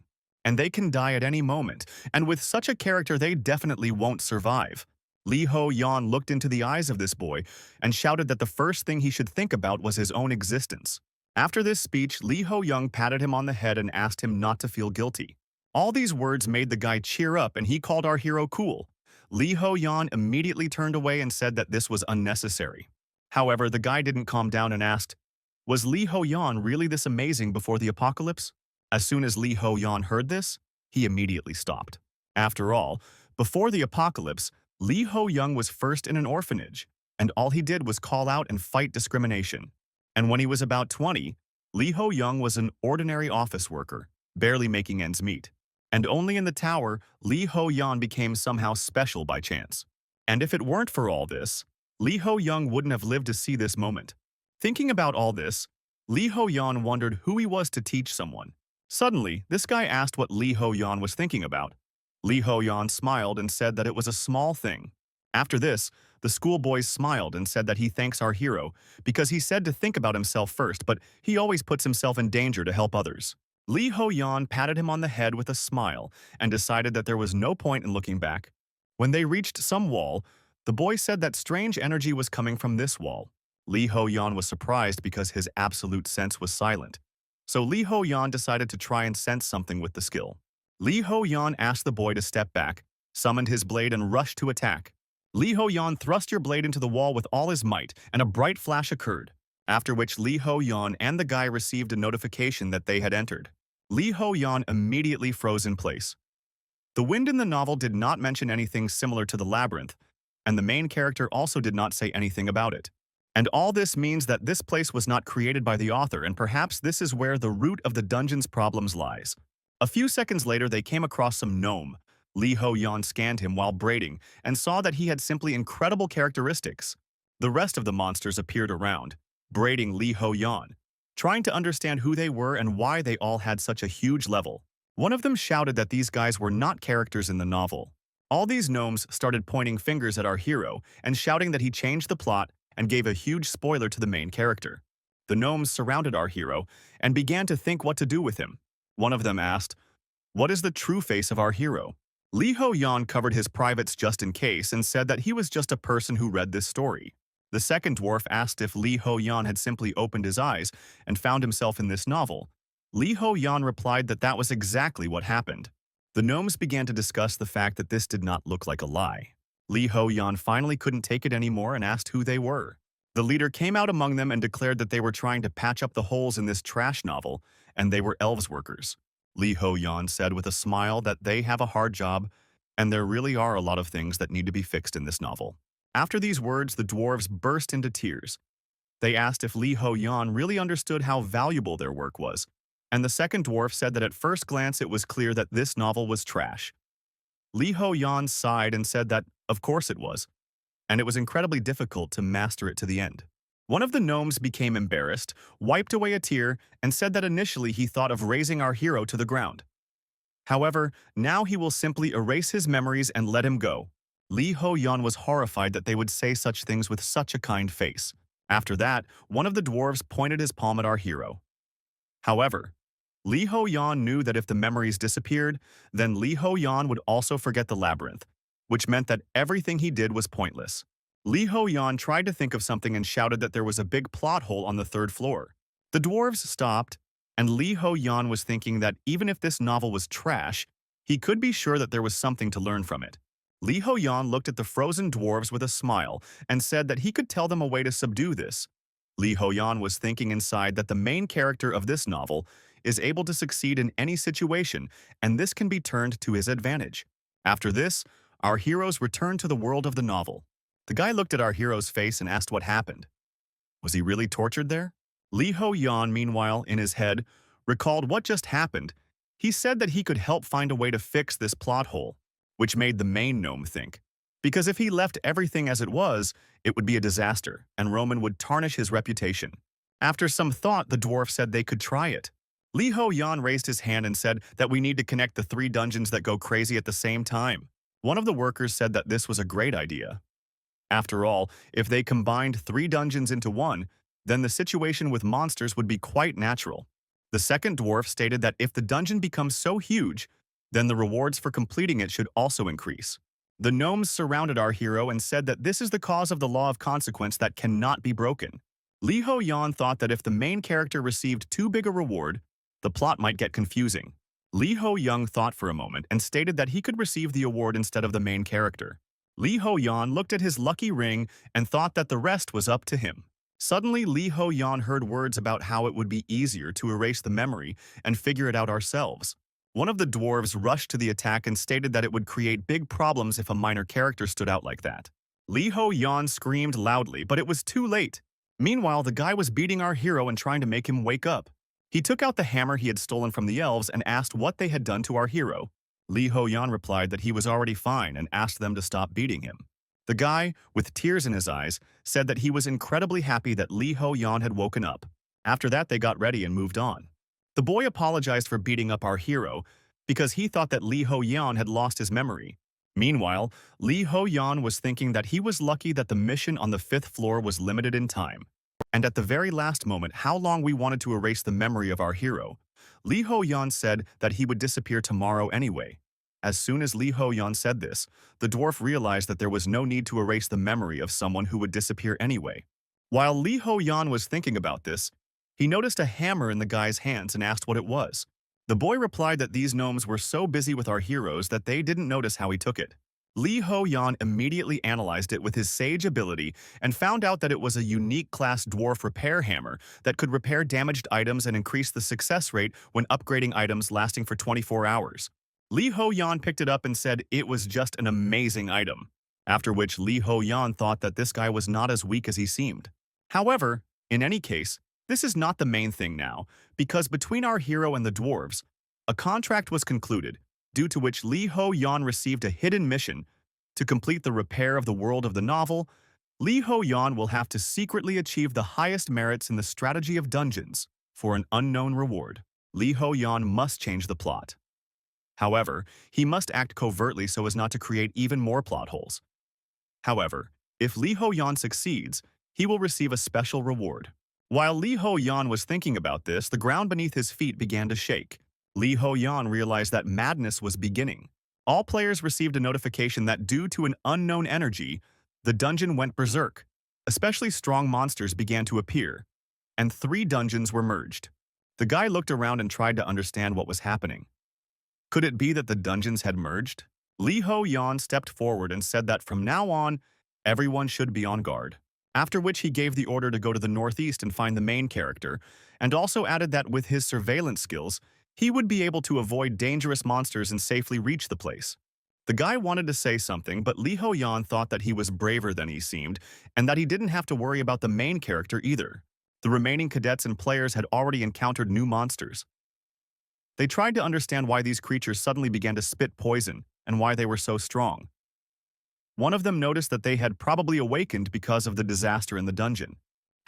Speaker 1: And they can die at any moment, and with such a character they definitely won't survive. Li Ho Yan looked into the eyes of this boy and shouted that the first thing he should think about was his own existence. After this speech, Li Ho Young patted him on the head and asked him not to feel guilty. All these words made the guy cheer up, and he called our hero cool. Li Ho Yan immediately turned away and said that this was unnecessary. However, the guy didn't calm down and asked, "Was Li Ho Yan really this amazing before the apocalypse?" As soon as Li Ho Yan heard this, he immediately stopped. After all, before the apocalypse, Li Ho Young was first in an orphanage, and all he did was call out and fight discrimination. And when he was about 20, Li Ho Young was an ordinary office worker, barely making ends meet. And only in the tower, Li Ho Yan became somehow special by chance. And if it weren't for all this, Lee Ho-young wouldn't have lived to see this moment. Thinking about all this, Lee Ho-yeon wondered who he was to teach someone. Suddenly, this guy asked what Lee Ho-yeon was thinking about. Lee Ho-yeon smiled and said that it was a small thing. After this, the schoolboys smiled and said that he thanks our hero because he said to think about himself first, but he always puts himself in danger to help others. Lee Ho-yeon patted him on the head with a smile and decided that there was no point in looking back. When they reached some wall, the boy said that strange energy was coming from this wall. Lee Ho-yeon was surprised because his absolute sense was silent. So Lee Ho-yeon decided to try and sense something with the skill. Lee Ho-yeon asked the boy to step back, summoned his blade and rushed to attack. Lee Ho-yeon thrust your blade into the wall with all his might, and a bright flash occurred, after which Lee Ho-yeon and the guy received a notification that they had entered. Lee Ho-yeon immediately froze in place. The wind in the novel did not mention anything similar to the labyrinth, and the main character also did not say anything about it. And all this means that this place was not created by the author, and perhaps this is where the root of the dungeon's problems lies. A few seconds later, they came across some gnome. Lee Ho-yeon scanned him while braiding and saw that he had simply incredible characteristics. The rest of the monsters appeared around, braiding Lee Ho-yeon, trying to understand who they were and why they all had such a huge level. One of them shouted that these guys were not characters in the novel. All these gnomes started pointing fingers at our hero and shouting that he changed the plot and gave a huge spoiler to the main character. The gnomes surrounded our hero and began to think what to do with him. One of them asked, "What is the true face of our hero?" Lee Ho-yeon covered his privates just in case and said that he was just a person who read this story. The second dwarf asked if Lee Ho-yeon had simply opened his eyes and found himself in this novel. Lee Ho-yeon replied that that was exactly what happened. The gnomes began to discuss the fact that this did not look like a lie. Lee Ho-yeon finally couldn't take it anymore and asked who they were. The leader came out among them and declared that they were trying to patch up the holes in this trash novel, and they were elves workers. Lee Ho-yeon said with a smile that they have a hard job, and there really are a lot of things that need to be fixed in this novel. After these words, the dwarves burst into tears. They asked if Lee Ho-yeon really understood how valuable their work was, and the second dwarf said that at first glance it was clear that this novel was trash. Lee Ho-yeon sighed and said that, of course it was, and it was incredibly difficult to master it to the end. One of the gnomes became embarrassed, wiped away a tear, and said that initially he thought of razing our hero to the ground. However, now he will simply erase his memories and let him go. Lee Ho-yeon was horrified that they would say such things with such a kind face. After that, one of the dwarves pointed his palm at our hero. However, Lee Ho-yeon knew that if the memories disappeared, then Lee Ho-yeon would also forget the labyrinth, which meant that everything he did was pointless. Lee Ho-yeon tried to think of something and shouted that there was a big plot hole on the third floor. The dwarves stopped, and Lee Ho-yeon was thinking that even if this novel was trash, he could be sure that there was something to learn from it. Lee Ho-yeon looked at the frozen dwarves with a smile and said that he could tell them a way to subdue this. Lee Ho-yeon was thinking inside that the main character of this novel is able to succeed in any situation, and this can be turned to his advantage. After this, our heroes returned to the world of the novel. The guy looked at our hero's face and asked what happened. Was he really tortured there? Lee Ho-yeon, meanwhile, in his head, recalled what just happened. He said that he could help find a way to fix this plot hole, which made the main gnome think. Because if he left everything as it was, it would be a disaster, and Roman would tarnish his reputation. After some thought, the dwarf said they could try it. Lee Ho-yeon raised his hand and said that we need to connect the 3 dungeons that go crazy at the same time. One of the workers said that this was a great idea. After all, if they combined 3 dungeons into one, then the situation with monsters would be quite natural. The second dwarf stated that if the dungeon becomes so huge, then the rewards for completing it should also increase. The gnomes surrounded our hero and said that this is the cause of the law of consequence that cannot be broken. Lee Ho-yeon thought that if the main character received too big a reward, the plot might get confusing. Lee Ho-yeon thought for a moment and stated that he could receive the award instead of the main character. Lee Ho-yeon looked at his lucky ring and thought that the rest was up to him. Suddenly, Lee Ho-yeon heard words about how it would be easier to erase the memory and figure it out ourselves. One of the dwarves rushed to the attack and stated that it would create big problems if a minor character stood out like that. Lee Ho-yeon screamed loudly, but it was too late. Meanwhile, the guy was beating our hero and trying to make him wake up. He took out the hammer he had stolen from the elves and asked what they had done to our hero. Lee Ho-yeon replied that he was already fine and asked them to stop beating him. The guy, with tears in his eyes, said that he was incredibly happy that Liho Yan had woken up. After that, they got ready and moved on. The boy apologized for beating up our hero because he thought that Liho Yan had lost his memory. Meanwhile, Liho Yan was thinking that he was lucky that the mission on the 5th floor was limited in time. And at the very last moment, how long we wanted to erase the memory of our hero. Liho Yan said that he would disappear tomorrow anyway. As soon as Liho Yan said this, the dwarf realized that there was no need to erase the memory of someone who would disappear anyway. While Liho Yan was thinking about this, he noticed a hammer in the guy's hands and asked what it was. The boy replied that these gnomes were so busy with our heroes that they didn't notice how he took it. Liho Yan immediately analyzed it with his sage ability and found out that it was a unique class dwarf repair hammer that could repair damaged items and increase the success rate when upgrading items lasting for 24 hours. Liho Yan picked it up and said it was just an amazing item, after which Liho Yan thought that this guy was not as weak as he seemed. However, in any case, this is not the main thing now, because between our hero and the dwarves, a contract was concluded, due to which Liho Yan received a hidden mission. To complete the repair of the world of the novel, Liho Yan will have to secretly achieve the highest merits in the strategy of dungeons for an unknown reward. Liho Yan must change the plot. However, he must act covertly so as not to create even more plot holes. However, if Liho Yan succeeds, he will receive a special reward. While Liho Yan was thinking about this, the ground beneath his feet began to shake. Liho Yan realized that madness was beginning. All players received a notification that due to an unknown energy, the dungeon went berserk. Especially strong monsters began to appear, and 3 dungeons were merged. The guy looked around and tried to understand what was happening. Could it be that the dungeons had merged? Liho Yan stepped forward and said that from now on, everyone should be on guard. After which he gave the order to go to the northeast and find the main character, and also added that with his surveillance skills, he would be able to avoid dangerous monsters and safely reach the place. The guy wanted to say something, but Liho Yan thought that he was braver than he seemed, and that he didn't have to worry about the main character either. The remaining cadets and players had already encountered new monsters. They tried to understand why these creatures suddenly began to spit poison and why they were so strong. One of them noticed that they had probably awakened because of the disaster in the dungeon.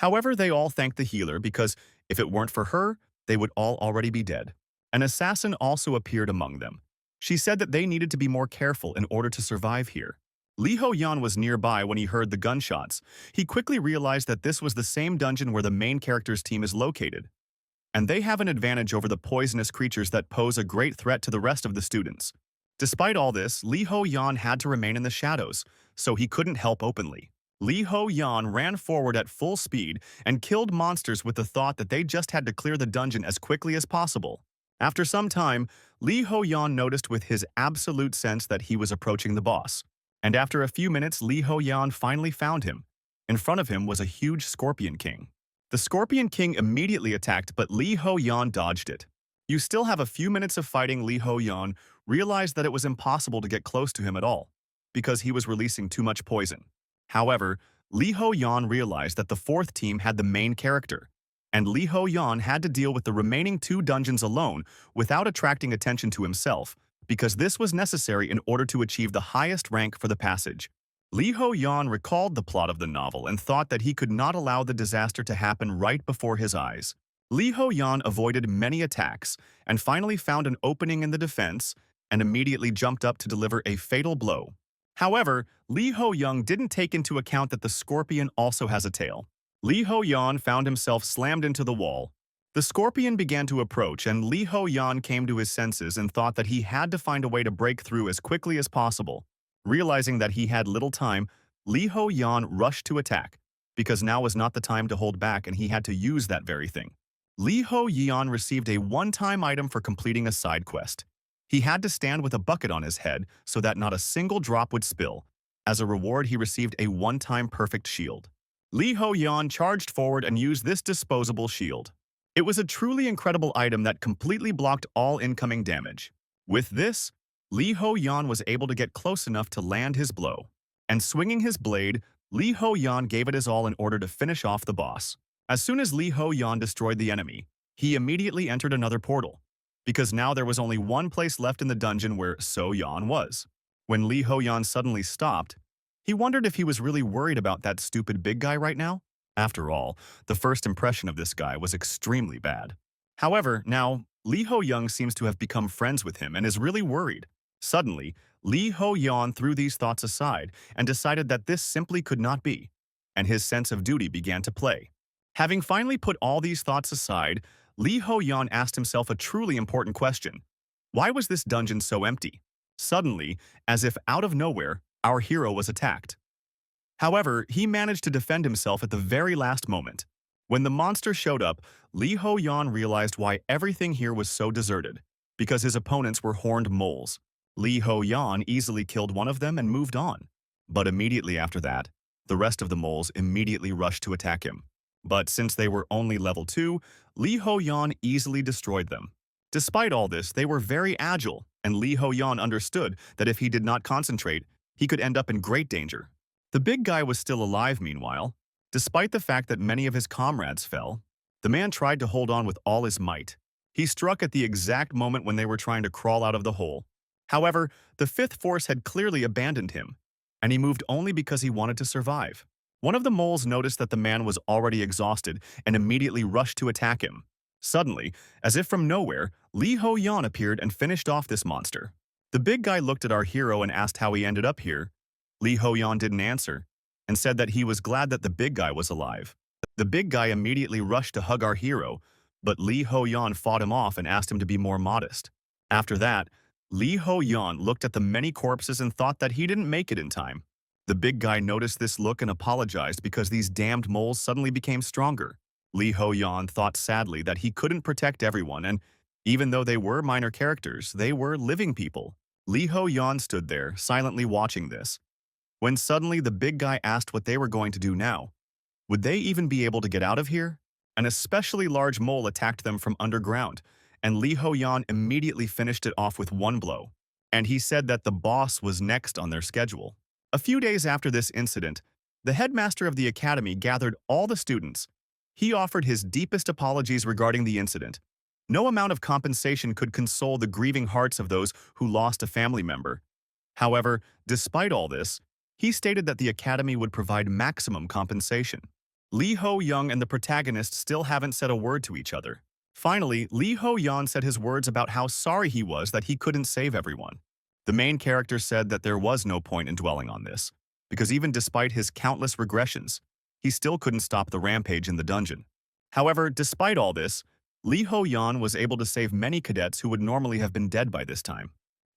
Speaker 1: However, they all thanked the healer because if it weren't for her, they would all already be dead. An assassin also appeared among them. She said that they needed to be more careful in order to survive here. Liho Yan was nearby when he heard the gunshots. He quickly realized that this was the same dungeon where the main character's team is located, and they have an advantage over the poisonous creatures that pose a great threat to the rest of the students. Despite all this, Liho Yan had to remain in the shadows, so he couldn't help openly. Liho Yan ran forward at full speed and killed monsters with the thought that they just had to clear the dungeon as quickly as possible. After some time, Liho Yan noticed with his absolute sense that he was approaching the boss. And after a few minutes, Liho Yan finally found him. In front of him was a huge Scorpion King. The Scorpion King immediately attacked, but Liho Yan dodged it. You still have a few minutes of fighting. Liho Yan realized that it was impossible to get close to him at all, because he was releasing too much poison. However, Liho Yan realized that the 4th team had the main character, and Liho Yan had to deal with the remaining 2 dungeons alone without attracting attention to himself, because this was necessary in order to achieve the highest rank for the passage. Liho Yan recalled the plot of the novel and thought that he could not allow the disaster to happen right before his eyes. Liho Yan avoided many attacks and finally found an opening in the defense and immediately jumped up to deliver a fatal blow. However, Liho Yan didn't take into account that the scorpion also has a tail. Liho Yan found himself slammed into the wall. The scorpion began to approach, and Liho Yan came to his senses and thought that he had to find a way to break through as quickly as possible. Realizing that he had little time, Liho Yan rushed to attack, because now was not the time to hold back and he had to use that very thing. Liho Yan received a one-time item for completing a side quest. He had to stand with a bucket on his head so that not a single drop would spill. As a reward, he received a one-time perfect shield. Liho Yan charged forward and used this disposable shield. It was a truly incredible item that completely blocked all incoming damage. With this, Liho Yan was able to get close enough to land his blow. And swinging his blade, Liho Yan gave it his all in order to finish off the boss. As soon as Liho Yan destroyed the enemy, he immediately entered another portal, because now there was only one place left in the dungeon where So Yan was. When Liho Yan suddenly stopped, He wondered if he was really worried about that stupid big guy right now. After all, the first impression of this guy was extremely bad. However, now, Lee Ho-young seems to have become friends with him and is really worried. Suddenly, Lee Ho-yeon threw these thoughts aside and decided that this simply could not be, and his sense of duty began to play. Having finally put all these thoughts aside, Lee Ho-yeon asked himself a truly important question. Why was this dungeon so empty? Suddenly, as if out of nowhere, our hero was attacked. However, he managed to defend himself at the very last moment. When the monster showed up, Lee Ho-yeon realized why everything here was so deserted, because his opponents were horned moles. Lee Ho-yeon easily killed one of them and moved on. But immediately after that, the rest of the moles immediately rushed to attack him. But since they were only level 2, Lee Ho-yeon easily destroyed them. Despite all this, they were very agile, and Lee Ho-yeon understood that if he did not concentrate, he could end up in great danger. The big guy was still alive meanwhile. Despite the fact that many of his comrades fell, the man tried to hold on with all his might. He struck at the exact moment when they were trying to crawl out of the hole. However, the fifth force had clearly abandoned him, and he moved only because he wanted to survive. One of the moles noticed that the man was already exhausted and immediately rushed to attack him. Suddenly, as if from nowhere, Lee Ho-yeon appeared and finished off this monster. The big guy looked at our hero and asked how he ended up here. Lee Ho-yeon didn't answer, and said that he was glad that the big guy was alive. The big guy immediately rushed to hug our hero, but Lee Ho-yeon fought him off and asked him to be more modest. After that, Lee Ho-yeon looked at the many corpses and thought that he didn't make it in time. The big guy noticed this look and apologized because these damned moles suddenly became stronger. Lee Ho-yeon thought sadly that he couldn't protect everyone, and even though they were minor characters, they were living people. Lee Ho-yeon stood there, silently watching this, when suddenly the big guy asked what they were going to do now. Would they even be able to get out of here? An especially large mole attacked them from underground, and Lee Ho-yeon immediately finished it off with one blow. And he said that the boss was next on their schedule. A few days after this incident, the headmaster of the academy gathered all the students. He offered his deepest apologies regarding the incident. No amount of compensation could console the grieving hearts of those who lost a family member. However, despite all this, he stated that the academy would provide maximum compensation. Lee Ho-young and the protagonist still haven't said a word to each other. Finally, Lee Ho-yeon said his words about how sorry he was that he couldn't save everyone. The main character said that there was no point in dwelling on this, because even despite his countless regressions, he still couldn't stop the rampage in the dungeon. However, despite all this, Lee Ho-yeon was able to save many cadets who would normally have been dead by this time.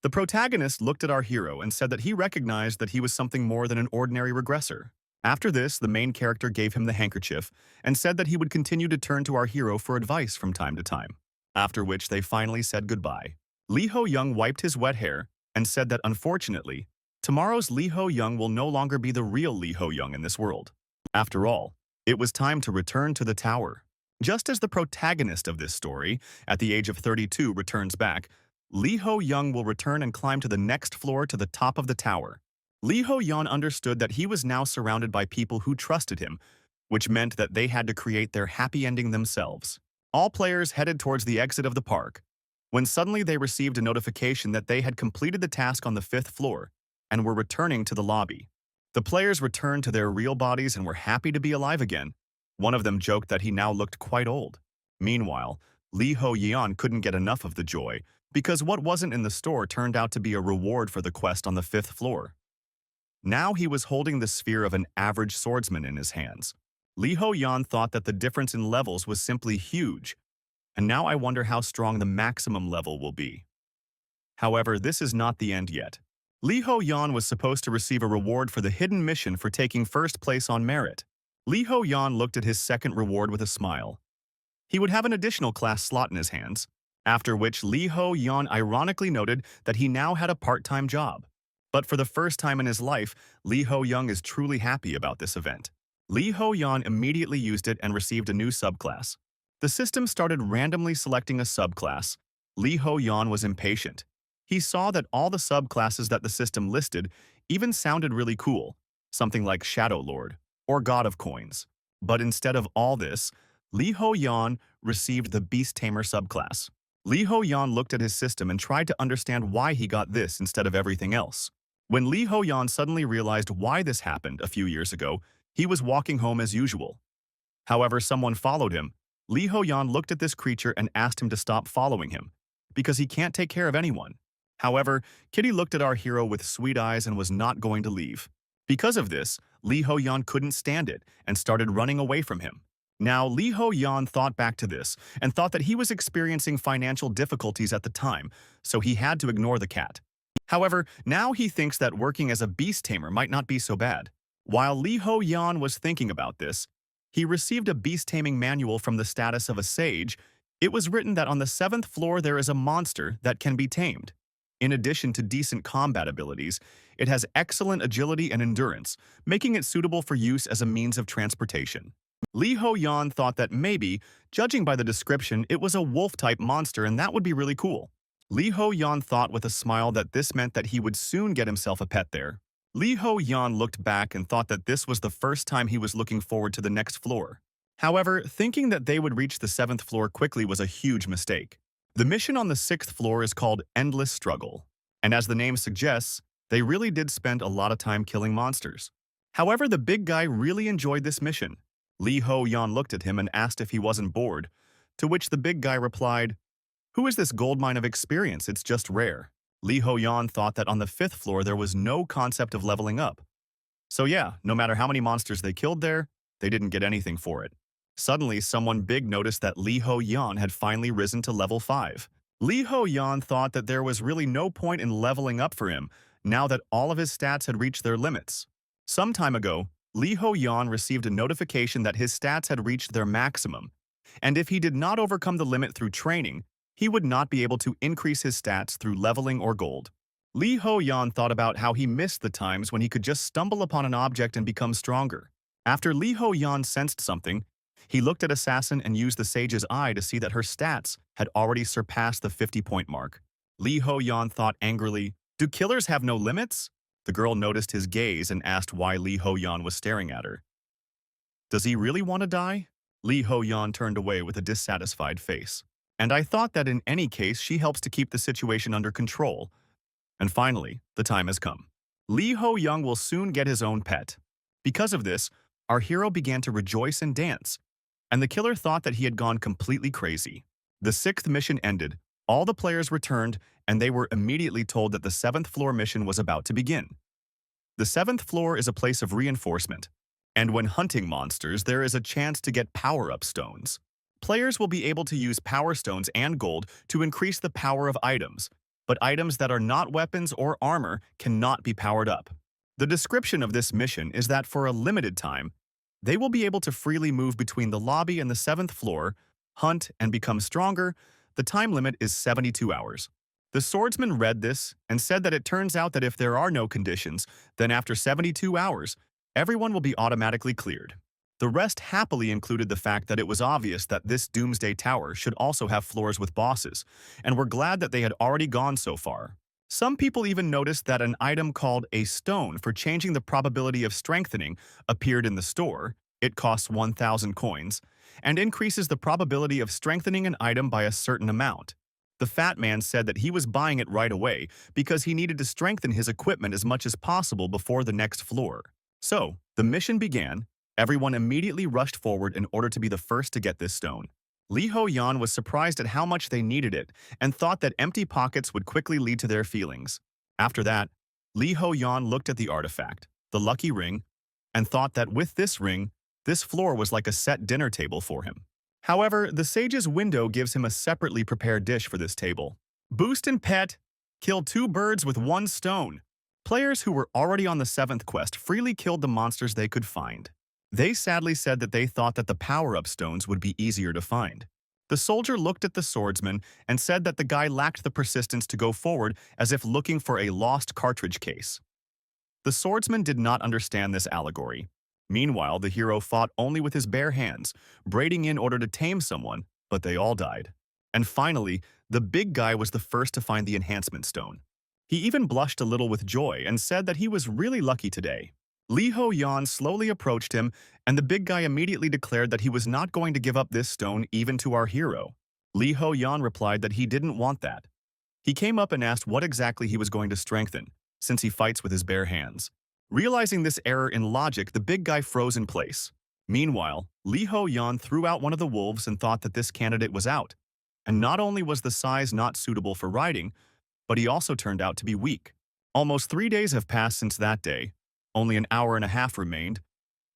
Speaker 1: The protagonist looked at our hero and said that he recognized that he was something more than an ordinary regressor. After this, the main character gave him the handkerchief and said that he would continue to turn to our hero for advice from time to time, after which they finally said goodbye. Lee Ho-young wiped his wet hair and said that unfortunately, tomorrow's Lee Ho-young will no longer be the real Lee Ho-young in this world. After all, it was time to return to the tower. Just as the protagonist of this story, at the age of 32, returns back, Lee Ho-young will return and climb to the next floor to the top of the tower. Lee Ho-yeon understood that he was now surrounded by people who trusted him, which meant that they had to create their happy ending themselves. All players headed towards the exit of the park, when suddenly they received a notification that they had completed the task on the 5th floor and were returning to the lobby. The players returned to their real bodies and were happy to be alive again. One of them joked that he now looked quite old. Meanwhile, Lee Ho-yeon couldn't get enough of the joy, because what wasn't in the store turned out to be a reward for the quest on the 5th floor. Now he was holding the sphere of an average swordsman in his hands. Lee Ho-yeon thought that the difference in levels was simply huge, and now I wonder how strong the maximum level will be. However, this is not the end yet. Lee Ho-yeon was supposed to receive a reward for the hidden mission for taking first place on merit. Lee Ho-yeon looked at his second reward with a smile. He would have an additional class slot in his hands, after which Lee Ho-yeon ironically noted that he now had a part-time job. But for the first time in his life, Lee Ho-young is truly happy about this event. Lee Ho-yeon immediately used it and received a new subclass. The system started randomly selecting a subclass. Lee Ho-yeon was impatient. He saw that all the subclasses that the system listed even sounded really cool, something like Shadow Lord or God of Coins. But instead of all this, Lee Ho-yeon received the Beast Tamer subclass. Lee Ho-yeon looked at his system and tried to understand why he got this instead of everything else. When Li Ho Yan suddenly realized why this happened a few years ago, he was walking home as usual. However, someone followed him. Li Ho Yan looked at this creature and asked him to stop following him, because he can't take care of anyone. However, Kitty looked at our hero with sweet eyes and was not going to leave. Because of this, Li Ho Yan couldn't stand it and started running away from him. Now, Li Ho Yan thought back to this and thought that he was experiencing financial difficulties at the time, so he had to ignore the cat. However, now he thinks that working as a beast tamer might not be so bad. While Li Ho Yan was thinking about this, he received a beast taming manual from the status of a sage. It was written that on the 7th floor there is a monster that can be tamed. In addition to decent combat abilities, it has excellent agility and endurance, making it suitable for use as a means of transportation. Li Ho Yan thought that maybe, judging by the description, it was a wolf-type monster and that would be really cool. Li Ho Yan thought with a smile that this meant that he would soon get himself a pet there. Li Ho Yan looked back and thought that this was the first time he was looking forward to the next floor. However, thinking that they would reach the 7th floor quickly was a huge mistake. The mission on the 6th floor is called Endless Struggle, and as the name suggests, they really did spend a lot of time killing monsters. However, the big guy really enjoyed this mission. Li Ho Yan looked at him and asked if he wasn't bored, to which the big guy replied, "Who is this goldmine of experience? It's just rare." Li Ho Yan thought that on the 5th floor there was no concept of leveling up. So yeah, no matter how many monsters they killed there, they didn't get anything for it. Suddenly, someone big noticed that Li Ho Yan had finally risen to level 5. Li Ho Yan thought that there was really no point in leveling up for him, now that all of his stats had reached their limits. Some time ago, Li Ho Yan received a notification that his stats had reached their maximum, and if he did not overcome the limit through training, he would not be able to increase his stats through leveling or gold. Li Ho Yan thought about how he missed the times when he could just stumble upon an object and become stronger. After Li Ho Yan sensed something, he looked at Assassin and used the Sage's eye to see that her stats had already surpassed the 50-point mark. Li Ho Yan thought angrily, "Do killers have no limits?" The girl noticed his gaze and asked why Li Ho Yan was staring at her. "Does he really want to die?" Li Ho Yan turned away with a dissatisfied face. "And I thought that in any case she helps to keep the situation under control. And finally, the time has come. Li Ho Yan will soon get his own pet." Because of this, our hero began to rejoice and dance, and the killer thought that he had gone completely crazy. The 6th mission ended, all the players returned, and they were immediately told that the 7th floor mission was about to begin. The 7th floor is a place of reinforcement, and when hunting monsters, there is a chance to get power-up stones. Players will be able to use power stones and gold to increase the power of items, but items that are not weapons or armor cannot be powered up. The description of this mission is that for a limited time, they will be able to freely move between the lobby and the 7th floor, hunt, and become stronger. The time limit is 72 hours. The swordsman read this and said that it turns out that if there are no conditions, then after 72 hours, everyone will be automatically cleared. The rest happily included the fact that it was obvious that this Doomsday Tower should also have floors with bosses, and were glad that they had already gone so far. Some people even noticed that an item called a stone for changing the probability of strengthening appeared in the store. It costs 1,000 coins, and increases the probability of strengthening an item by a certain amount. The fat man said that he was buying it right away because he needed to strengthen his equipment as much as possible before the next floor. So, the mission began. Everyone immediately rushed forward in order to be the first to get this stone. Li Ho Yan was surprised at how much they needed it and thought that empty pockets would quickly lead to their feelings. After that, Li Ho Yan looked at the artifact, the lucky ring, and thought that with this ring, this floor was like a set dinner table for him. However, the sage's window gives him a separately prepared dish for this table. Boost and pet, kill 2 birds with 1 stone. Players who were already on the 7th quest freely killed the monsters they could find. They sadly said that they thought that the power-up stones would be easier to find. The soldier looked at the swordsman and said that the guy lacked the persistence to go forward as if looking for a lost cartridge case. The swordsman did not understand this allegory. Meanwhile, the hero fought only with his bare hands, braiding in order to tame someone, but they all died. And finally, the big guy was the first to find the enhancement stone. He even blushed a little with joy and said that he was really lucky today. Li Ho Yan slowly approached him, and the big guy immediately declared that he was not going to give up this stone even to our hero. Li Ho Yan replied that he didn't want that. He came up and asked what exactly he was going to strengthen, since he fights with his bare hands. Realizing this error in logic, the big guy froze in place. Meanwhile, Liho Yan threw out one of the wolves and thought that this candidate was out. And not only was the size not suitable for riding, but he also turned out to be weak. Almost 3 days have passed since that day. Only an hour and a half remained,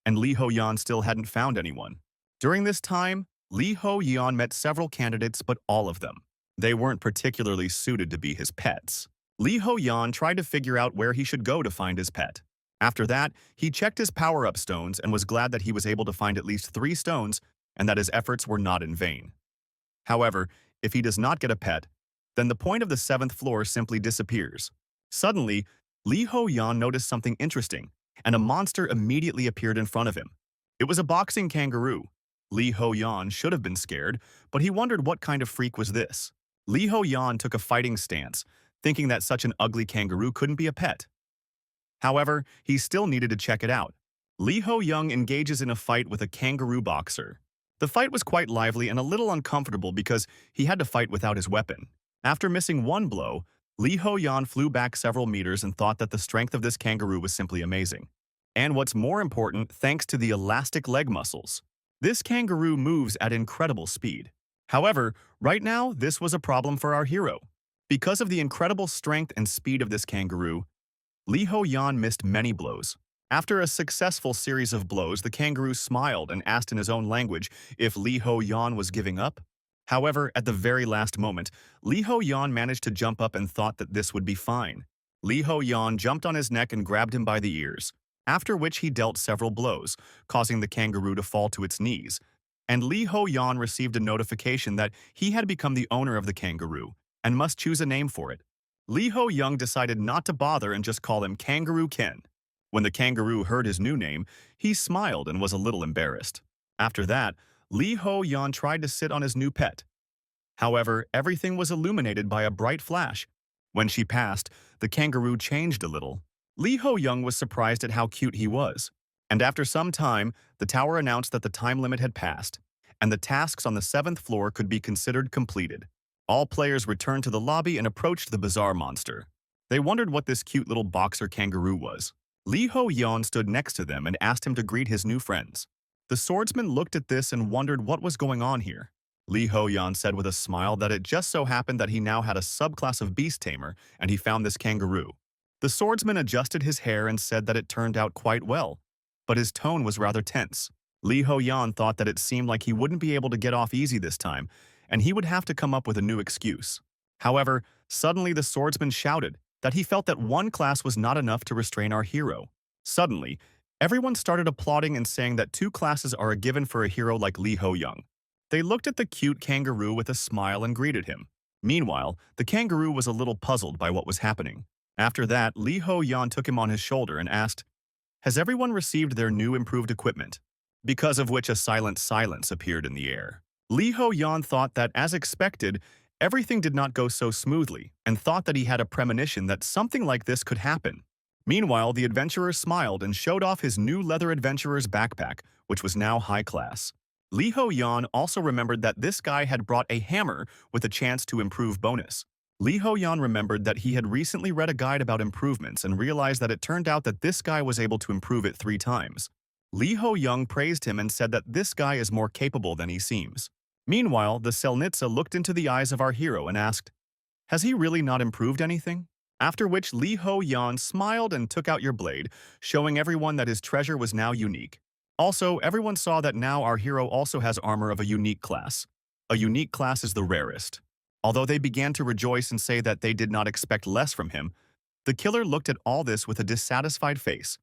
Speaker 1: and Liho Yan still hadn't found anyone. During this time, Liho Yan met several candidates, but all of them, they weren't particularly suited to be his pets. Liho Yan tried to figure out where he should go to find his pet. After that, he checked his power-up stones and was glad that he was able to find at least 3 stones and that his efforts were not in vain. However, if he does not get a pet, then the point of the 7th floor simply disappears. Suddenly, Liho Yan noticed something interesting, and a monster immediately appeared in front of him. It was a boxing kangaroo. Liho Yan should have been scared, but he wondered what kind of freak was this. Liho Yan took a fighting stance, thinking that such an ugly kangaroo couldn't be a pet. However, he still needed to check it out. Liho Yan engages in a fight with a kangaroo boxer. The fight was quite lively and a little uncomfortable because he had to fight without his weapon. After missing one blow, Liho Yan flew back several meters and thought that the strength of this kangaroo was simply amazing. And what's more important, thanks to the elastic leg muscles. This kangaroo moves at incredible speed. However, right now, this was a problem for our hero. Because of the incredible strength and speed of this kangaroo, Liho Yan missed many blows. After a successful series of blows, the kangaroo smiled and asked in his own language if Liho Yan was giving up. However, at the very last moment, Liho Yan managed to jump up and thought that this would be fine. Liho Yan jumped on his neck and grabbed him by the ears, after which he dealt several blows, causing the kangaroo to fall to its knees. And Liho Yan received a notification that he had become the owner of the kangaroo and must choose a name for it. Liho Yan decided not to bother and just call him Kangaroo Ken. When the kangaroo heard his new name, he smiled and was a little embarrassed. After that, Liho Yan tried to sit on his new pet. However, everything was illuminated by a bright flash. When she passed, the kangaroo changed a little. Liho Yan was surprised at how cute he was. And after some time, the tower announced that the time limit had passed, and the tasks on the 7th floor could be considered completed. All players returned to the lobby and approached the bizarre monster. They wondered what this cute little boxer kangaroo was. Liho Yan stood next to them and asked him to greet his new friends. The swordsman looked at this and wondered what was going on here. Liho Yan said with a smile that it just so happened that he now had a subclass of beast tamer and he found this kangaroo. The swordsman adjusted his hair and said that it turned out quite well, but his tone was rather tense. Liho Yan thought that it seemed like he wouldn't be able to get off easy this time, and he would have to come up with a new excuse. However, suddenly the swordsman shouted that he felt that one class was not enough to restrain our hero. Suddenly, everyone started applauding and saying that 2 classes are a given for a hero like Liho Yan. They looked at the cute kangaroo with a smile and greeted him. Meanwhile, the kangaroo was a little puzzled by what was happening. After that, Liho Yan took him on his shoulder and asked, "Has everyone received their new improved equipment?" Because of which a silent silence appeared in the air. Liho Yan thought that, as expected, everything did not go so smoothly and thought that he had a premonition that something like this could happen. Meanwhile, the adventurer smiled and showed off his new leather adventurer's backpack, which was now high class. Liho Yan also remembered that this guy had brought a hammer with a chance to improve bonus. Liho Yan remembered that he had recently read a guide about improvements and realized that it turned out that this guy was able to improve it 3 times. Liho Yan praised him and said that this guy is more capable than he seems. Meanwhile, the Selnitsa looked into the eyes of our hero and asked, "Has he really not improved anything?" After which Liho Yan smiled and took out your blade, showing everyone that his treasure was now unique. Also, everyone saw that now our hero also has armor of a unique class. A unique class is the rarest. Although they began to rejoice and say that they did not expect less from him, the killer looked at all this with a dissatisfied face,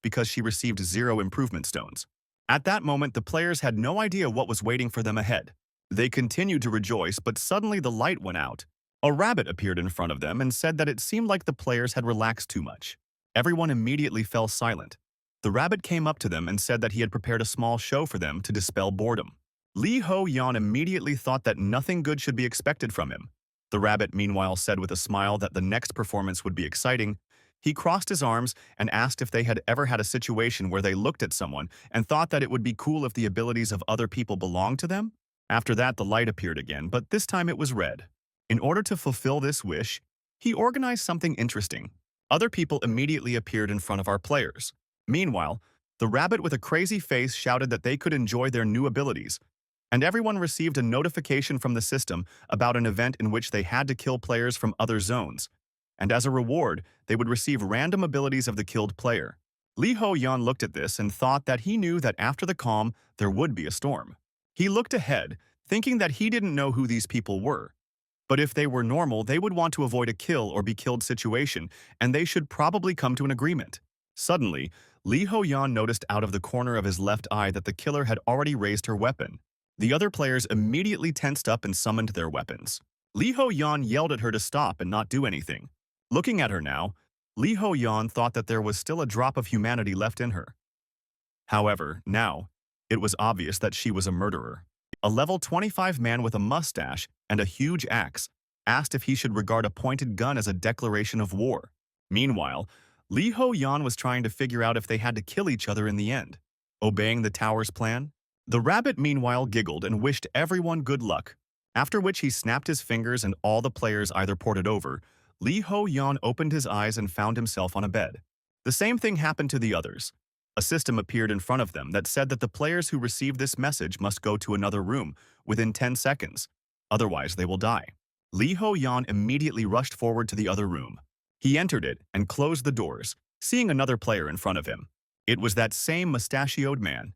Speaker 1: because she received 0 improvement stones. At that moment, the players had no idea what was waiting for them ahead. They continued to rejoice, but suddenly the light went out. A rabbit appeared in front of them and said that it seemed like the players had relaxed too much. Everyone immediately fell silent. The rabbit came up to them and said that he had prepared a small show for them to dispel boredom. Liho Yan immediately thought that nothing good should be expected from him. The rabbit, meanwhile, said with a smile that the next performance would be exciting. He crossed his arms and asked if they had ever had a situation where they looked at someone and thought that it would be cool if the abilities of other people belonged to them. After that, the light appeared again, but this time it was red. In order to fulfill this wish, he organized something interesting. Other people immediately appeared in front of our players. Meanwhile, the rabbit with a crazy face shouted that they could enjoy their new abilities, and everyone received a notification from the system about an event in which they had to kill players from other zones, and as a reward, they would receive random abilities of the killed player. Liho Yan looked at this and thought that he knew that after the calm, there would be a storm. He looked ahead, thinking that he didn't know who these people were. But if they were normal, they would want to avoid a kill or be killed situation, and they should probably come to an agreement. Suddenly, Liho Yan noticed out of the corner of his left eye that the killer had already raised her weapon. The other players immediately tensed up and summoned their weapons. Liho Yan yelled at her to stop and not do anything. Looking at her now, Liho Yan thought that there was still a drop of humanity left in her. However, now, it was obvious that she was a murderer. A level 25 man with a mustache and a huge axe asked if he should regard a pointed gun as a declaration of war. Meanwhile, Liho Yan was trying to figure out if they had to kill each other in the end. Obeying the tower's plan? The rabbit meanwhile giggled and wished everyone good luck, after which he snapped his fingers and all the players either ported over. Liho Yan opened his eyes and found himself on a bed. The same thing happened to the others. A system appeared in front of them that said that the players who received this message must go to another room within 10 seconds, otherwise they will die. Liho Yan immediately rushed forward to the other room. He entered it and closed the doors, seeing another player in front of him. It was that same mustachioed man.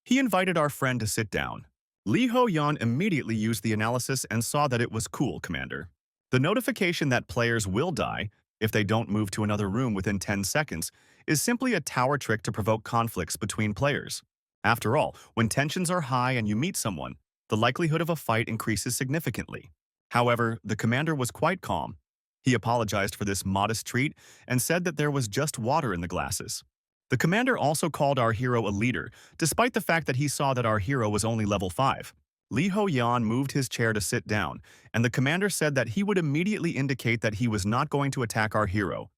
Speaker 1: He invited our friend to sit down. Liho Yan immediately used the analysis and saw that it was cool, Commander. The notification that players will die if they don't move to another room within 10 seconds is simply a tower trick to provoke conflicts between players. After all, when tensions are high and you meet someone, the likelihood of a fight increases significantly. However, the commander was quite calm. He apologized for this modest treat and said that there was just water in the glasses. The commander also called our hero a leader, despite the fact that he saw that our hero was only level 5. Liho Yan moved his chair to sit down, and the commander said that he would immediately indicate that he was not going to attack our hero.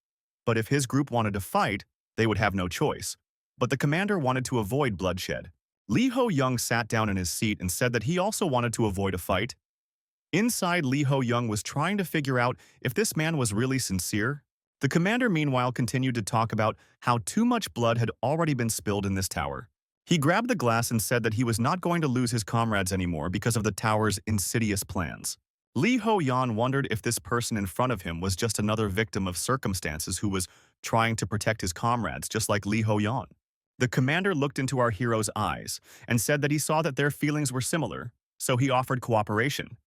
Speaker 1: But if his group wanted to fight, they would have no choice. But the commander wanted to avoid bloodshed. Liho Young sat down in his seat and said that he also wanted to avoid a fight. Inside, Liho Young was trying to figure out if this man was really sincere. The commander meanwhile continued to talk about how too much blood had already been spilled in this tower. He grabbed the glass and said that he was not going to lose his comrades anymore because of the tower's insidious plans. Liho Yan wondered if this person in front of him was just another victim of circumstances who was trying to protect his comrades, just like Liho Yan. The commander looked into our hero's eyes and said that he saw that their feelings were similar, so he offered cooperation.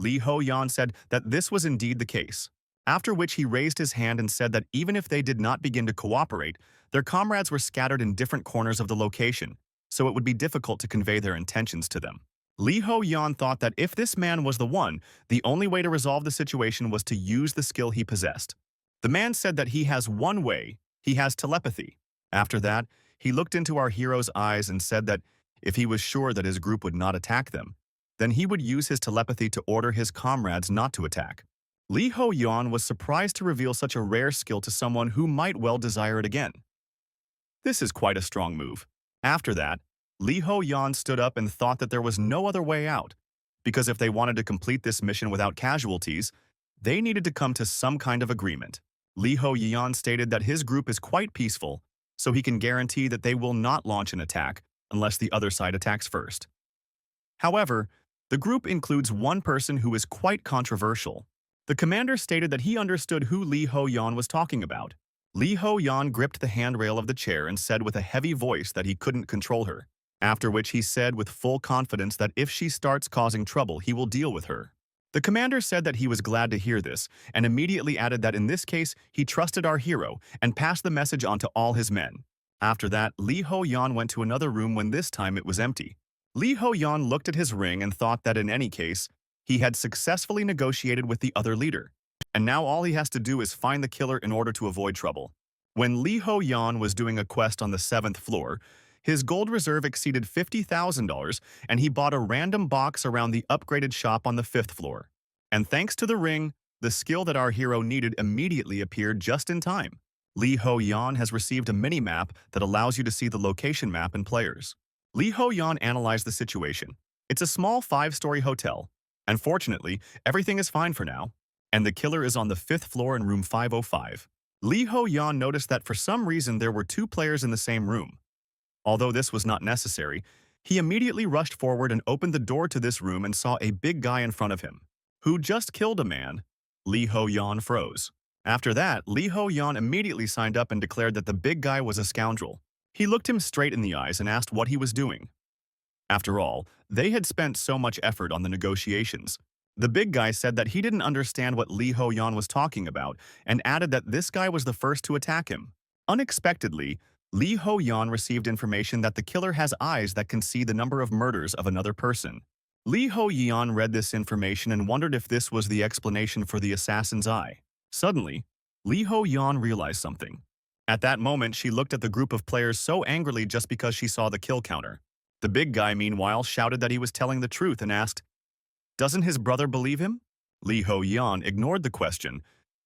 Speaker 1: Liho Yan said that this was indeed the case, after which he raised his hand and said that even if they did not begin to cooperate, their comrades were scattered in different corners of the location, so it would be difficult to convey their intentions to them. Liho Yan thought that if this man was the one, the only way to resolve the situation was to use the skill he possessed. The man said that he has one way, he has telepathy. After that, he looked into our hero's eyes and said that if he was sure that his group would not attack them, then he would use his telepathy to order his comrades not to attack. Liho Yan was surprised to reveal such a rare skill to someone who might well desire it again. This is quite a strong move. After that, Liho Yan stood up and thought that there was no other way out, because if they wanted to complete this mission without casualties, they needed to come to some kind of agreement. Liho Yan stated that his group is quite peaceful, so he can guarantee that they will not launch an attack unless the other side attacks first. However, the group includes one person who is quite controversial. The commander stated that he understood who Liho Yan was talking about. Liho Yan gripped the handrail of the chair and said with a heavy voice that he couldn't control her, after which he said with full confidence that if she starts causing trouble, he will deal with her. The commander said that he was glad to hear this, and immediately added that in this case, he trusted our hero and passed the message on to all his men. After that, Liho Yan went to another room when this time it was empty. Liho Yan looked at his ring and thought that in any case, he had successfully negotiated with the other leader, and now all he has to do is find the killer in order to avoid trouble. When Liho Yan was doing a quest on the 7th floor, his gold reserve exceeded $50,000, and he bought a random box around the upgraded shop on the 5th floor. And thanks to the ring, the skill that our hero needed immediately appeared just in time. Liho Yan has received a mini-map that allows you to see the location map and players. Liho Yan analyzed the situation. It's a small 5-story hotel. Unfortunately, everything is fine for now, and the killer is on the 5th floor in room 505. Liho Yan noticed that for some reason there were two players in the same room. Although this was not necessary, he immediately rushed forward and opened the door to this room and saw a big guy in front of him, who just killed a man. Liho Yan froze. After that, Liho Yan immediately signed up and declared that the big guy was a scoundrel. He looked him straight in the eyes and asked what he was doing. After all, they had spent so much effort on the negotiations. The big guy said that he didn't understand what Liho Yan was talking about and added that this guy was the first to attack him. Unexpectedly, Liho Yan received information that the killer has eyes that can see the number of murders of another person. Liho Yan read this information and wondered if this was the explanation for the assassin's eye. Suddenly, Liho Yan realized something. At that moment, she looked at the group of players so angrily just because she saw the kill counter. The big guy, meanwhile, shouted that he was telling the truth and asked, "Doesn't his brother believe him?" Liho Yan ignored the question.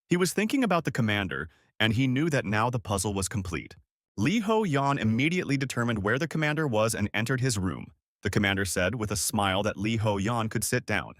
Speaker 1: He was thinking about the commander, and he knew that now the puzzle was complete. Liho Yan immediately determined where the commander was and entered his room. The commander said with a smile that Liho Yan could sit down.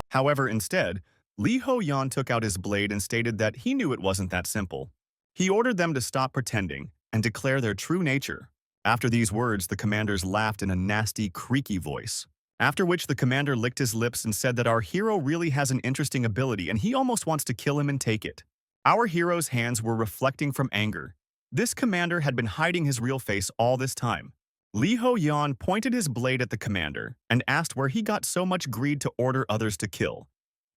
Speaker 1: However, instead, Liho Yan took out his blade and stated that he knew it wasn't that simple. He ordered them to stop pretending and declare their true nature. After these words, the commanders laughed in a nasty, creaky voice. After which the commander licked his lips and said that our hero really has an interesting ability and he almost wants to kill him and take it. Our hero's hands were reflecting from anger. This commander had been hiding his real face all this time. Liho Yan pointed his blade at the commander and asked where he got so much greed to order others to kill.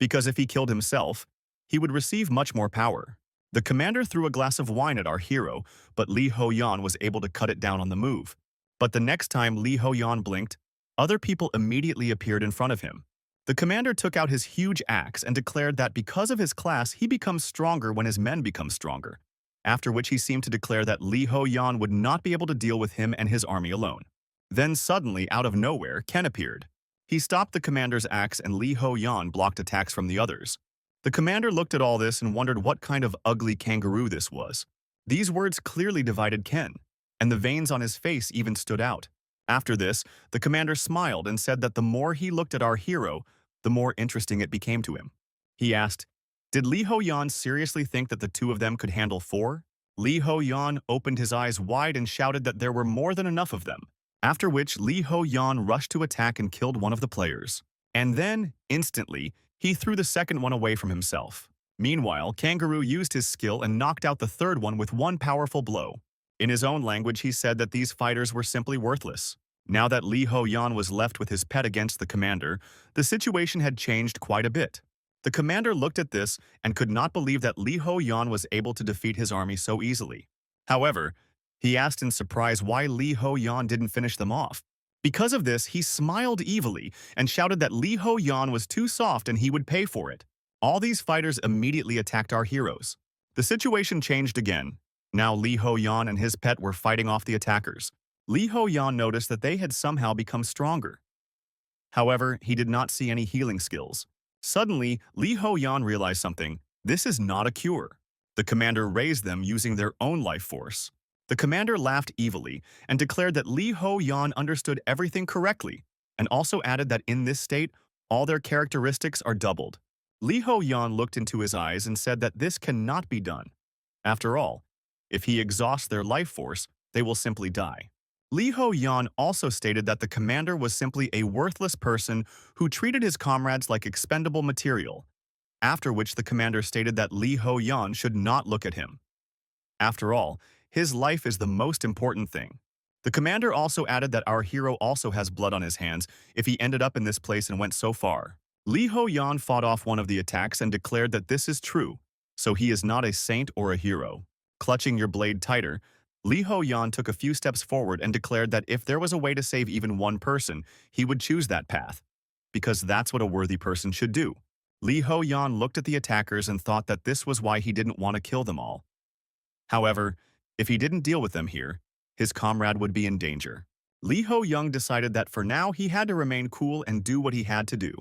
Speaker 1: Because if he killed himself, he would receive much more power. The commander threw a glass of wine at our hero, but Liho Yan was able to cut it down on the move. But the next time Liho Yan blinked, other people immediately appeared in front of him. The commander took out his huge axe and declared that because of his class, he becomes stronger when his men become stronger. After which he seemed to declare that Liho Yan would not be able to deal with him and his army alone. Then suddenly, out of nowhere, Ken appeared. He stopped the commander's axe and Liho Yan blocked attacks from the others. The commander looked at all this and wondered what kind of ugly kangaroo this was. These words clearly divided Ken, and the veins on his face even stood out. After this, the commander smiled and said that the more he looked at our hero, the more interesting it became to him. He asked, "Did Liho Yan seriously think that the two of them could handle 4? Liho Yan opened his eyes wide and shouted that there were more than enough of them, after which Liho Yan rushed to attack and killed one of the players. And then, instantly, he threw the second one away from himself. Meanwhile, Kangaroo used his skill and knocked out the third one with one powerful blow. In his own language, he said that these fighters were simply worthless. Now that Liho Yan was left with his pet against the commander, the situation had changed quite a bit. The commander looked at this and could not believe that Liho Yan was able to defeat his army so easily. However, he asked in surprise why Liho Yan didn't finish them off. Because of this, he smiled evilly and shouted that Liho Yan was too soft and he would pay for it. All these fighters immediately attacked our heroes. The situation changed again. Now Liho Yan and his pet were fighting off the attackers. Liho Yan noticed that they had somehow become stronger. However, he did not see any healing skills. Suddenly, Liho Yan realized something. This is not a cure. The commander raised them using their own life force. The commander laughed evilly and declared that Liho Yan understood everything correctly, and also added that in this state, all their characteristics are doubled. Liho Yan looked into his eyes and said that this cannot be done. After all, if he exhausts their life force, they will simply die. Liho Yan also stated that the commander was simply a worthless person who treated his comrades like expendable material, after which the commander stated that Liho Yan should not look at him. After all, his life is the most important thing. The commander also added that our hero also has blood on his hands if he ended up in this place and went so far. Liho Yan fought off one of the attacks and declared that this is true, so he is not a saint or a hero. Clutching your blade tighter, Liho Yan took a few steps forward and declared that if there was a way to save even one person, he would choose that path, because that's what a worthy person should do. Liho Yan looked at the attackers and thought that this was why he didn't want to kill them all. However, if he didn't deal with them here, his comrade would be in danger. Liho Yan decided that for now he had to remain cool and do what he had to do.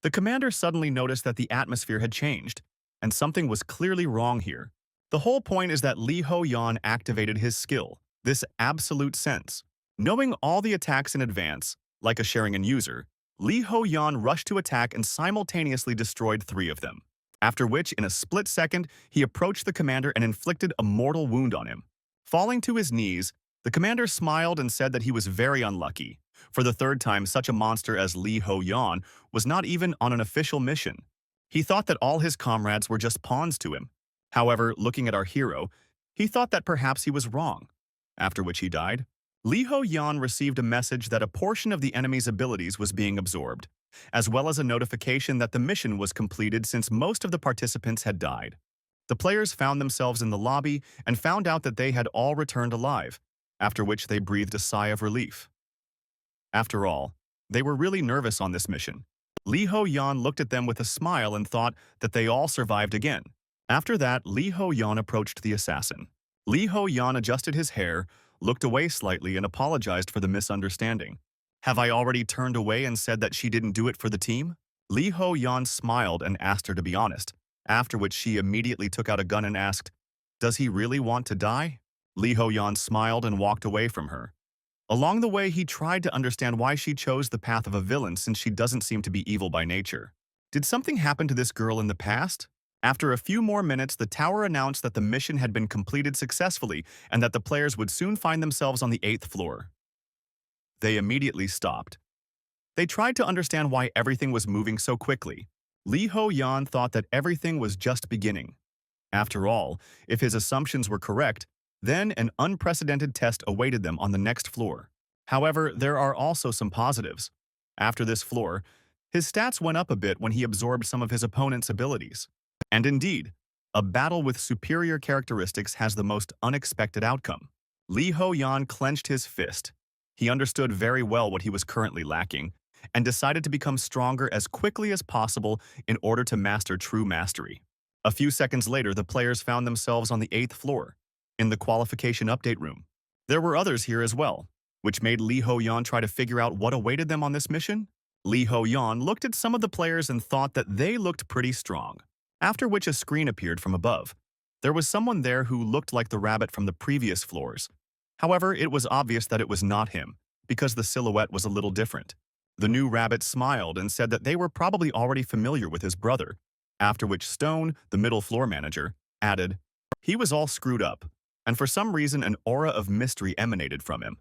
Speaker 1: The commander suddenly noticed that the atmosphere had changed, and something was clearly wrong here. The whole point is that Liho Yan activated his skill, this absolute sense. Knowing all the attacks in advance, like a Sharingan user, Liho Yan rushed to attack and simultaneously destroyed 3 of them. after which, in a split second, he approached the commander and inflicted a mortal wound on him. Falling to his knees, the commander smiled and said that he was very unlucky. For the third time, such a monster as Liho was not even on an official mission. He thought that all his comrades were just pawns to him. However, looking at our hero, he thought that perhaps he was wrong. After which he died. Liho received a message that a portion of the enemy's abilities was being absorbed, as well as a notification that the mission was completed since most of the participants had died. The players found themselves in the lobby and found out that they had all returned alive, after which they breathed a sigh of relief. After all, they were really nervous on this mission. Liho looked at them with a smile and thought that they all survived again. After that, Liho approached the assassin. Liho adjusted his hair, looked away slightly, and apologized for the misunderstanding. "Have I already turned away and said that she didn't do it for the team?" Liho smiled and asked her to be honest, after which she immediately took out a gun and asked, "Does he really want to die?" Liho smiled and walked away from her. Along the way, he tried to understand why she chose the path of a villain since she doesn't seem to be evil by nature. Did something happen to this girl in the past? After a few more minutes, the tower announced that the mission had been completed successfully and that the players would soon find themselves on the 8th floor. They immediately stopped. They tried to understand why everything was moving so quickly. Liho thought that everything was just beginning. After all, if his assumptions were correct, then an unprecedented test awaited them on the next floor. However, there are also some positives. After this floor, his stats went up a bit when he absorbed some of his opponent's abilities. And indeed, a battle with superior characteristics has the most unexpected outcome. Liho clenched his fist. He understood very well what he was currently lacking, and decided to become stronger as quickly as possible in order to master true mastery. A few seconds later, the players found themselves on the 8th floor, in the qualification update room. There were others here as well, which made Liho try to figure out what awaited them on this mission. Liho looked at some of the players and thought that they looked pretty strong, after which a screen appeared from above. There was someone there who looked like the rabbit from the previous floors. However, it was obvious that it was not him, because the silhouette was a little different. The new rabbit smiled and said that they were probably already familiar with his brother, after which Stone, the middle floor manager, added, "He was all screwed up," and for some reason an aura of mystery emanated from him.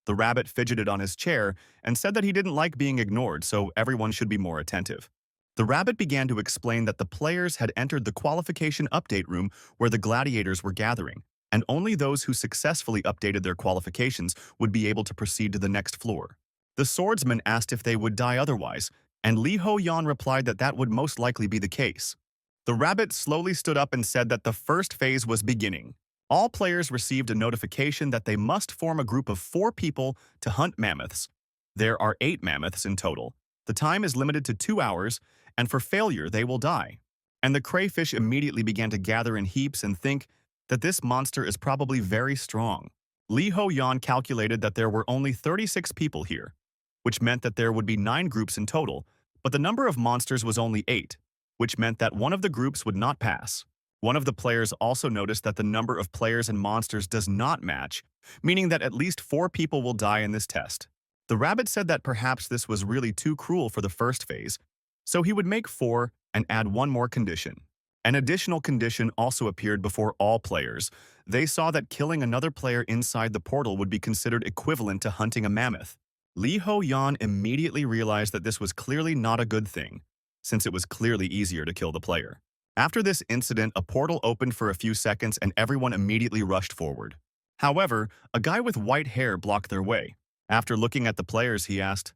Speaker 1: The rabbit fidgeted on his chair and said that he didn't like being ignored, so everyone should be more attentive. The rabbit began to explain that the players had entered the qualification update room where the gladiators were gathering, and only those who successfully updated their qualifications would be able to proceed to the next floor. The swordsman asked if they would die otherwise, and Liho replied that that would most likely be the case. The rabbit slowly stood up and said that the first phase was beginning. All players received a notification that they must form a group of 4 people to hunt mammoths. There are 8 mammoths in total. The time is limited to 2 hours, and for failure they will die. And the crayfish immediately began to gather in heaps and think that this monster is probably very strong. Liho calculated that there were only 36 people here, which meant that there would be 9 groups in total, but the number of monsters was only 8, which meant that one of the groups would not pass. One of the players also noticed that the number of players and monsters does not match, meaning that at least 4 people will die in this test. The rabbit said that perhaps this was really too cruel for the first phase, so he would make 4 and add 1 more condition. An additional condition also appeared before all players. They saw that killing another player inside the portal would be considered equivalent to hunting a mammoth. Liho immediately realized that this was clearly not a good thing, since it was clearly easier to kill the player. After this incident, a portal opened for a few seconds and everyone immediately rushed forward. However, a guy with white hair blocked their way. After looking at the players, he asked,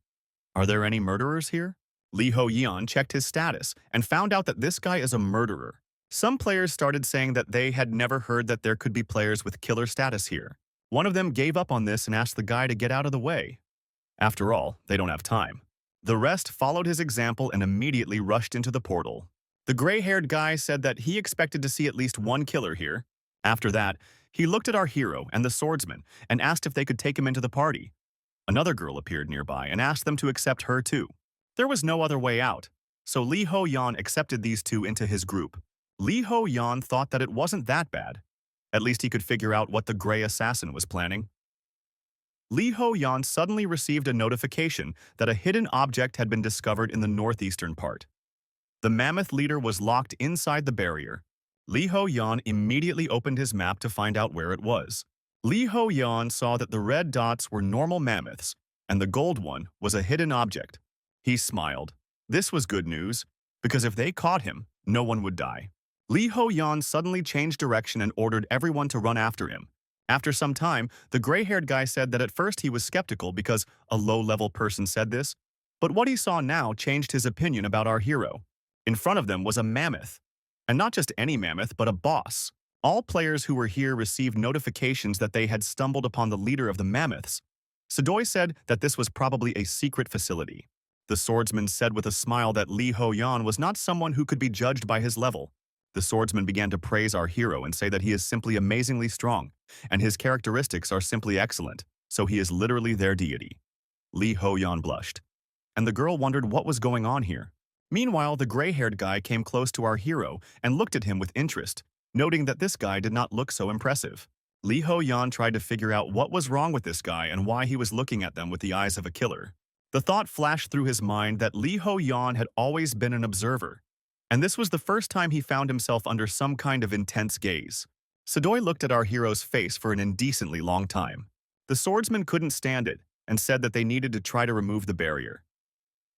Speaker 1: "Are there any murderers here?" Liho checked his status and found out that this guy is a murderer. Some players started saying that they had never heard that there could be players with killer status here. One of them gave up on this and asked the guy to get out of the way. After all, they don't have time. The rest followed his example and immediately rushed into the portal. The gray-haired guy said that he expected to see at least 1 killer here. After that, he looked at our hero and the swordsman and asked if they could take him into the party. Another girl appeared nearby and asked them to accept her too. There was no other way out, so Liho accepted these 2 into his group. Liho thought that it wasn't that bad. At least he could figure out what the gray assassin was planning. Liho suddenly received a notification that a hidden object had been discovered in the northeastern part. The mammoth leader was locked inside the barrier. Liho Yan immediately opened his map to find out where it was. Liho Yan saw that the red dots were normal mammoths, and the gold one was a hidden object. He smiled. This was good news, because if they caught him, no one would die. Liho Yan suddenly changed direction and ordered everyone to run after him. After some time, the gray-haired guy said that at first he was skeptical because a low-level person said this, but what he saw now changed his opinion about our hero. In front of them was a mammoth. And not just any mammoth, but a boss. All players who were here received notifications that they had stumbled upon the leader of the mammoths. Sadoy said that this was probably a secret facility. The swordsman said with a smile that Liho Yan was not someone who could be judged by his level. The swordsman began to praise our hero and say that he is simply amazingly strong, and his characteristics are simply excellent, so he is literally their deity. Liho Yan blushed, and the girl wondered what was going on here. Meanwhile, the gray-haired guy came close to our hero and looked at him with interest, noting that this guy did not look so impressive. Liho Yan tried to figure out what was wrong with this guy and why he was looking at them with the eyes of a killer. The thought flashed through his mind that Liho Yan had always been an observer, and this was the first time he found himself under some kind of intense gaze. Sadoy looked at our hero's face for an indecently long time. The swordsman couldn't stand it and said that they needed to try to remove the barrier.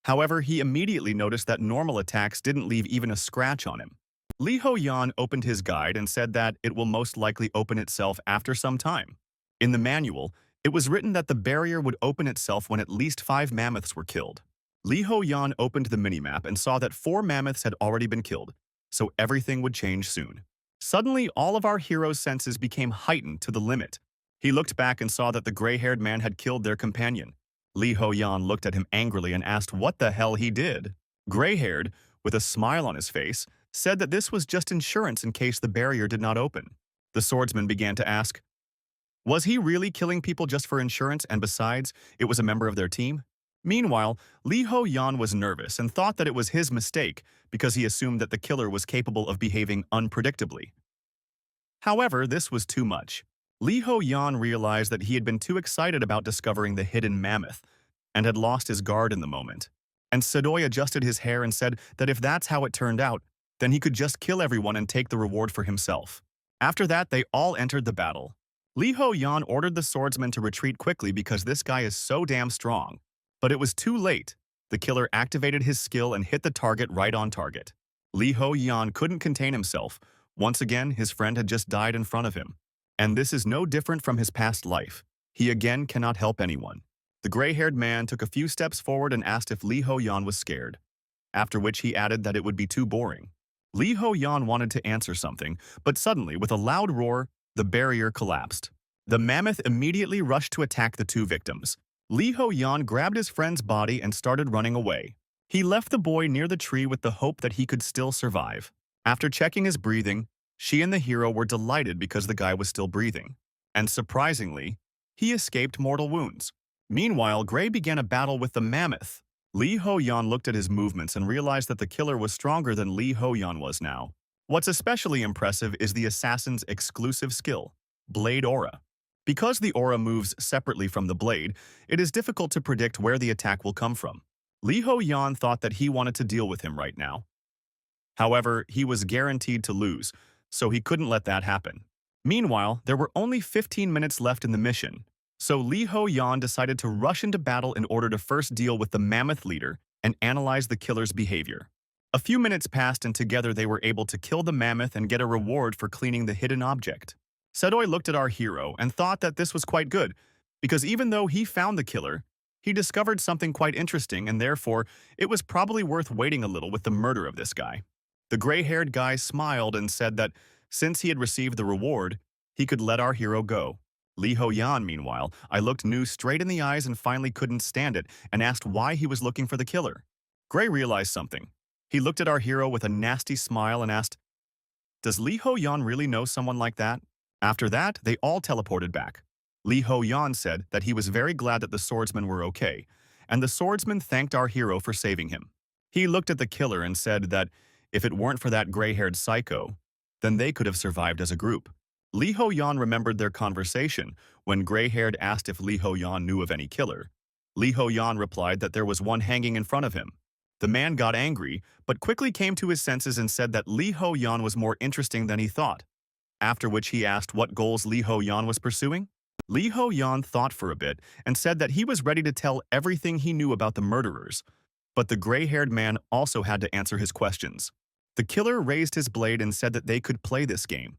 Speaker 1: However, he immediately noticed that normal attacks didn't leave even a scratch on him. Liho Yan opened his guide and said that it will most likely open itself after some time. In the manual, it was written that the barrier would open itself when at least 5 mammoths were killed. Liho Yan opened the minimap and saw that 4 mammoths had already been killed, so everything would change soon. Suddenly, all of our hero's senses became heightened to the limit. He looked back and saw that the gray-haired man had killed their companion. Liho Yan looked at him angrily and asked what the hell he did. Gray-haired, with a smile on his face, said that this was just insurance in case the barrier did not open. The swordsman began to ask, was he really killing people just for insurance and besides, it was a member of their team? Meanwhile, Liho Yan was nervous and thought that it was his mistake because he assumed that the killer was capable of behaving unpredictably. However, this was too much. Liho Yan realized that he had been too excited about discovering the hidden mammoth and had lost his guard in the moment. And Sadoy adjusted his hair and said that if that's how it turned out, then he could just kill everyone and take the reward for himself. After that, they all entered the battle. Liho Yan ordered the swordsman to retreat quickly because this guy is so damn strong. But it was too late. The killer activated his skill and hit the target right on target. Liho Yan couldn't contain himself. Once again, his friend had just died in front of him. And this is no different from his past life. He again cannot help anyone. The gray-haired man took a few steps forward and asked if Liho Yan was scared, after which he added that it would be too boring. Liho Yan wanted to answer something, but suddenly, with a loud roar, the barrier collapsed. The mammoth immediately rushed to attack the 2 victims. Liho Yan grabbed his friend's body and started running away. He left the boy near the tree with the hope that he could still survive. After checking his breathing, she and the hero were delighted because the guy was still breathing. And surprisingly, he escaped mortal wounds. Meanwhile, Gray began a battle with the mammoth. Liho Yan looked at his movements and realized that the killer was stronger than Liho Yan was now. What's especially impressive is the assassin's exclusive skill, Blade Aura. Because the aura moves separately from the blade, it is difficult to predict where the attack will come from. Liho Yan thought that he wanted to deal with him right now. However, he was guaranteed to lose, so he couldn't let that happen. Meanwhile, there were only 15 minutes left in the mission, so Liho Yan decided to rush into battle in order to first deal with the mammoth leader and analyze the killer's behavior. A few minutes passed and together they were able to kill the mammoth and get a reward for cleaning the hidden object. Sadoy looked at our hero and thought that this was quite good, because even though he found the killer, he discovered something quite interesting and therefore it was probably worth waiting a little with the murder of this guy. The gray-haired guy smiled and said that since he had received the reward, he could let our hero go. Liho Yan, meanwhile, I looked New straight in the eyes and finally couldn't stand it and asked why he was looking for the killer. Gray realized something. He looked at our hero with a nasty smile and asked, does Liho Yan really know someone like that? After that, they all teleported back. Liho Yan said that he was very glad that the swordsmen were okay, and the swordsman thanked our hero for saving him. He looked at the killer and said that if it weren't for that gray-haired psycho, then they could have survived as a group. Liho Yan remembered their conversation when gray-haired asked if Liho Yan knew of any killer. Liho Yan replied that there was one hanging in front of him. The man got angry, but quickly came to his senses and said that Liho Yan was more interesting than he thought, after which he asked what goals Liho Yan was pursuing. Liho Yan thought for a bit and said that he was ready to tell everything he knew about the murderers, but the gray-haired man also had to answer his questions. The killer raised his blade and said that they could play this game.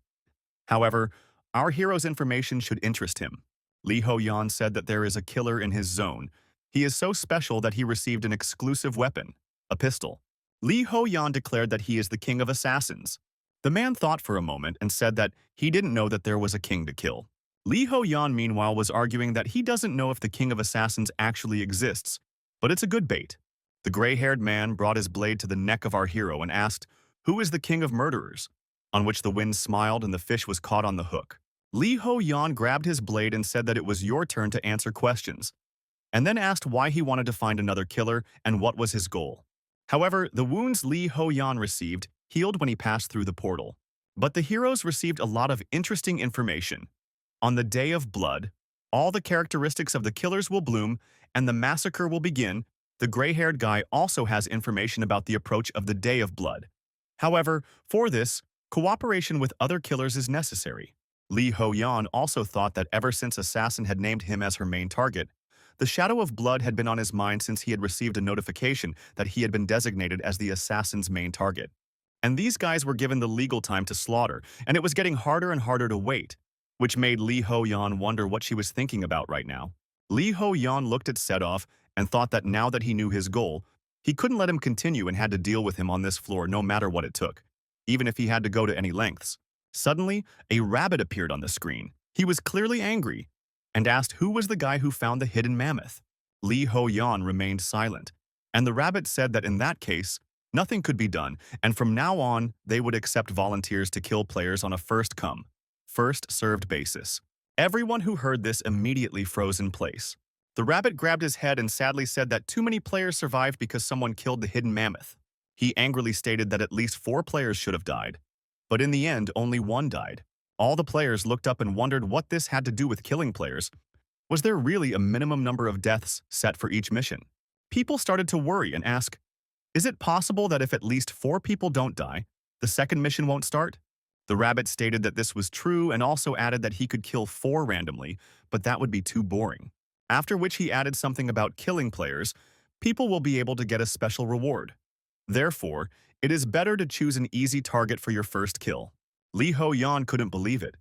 Speaker 1: However, our hero's information should interest him. Liho Yan said that there is a killer in his zone. He is so special that he received an exclusive weapon, a pistol. Liho Yan declared that he is the king of assassins. The man thought for a moment and said that he didn't know that there was a king to kill. Liho Yan, meanwhile, was arguing that he doesn't know if the king of assassins actually exists, but it's a good bait. The gray-haired man brought his blade to the neck of our hero and asked, "Who is the king of murderers?" On which the wind smiled and the fish was caught on the hook. Liho Yan grabbed his blade and said that it was your turn to answer questions, and then asked why he wanted to find another killer and what was his goal. However, the wounds Liho Yan received healed when he passed through the portal. But the heroes received a lot of interesting information. On the Day of Blood, all the characteristics of the killers will bloom and the massacre will begin. The gray-haired guy also has information about the approach of the Day of Blood. However, for this, cooperation with other killers is necessary. Liho Yan also thought that ever since Assassin had named him as her main target, the shadow of blood had been on his mind since he had received a notification that he had been designated as the Assassin's main target. And these guys were given the legal time to slaughter, and it was getting harder and harder to wait, which made Liho Yan wonder what she was thinking about right now. Liho Yan looked at Sedov and thought that now that he knew his goal, he couldn't let him continue and had to deal with him on this floor no matter what it took, even if he had to go to any lengths. Suddenly, a rabbit appeared on the screen. He was clearly angry and asked who was the guy who found the hidden mammoth. Liho Yan remained silent, and the rabbit said that in that case, nothing could be done, and from now on, they would accept volunteers to kill players on a first-come, first-served basis. Everyone who heard this immediately froze in place. The rabbit grabbed his head and sadly said that too many players survived because someone killed the hidden mammoth. He angrily stated that at least 4 players should have died. But in the end, only 1 died. All the players looked up and wondered what this had to do with killing players. Was there really a minimum number of deaths set for each mission? People started to worry and ask, is it possible that if at least 4 people don't die, the second mission won't start? The rabbit stated that this was true and also added that he could kill 4 randomly, but that would be too boring. After which he added something about killing players. People will be able to get a special reward. Therefore, it is better to choose an easy target for your first kill. Liho Yan couldn't believe it.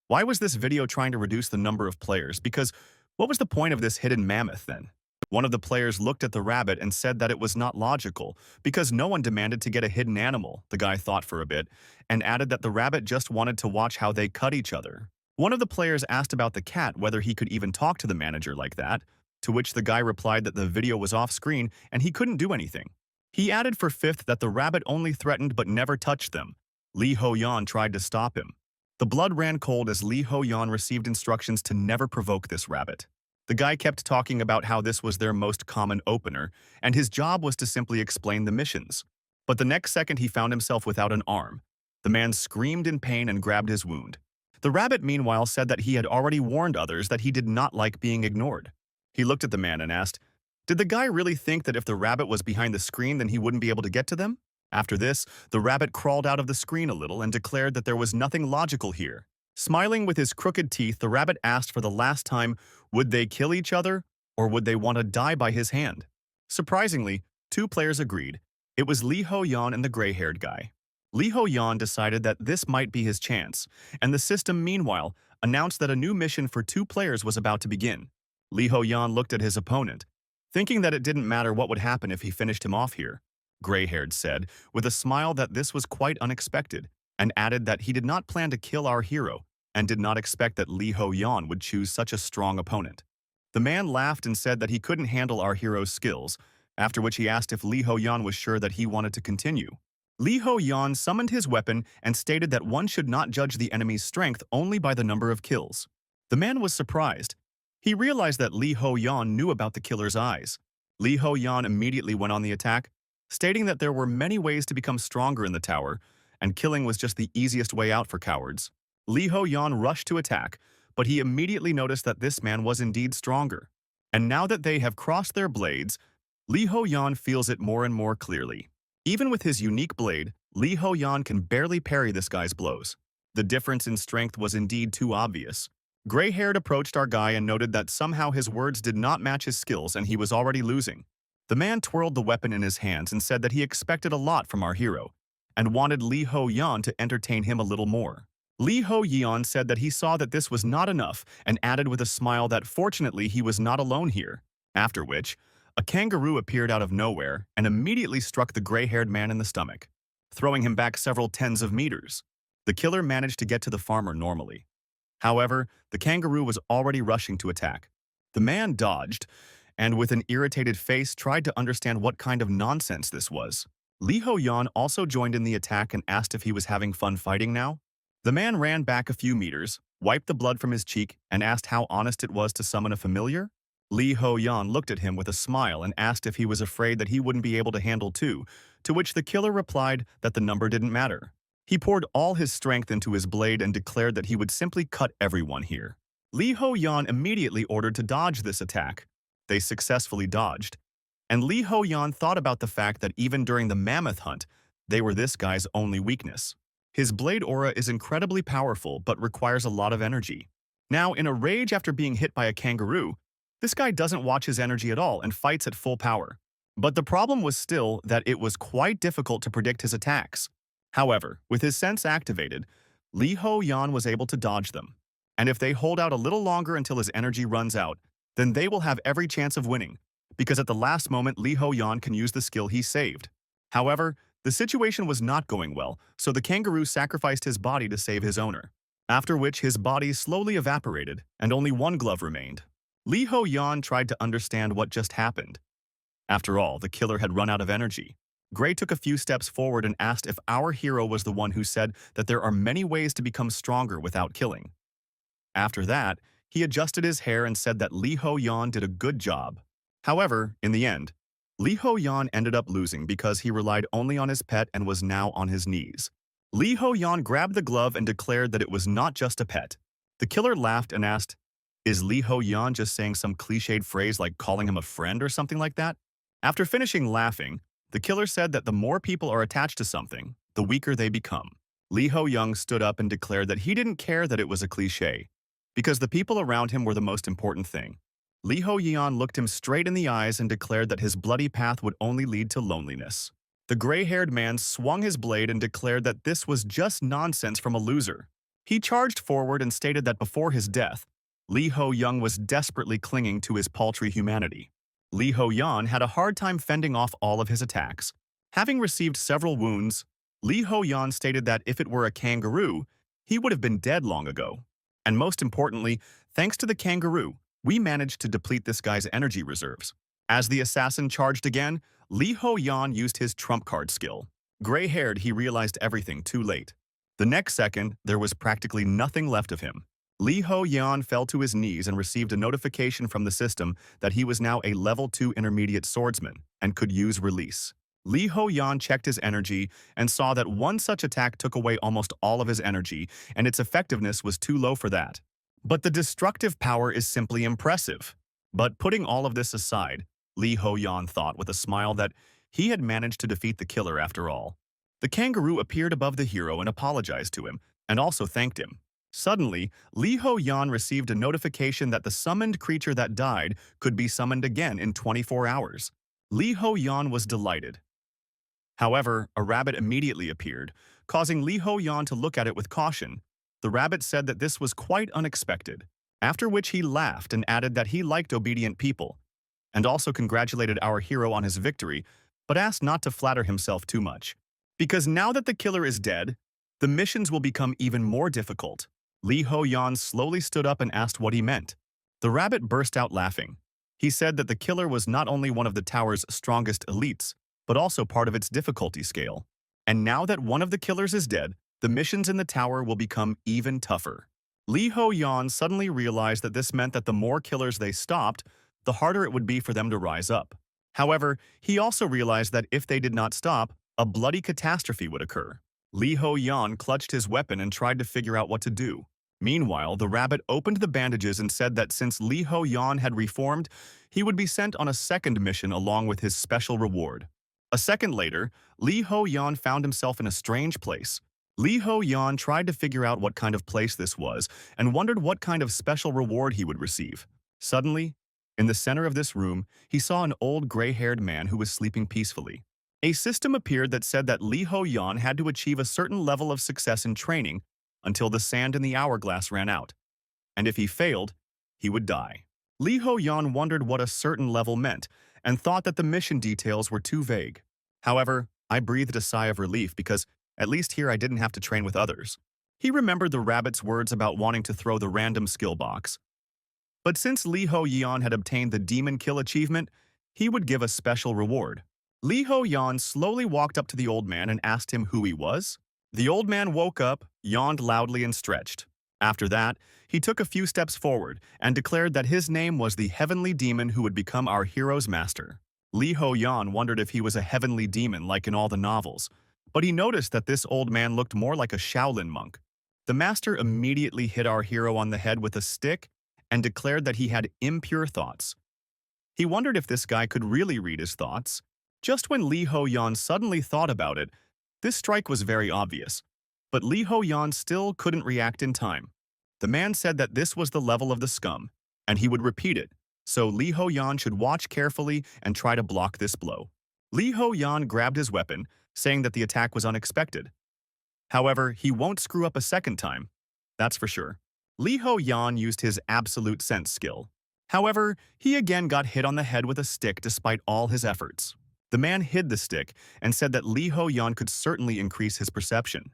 Speaker 1: Why was this video trying to reduce the number of players? Because what was the point of this hidden mammoth then? One of the players looked at the rabbit and said that it was not logical, because no one demanded to get a hidden animal. The guy thought for a bit, and added that the rabbit just wanted to watch how they cut each other. One of the players asked about the cat, whether he could even talk to the manager like that, to which the guy replied that the video was off-screen and he couldn't do anything. He added for fifth that the rabbit only threatened but never touched them. Liho Yan tried to stop him. The blood ran cold as Liho Yan received instructions to never provoke this rabbit. The guy kept talking about how this was their most common opener, and his job was to simply explain the missions. But the next second he found himself without an arm. The man screamed in pain and grabbed his wound. The rabbit, meanwhile, said that he had already warned others that he did not like being ignored. He looked at the man and asked, did the guy really think that if the rabbit was behind the screen then he wouldn't be able to get to them? After this, the rabbit crawled out of the screen a little and declared that there was nothing logical here. Smiling with his crooked teeth, the rabbit asked for the last time, would they kill each other or would they want to die by his hand? Surprisingly, 2 players agreed. It was Liho Yan and the gray-haired guy. Liho Yan decided that this might be his chance, and the system, meanwhile, announced that a new mission for 2 players was about to begin. Liho Yan looked at his opponent, thinking that it didn't matter what would happen if he finished him off here. Gray-haired said, with a smile, that this was quite unexpected, and added that he did not plan to kill our hero and did not expect that Liho Yan would choose such a strong opponent. The man laughed and said that he couldn't handle our hero's skills, after which he asked if Liho Yan was sure that he wanted to continue. Liho Yan summoned his weapon and stated that one should not judge the enemy's strength only by the number of kills. The man was surprised. He realized that Liho Yan knew about the killer's eyes. Liho Yan immediately went on the attack, stating that there were many ways to become stronger in the tower, and killing was just the easiest way out for cowards. Liho Yan rushed to attack, but he immediately noticed that this man was indeed stronger. And now that they have crossed their blades, Li Ho Yan feels it more and more clearly. Even with his unique blade, Li Ho Yan can barely parry this guy's blows. The difference in strength was indeed too obvious. Gray-haired approached our guy and noted that somehow his words did not match his skills and he was already losing. The man twirled the weapon in his hands and said that he expected a lot from our hero, and wanted Li Ho Yan to entertain him a little more. Li Ho Yan said that he saw that this was not enough and added with a smile that fortunately he was not alone here, after which, a kangaroo appeared out of nowhere and immediately struck the gray-haired man in the stomach, throwing him back several tens of meters. The killer managed to get to the farmer normally. However, the kangaroo was already rushing to attack. The man dodged, and with an irritated face tried to understand what kind of nonsense this was. Li Ho Yan also joined in the attack and asked if he was having fun fighting now. The man ran back a few meters, wiped the blood from his cheek, and asked how honest it was to summon a familiar. Li Ho Yan looked at him with a smile and asked if he was afraid that he wouldn't be able to handle two, to which the killer replied that the number didn't matter. He poured all his strength into his blade and declared that he would simply cut everyone here. Li Ho Yan immediately ordered to dodge this attack. They successfully dodged. And Li Ho Yan thought about the fact that even during the mammoth hunt, they were this guy's only weakness. His blade aura is incredibly powerful but requires a lot of energy. Now, in a rage after being hit by a kangaroo, this guy doesn't watch his energy at all and fights at full power. But the problem was still that it was quite difficult to predict his attacks. However, with his sense activated, Li Ho Yan was able to dodge them. And if they hold out a little longer until his energy runs out, then they will have every chance of winning, because at the last moment Li Ho Yan can use the skill he saved. However, the situation was not going well, so the kangaroo sacrificed his body to save his owner, after which his body slowly evaporated and only one glove remained. Li Ho Yan tried to understand what just happened. After all, the killer had run out of energy. Gray took a few steps forward and asked if our hero was the one who said that there are many ways to become stronger without killing. After that, he adjusted his hair and said that Li Ho Yan did a good job. However, in the end, Li Ho Yan ended up losing because he relied only on his pet and was now on his knees. Li Ho Yan grabbed the glove and declared that it was not just a pet. The killer laughed and asked, "Is Li Ho Yan just saying some cliched phrase like calling him a friend or something like that?" After finishing laughing, the killer said that the more people are attached to something, the weaker they become. Li Ho Yan stood up and declared that he didn't care that it was a cliché, because the people around him were the most important thing. Li Ho Yan looked him straight in the eyes and declared that his bloody path would only lead to loneliness. The gray-haired man swung his blade and declared that this was just nonsense from a loser. He charged forward and stated that before his death, Li Ho Yan was desperately clinging to his paltry humanity. Li Ho Yan had a hard time fending off all of his attacks. Having received several wounds, Li Ho Yan stated that if it were a kangaroo, he would have been dead long ago. And most importantly, thanks to the kangaroo, we managed to deplete this guy's energy reserves. As the assassin charged again, Li Ho Yan used his trump card skill. Gray-haired, he realized everything too late. The next second, there was practically nothing left of him. Li Ho Yan fell to his knees and received a notification from the system that he was now a level 2 intermediate swordsman and could use release. Li Ho Yan checked his energy and saw that one such attack took away almost all of his energy, and its effectiveness was too low for that. But the destructive power is simply impressive. But putting all of this aside, Li Ho Yan thought with a smile that he had managed to defeat the killer after all. The kangaroo appeared above the hero and apologized to him, and also thanked him. Suddenly, Li Ho Yan received a notification that the summoned creature that died could be summoned again in 24 hours. Li Ho Yan was delighted. However, a rabbit immediately appeared, causing Li Ho Yan to look at it with caution. The rabbit said that this was quite unexpected, after which he laughed and added that he liked obedient people, and also congratulated our hero on his victory, but asked not to flatter himself too much. Because now that the killer is dead, the missions will become even more difficult. Li Ho Yan slowly stood up and asked what he meant. The rabbit burst out laughing. He said that the killer was not only one of the tower's strongest elites, but also part of its difficulty scale. And now that one of the killers is dead, the missions in the tower will become even tougher. Li Ho Yan suddenly realized that this meant that the more killers they stopped, the harder it would be for them to rise up. However, he also realized that if they did not stop, a bloody catastrophe would occur. Li Ho Yan clutched his weapon and tried to figure out what to do. Meanwhile, the rabbit opened the bandages and said that since Liho Yan had reformed, he would be sent on a second mission along with his special reward. A second later, Liho Yan found himself in a strange place. Liho Yan tried to figure out what kind of place this was and wondered what kind of special reward he would receive. Suddenly, in the center of this room, he saw an old gray-haired man who was sleeping peacefully. A system appeared that said that Liho Yan had to achieve a certain level of success in training until the sand in the hourglass ran out, and if he failed, he would die. Liho Yan wondered what a certain level meant and thought that the mission details were too vague. However, I breathed a sigh of relief because at least here I didn't have to train with others. He remembered the rabbit's words about wanting to throw the random skill box. But since Liho Yan had obtained the Demon Kill achievement, he would give a special reward. Liho Yan slowly walked up to the old man and asked him who he was. The old man woke up, yawned loudly and stretched. After that, he took a few steps forward and declared that his name was the heavenly demon who would become our hero's master. Liho Yan wondered if he was a heavenly demon like in all the novels, but he noticed that this old man looked more like a Shaolin monk. The master immediately hit our hero on the head with a stick and declared that he had impure thoughts. He wondered if this guy could really read his thoughts. Just when Liho Yan suddenly thought about it, this strike was very obvious, but Liho Yan still couldn't react in time. The man said that this was the level of the scum, and he would repeat it, so Liho Yan should watch carefully and try to block this blow. Liho Yan grabbed his weapon, saying that the attack was unexpected. However, he won't screw up a second time, that's for sure. Liho Yan used his absolute sense skill. However, he again got hit on the head with a stick despite all his efforts. The man hid the stick and said that Liho Yan could certainly increase his perception.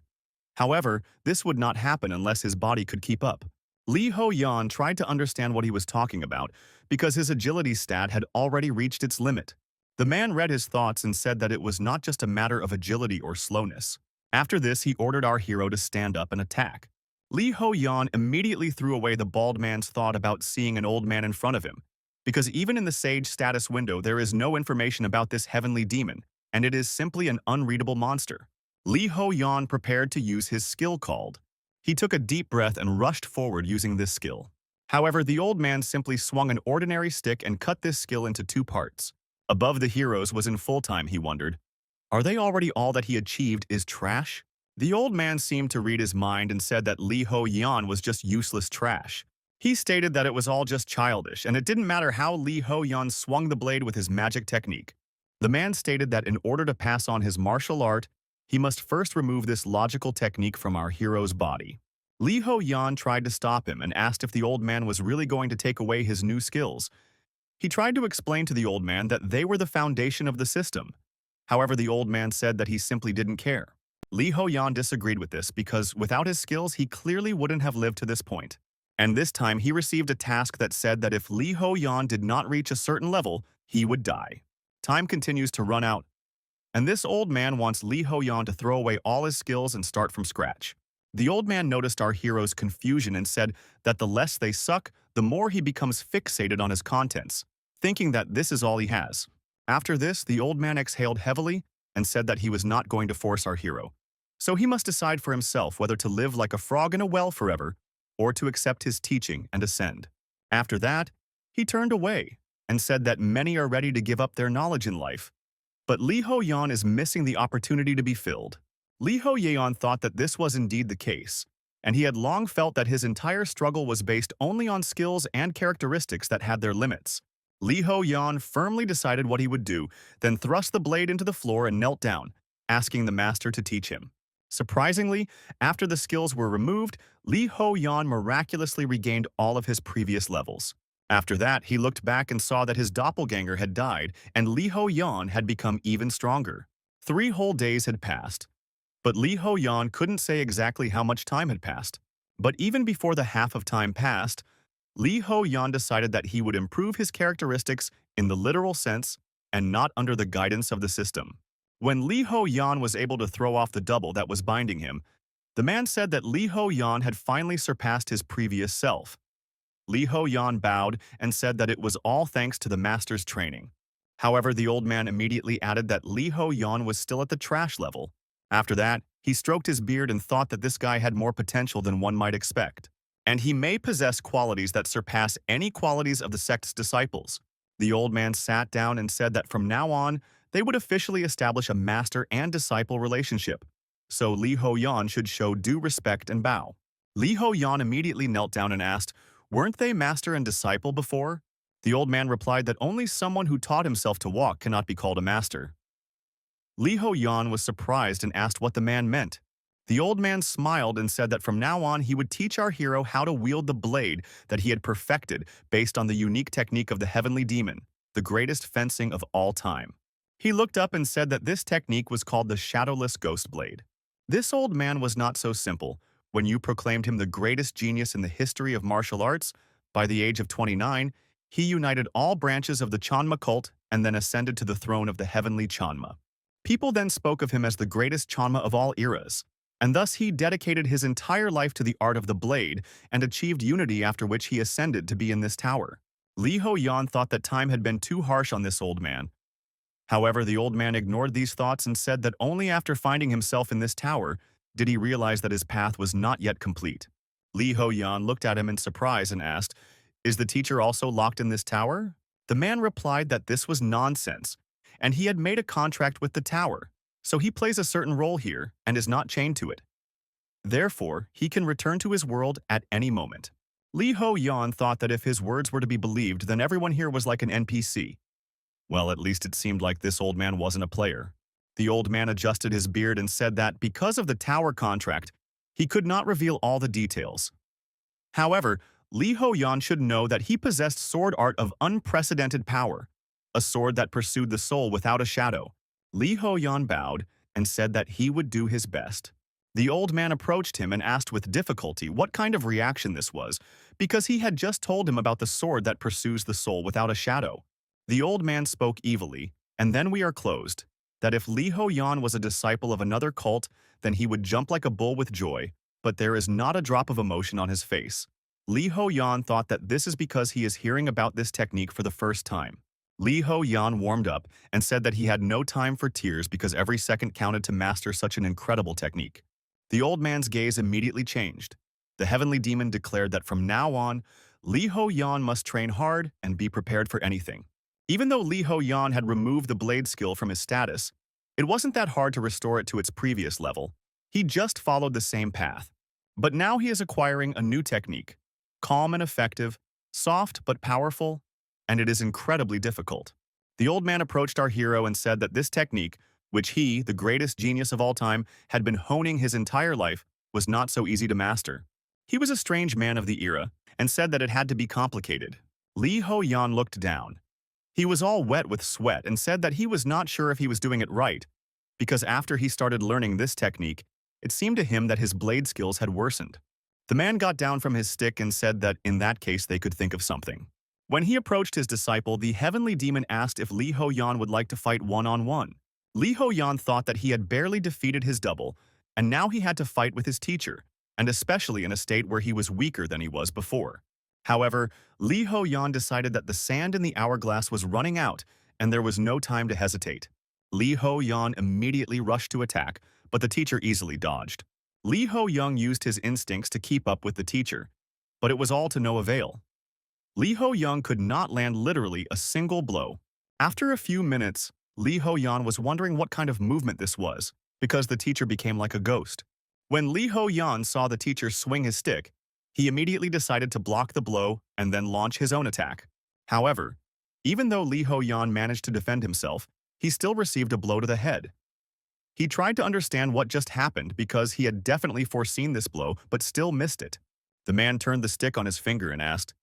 Speaker 1: However, this would not happen unless his body could keep up. Liho Yan tried to understand what he was talking about because his agility stat had already reached its limit. The man read his thoughts and said that it was not just a matter of agility or slowness. After this, he ordered our hero to stand up and attack. Liho Yan immediately threw away the bald man's thought about seeing an old man in front of him, because even in the Sage status window there is no information about this heavenly demon, and it is simply an unreadable monster. Liho Yan prepared to use his skill called. He took a deep breath and rushed forward using this skill. However, the old man simply swung an ordinary stick and cut this skill into two parts. Above the heroes was in full time, he wondered. Are they already all that he achieved is trash? The old man seemed to read his mind and said that Liho Yan was just useless trash. He stated that it was all just childish, and it didn't matter how Liho Yan swung the blade with his magic technique. The man stated that in order to pass on his martial art, he must first remove this logical technique from our hero's body. Liho Yan tried to stop him and asked if the old man was really going to take away his new skills. He tried to explain to the old man that they were the foundation of the system. However, the old man said that he simply didn't care. Liho Yan disagreed with this because without his skills, he clearly wouldn't have lived to this point. And this time, he received a task that said that if Liho Yan did not reach a certain level, he would die. Time continues to run out, and this old man wants Liho Yan to throw away all his skills and start from scratch. The old man noticed our hero's confusion and said that the less they suck, the more he becomes fixated on his contents, thinking that this is all he has. After this, the old man exhaled heavily and said that he was not going to force our hero. So he must decide for himself whether to live like a frog in a well forever or to accept his teaching and ascend. After that, he turned away and said that many are ready to give up their knowledge in life, but Liho Yan is missing the opportunity to be filled. Liho Yan thought that this was indeed the case, and he had long felt that his entire struggle was based only on skills and characteristics that had their limits. Liho Yan firmly decided what he would do, then thrust the blade into the floor and knelt down, asking the master to teach him. Surprisingly, after the skills were removed, Liho Yan miraculously regained all of his previous levels. After that, he looked back and saw that his doppelganger had died and Liho Yan had become even stronger. 3 whole days had passed, but Liho Yan couldn't say exactly how much time had passed. But even before the half of time passed, Liho Yan decided that he would improve his characteristics in the literal sense and not under the guidance of the system. When Liho Yan was able to throw off the double that was binding him, the man said that Liho Yan had finally surpassed his previous self. Liho Yan bowed and said that it was all thanks to the master's training. However, the old man immediately added that Liho Yan was still at the trash level. After that, he stroked his beard and thought that this guy had more potential than one might expect. and he may possess qualities that surpass any qualities of the sect's disciples. The old man sat down and said that from now on, they would officially establish a master and disciple relationship. So Li Ho Yan should show due respect and bow. Li Ho Yan immediately knelt down and asked, "Weren't they master and disciple before?" The old man replied that only someone who taught himself to walk cannot be called a master. Li Ho Yan was surprised and asked what the man meant. The old man smiled and said that from now on he would teach our hero how to wield the blade that he had perfected based on the unique technique of the heavenly demon, the greatest fencing of all time. He looked up and said that this technique was called the shadowless ghost blade. This old man was not so simple. When you proclaimed him the greatest genius in the history of martial arts, by the age of 29, he united all branches of the Chanma cult and then ascended to the throne of the heavenly Chanma. People then spoke of him as the greatest Chanma of all eras, and thus he dedicated his entire life to the art of the blade and achieved unity, after which he ascended to be in this tower. Li Ho Yan thought that time had been too harsh on this old man. However, the old man ignored these thoughts and said that only after finding himself in this tower did he realize that his path was not yet complete. Li Ho Yan looked at him in surprise and asked, "Is the teacher also locked in this tower?" The man replied that this was nonsense, and he had made a contract with the tower, so he plays a certain role here and is not chained to it. Therefore, he can return to his world at any moment. Li Ho Yan thought that if his words were to be believed, then everyone here was like an NPC. Well, at least it seemed like this old man wasn't a player. The old man adjusted his beard and said that because of the tower contract, he could not reveal all the details. However, Li Ho Yan should know that he possessed sword art of unprecedented power, a sword that pursued the soul without a shadow. Li Ho Yan bowed and said that he would do his best. The old man approached him and asked with difficulty what kind of reaction this was, because he had just told him about the sword that pursues the soul without a shadow. The old man spoke evilly, "And then we are closed," that if Li Ho Yan was a disciple of another cult, then he would jump like a bull with joy, but there is not a drop of emotion on his face. Li Ho Yan thought that this is because he is hearing about this technique for the first time. Li Ho Yan warmed up and said that he had no time for tears because every second counted to master such an incredible technique. The old man's gaze immediately changed. The heavenly demon declared that from now on, Li Ho Yan must train hard and be prepared for anything. Even though Li Ho Yan had removed the blade skill from his status, it wasn't that hard to restore it to its previous level. He just followed the same path. But now he is acquiring a new technique, calm and effective, soft but powerful, and it is incredibly difficult. The old man approached our hero and said that this technique, which he, the greatest genius of all time, had been honing his entire life, was not so easy to master. He was a strange man of the era and said that it had to be complicated. Li Ho Yan looked down. He was all wet with sweat and said that he was not sure if he was doing it right, because after he started learning this technique, it seemed to him that his blade skills had worsened. The man got down from his stick and said that in that case they could think of something. When he approached his disciple, the heavenly demon asked if Li Ho Yan would like to fight one-on-one. Li Ho Yan thought that he had barely defeated his double, and now he had to fight with his teacher, and especially in a state where he was weaker than he was before. However, Li Ho Yan decided that the sand in the hourglass was running out, and there was no time to hesitate. Li Ho Yan immediately rushed to attack, but the teacher easily dodged. Li Ho Yan used his instincts to keep up with the teacher, but it was all to no avail. Li Ho Yan could not land literally a single blow. After a few minutes, Li Ho Yan was wondering what kind of movement this was, because the teacher became like a ghost. When Li Ho Yan saw the teacher swing his stick, he immediately decided to block the blow and then launch his own attack. However, even though Li Ho Yan managed to defend himself, he still received a blow to the head. He tried to understand what just happened because he had definitely foreseen this blow but still missed it. The man turned the stick on his finger and asked,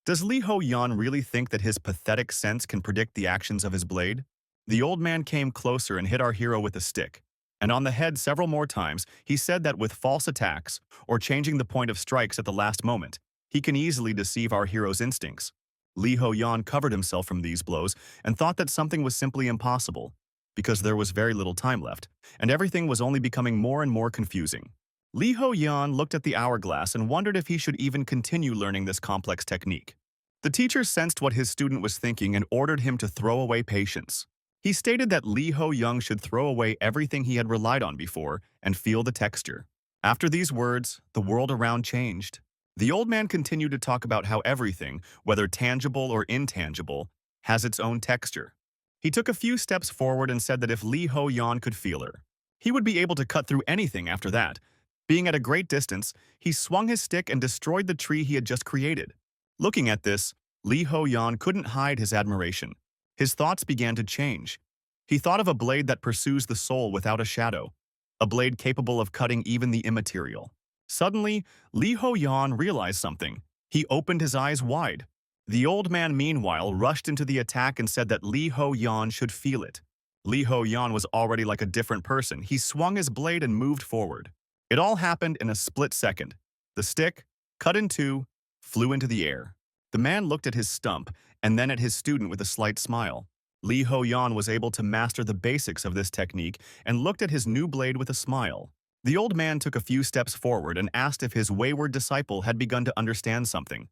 Speaker 1: "Does Li Ho Yan really think that his pathetic sense can predict the actions of his blade?" The old man came closer and hit our hero with a stick, and on the head several more times. He said that with false attacks, or changing the point of strikes at the last moment, he can easily deceive our hero's instincts. Li Ho Yan covered himself from these blows and thought that something was simply impossible, because there was very little time left, and everything was only becoming more and more confusing. Li Ho Yan looked at the hourglass and wondered if he should even continue learning this complex technique. The teacher sensed what his student was thinking and ordered him to throw away patience. He stated that Li Ho Yan should throw away everything he had relied on before and feel the texture. After these words, the world around changed. The old man continued to talk about how everything, whether tangible or intangible, has its own texture. He took a few steps forward and said that if Liho Yan could feel her, he would be able to cut through anything after that. Being at a great distance, he swung his stick and destroyed the tree he had just created. Looking at this, Liho Yan couldn't hide his admiration. His thoughts began to change. He thought of a blade that pursues the soul without a shadow, a blade capable of cutting even the immaterial. Suddenly, Liho Yan realized something. He opened his eyes wide. The old man, meanwhile, rushed into the attack and said that Liho Yan should feel it. Liho Yan was already like a different person. He swung his blade and moved forward. It all happened in a split second. The stick, cut in two, flew into the air. The man looked at his stump and then at his student with a slight smile. Liho Yan was able to master the basics of this technique and looked at his new blade with a smile. The old man took a few steps forward and asked if his wayward disciple had begun to understand something.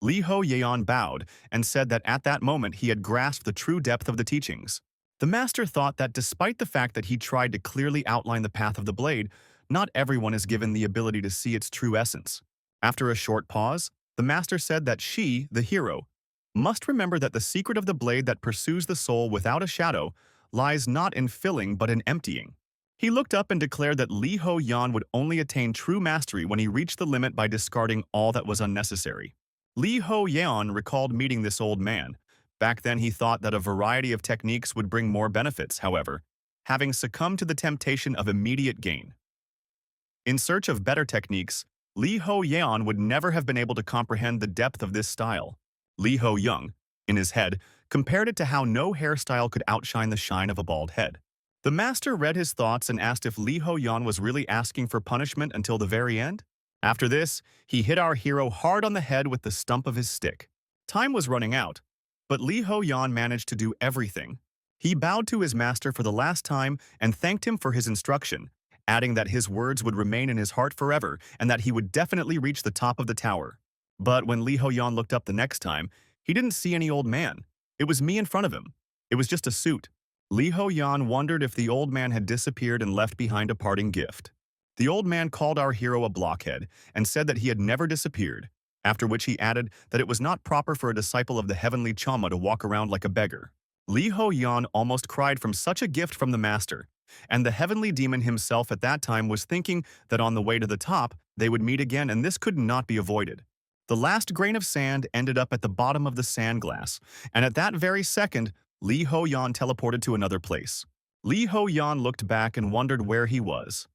Speaker 1: Liho Yan bowed and said that at that moment he had grasped the true depth of the teachings. The master thought that despite the fact that he tried to clearly outline the path of the blade, not everyone is given the ability to see its true essence. After a short pause, the master said that she, the hero, must remember that the secret of the blade that pursues the soul without a shadow lies not in filling but in emptying. He looked up and declared that Liho Yan would only attain true mastery when he reached the limit by discarding all that was unnecessary. Liho Yan recalled meeting this old man. Back then he thought that a variety of techniques would bring more benefits, however, having succumbed to the temptation of immediate gain. In search of better techniques, Liho Yan would never have been able to comprehend the depth of this style. Liho Young, in his head, compared it to how no hairstyle could outshine the shine of a bald head. The master read his thoughts and asked if Liho Yan was really asking for punishment until the very end. After this, he hit our hero hard on the head with the stump of his stick. Time was running out, but Liho Yan managed to do everything. He bowed to his master for the last time and thanked him for his instruction, adding that his words would remain in his heart forever and that he would definitely reach the top of the tower. But when Liho Yan looked up the next time, he didn't see any old man. It was me in front of him. It was just a suit. Liho Yan wondered if the old man had disappeared and left behind a parting gift. The old man called our hero a blockhead and said that he had never disappeared, after which he added that it was not proper for a disciple of the heavenly Chama to walk around like a beggar. Liho Yan almost cried from such a gift from the master, and the heavenly demon himself at that time was thinking that on the way to the top, they would meet again and this could not be avoided. The last grain of sand ended up at the bottom of the sand glass, and at that very second, Liho Yan teleported to another place. Liho Yan looked back and wondered where he was.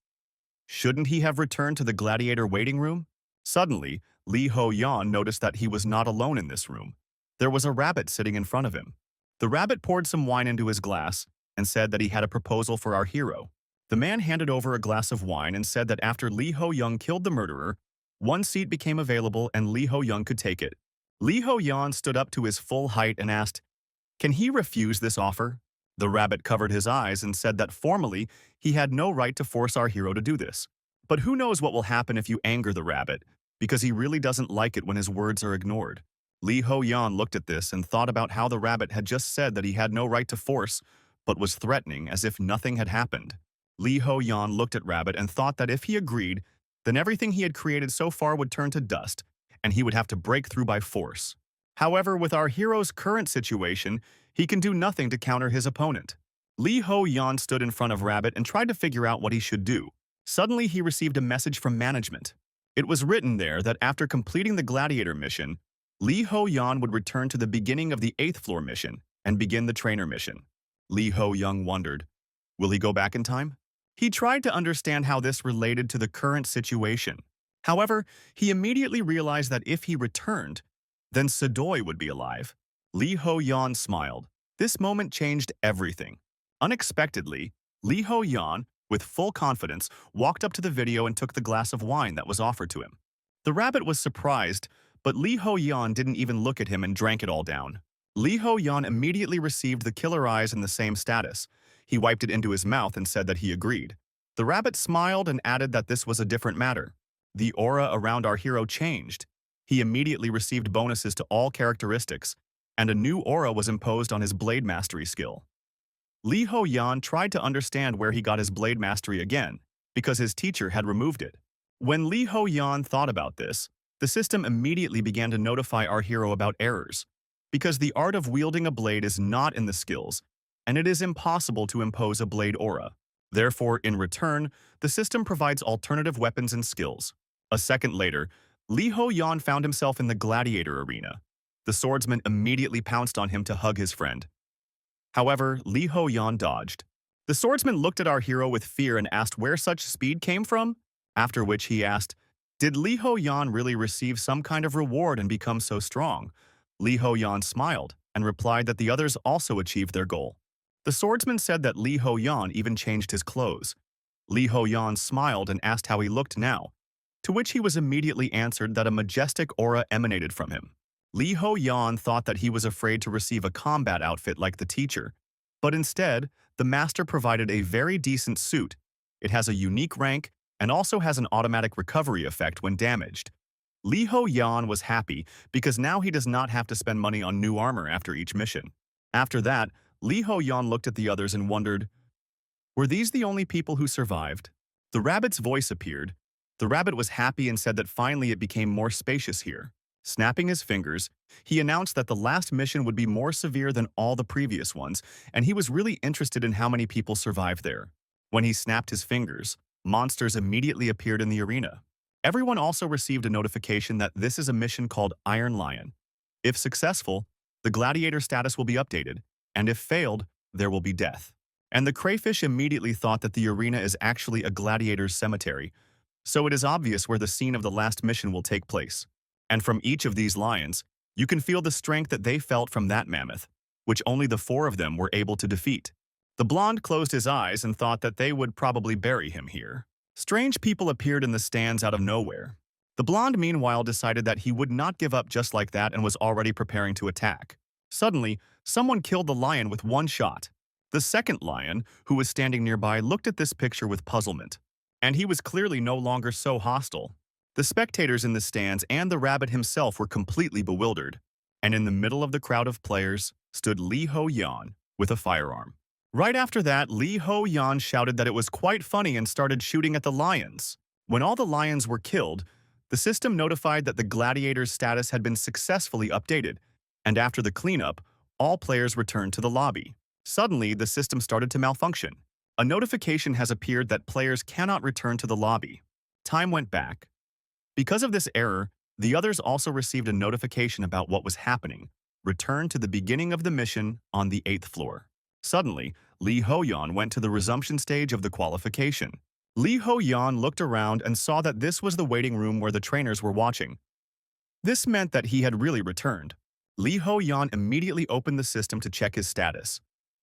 Speaker 1: Shouldn't he have returned to the Gladiator waiting room? Suddenly, Liho Yan noticed that he was not alone in this room. There was a rabbit sitting in front of him. The rabbit poured some wine into his glass and said that he had a proposal for our hero. The man handed over a glass of wine and said that after Liho Yan killed the murderer, one seat became available and Liho Yan could take it. Liho Yan stood up to his full height and asked, "Can he refuse this offer?" The rabbit covered his eyes and said that formally he had no right to force our hero to do this. But who knows what will happen if you anger the rabbit, because he really doesn't like it when his words are ignored. Liho Yan looked at this and thought about how the rabbit had just said that he had no right to force, but was threatening as if nothing had happened. Liho Yan looked at Rabbit and thought that if he agreed, then everything he had created so far would turn to dust, and he would have to break through by force. However, with our hero's current situation, he can do nothing to counter his opponent. Liho Yan stood in front of Rabbit and tried to figure out what he should do. Suddenly, he received a message from management. It was written there that after completing the Gladiator mission, Liho Yan would return to the beginning of the 8th floor mission and begin the trainer mission. Liho Young wondered, will he go back in time? He tried to understand how this related to the current situation. However, he immediately realized that if he returned, then Sadoy would be alive. Liho Yan smiled. This moment changed everything. Unexpectedly, Liho Yan, with full confidence, walked up to the video and took the glass of wine that was offered to him. The rabbit was surprised, but Liho Yan didn't even look at him and drank it all down. Liho Yan immediately received the killer eyes in the same status. He wiped it into his mouth and said that he agreed. The rabbit smiled and added that this was a different matter. The aura around our hero changed. He immediately received bonuses to all characteristics, and a new aura was imposed on his blade mastery skill. Liho Yan tried to understand where he got his blade mastery again, because his teacher had removed it. When Liho Yan thought about this, The system immediately began to notify our hero about errors, because the art of wielding a blade is not in the skills, and it is impossible to impose a blade aura. Therefore, in return, the system provides alternative weapons and skills. A second later, Liho Yan found himself in the Gladiator arena. The swordsman immediately pounced on him to hug his friend. However, Liho Yan dodged. The swordsman looked at our hero with fear and asked where such speed came from, after which he asked, "Did Liho Yan really receive some kind of reward and become so strong?" Liho Yan smiled and replied that the others also achieved their goal. The swordsman said that Liho Yan even changed his clothes. Liho Yan smiled and asked how he looked now, to which he was immediately answered that a majestic aura emanated from him. Liho Yan thought that he was afraid to receive a combat outfit like the teacher, but instead, the master provided a very decent suit. It has a unique rank and also has an automatic recovery effect when damaged. Liho Yan was happy because now he does not have to spend money on new armor after each mission. After that, Liho Yan looked at the others and wondered, were these the only people who survived? The rabbit's voice appeared. The rabbit was happy and said that finally it became more spacious here. Snapping his fingers, he announced that the last mission would be more severe than all the previous ones, and he was really interested in how many people survived there. When he snapped his fingers, monsters immediately appeared in the arena. Everyone also received a notification that this is a mission called Iron Lion. If successful, the Gladiator status will be updated, and if failed, there will be death. And the crayfish immediately thought that the arena is actually a gladiator's cemetery, so it is obvious where the scene of the last mission will take place. And from each of these lions, you can feel the strength that they felt from that mammoth, which only the 4 of them were able to defeat. The blonde closed his eyes and thought that they would probably bury him here. Strange people appeared in the stands out of nowhere. The blonde meanwhile decided that he would not give up just like that and was already preparing to attack. Suddenly, someone killed the lion with one shot. The second lion, who was standing nearby, looked at this picture with puzzlement, and he was clearly no longer so hostile. The spectators in the stands and the rabbit himself were completely bewildered, and in the middle of the crowd of players stood Liho Yan with a firearm. Right after that, Liho Yan shouted that it was quite funny and started shooting at the lions. When all the lions were killed, the system notified that the gladiator's status had been successfully updated, and after the cleanup, all players returned to the lobby. Suddenly, the system started to malfunction. A notification has appeared that players cannot return to the lobby. Time went back. Because of this error, the others also received a notification about what was happening. Return to the beginning of the mission on the 8th floor. Suddenly, Liho Yan went to the resumption stage of the qualification. Liho Yan looked around and saw that this was the waiting room where the trainers were watching. This meant that he had really returned. Liho Yan immediately opened the system to check his status,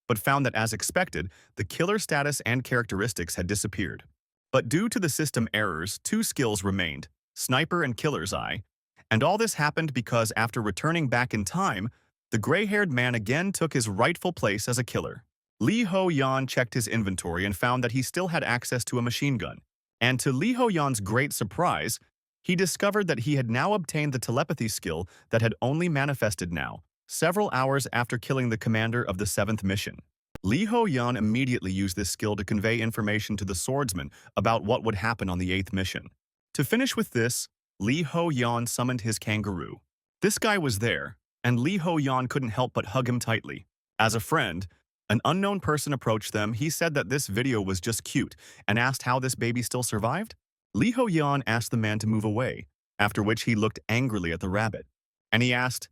Speaker 1: but found that as expected, the killer status and characteristics had disappeared. But due to the system errors, 2 skills remained, Sniper and Killer's Eye, and all this happened because after returning back in time, the gray-haired man again took his rightful place as a killer. Liho Yan checked his inventory and found that he still had access to a machine gun, and to Liho Yan's great surprise, he discovered that he had now obtained the telepathy skill that had only manifested now, several hours after killing the commander of the 7th mission. Liho Yan immediately used this skill to convey information to the swordsman about what would happen on the 8th mission. To finish with this, Liho Yan summoned his kangaroo. This guy was there, and Liho Yan couldn't help but hug him tightly. As a friend, an unknown person approached them. He said that this video was just cute and asked how this baby still survived. Liho Yan asked the man to move away, after which he looked angrily at the rabbit. And he asked,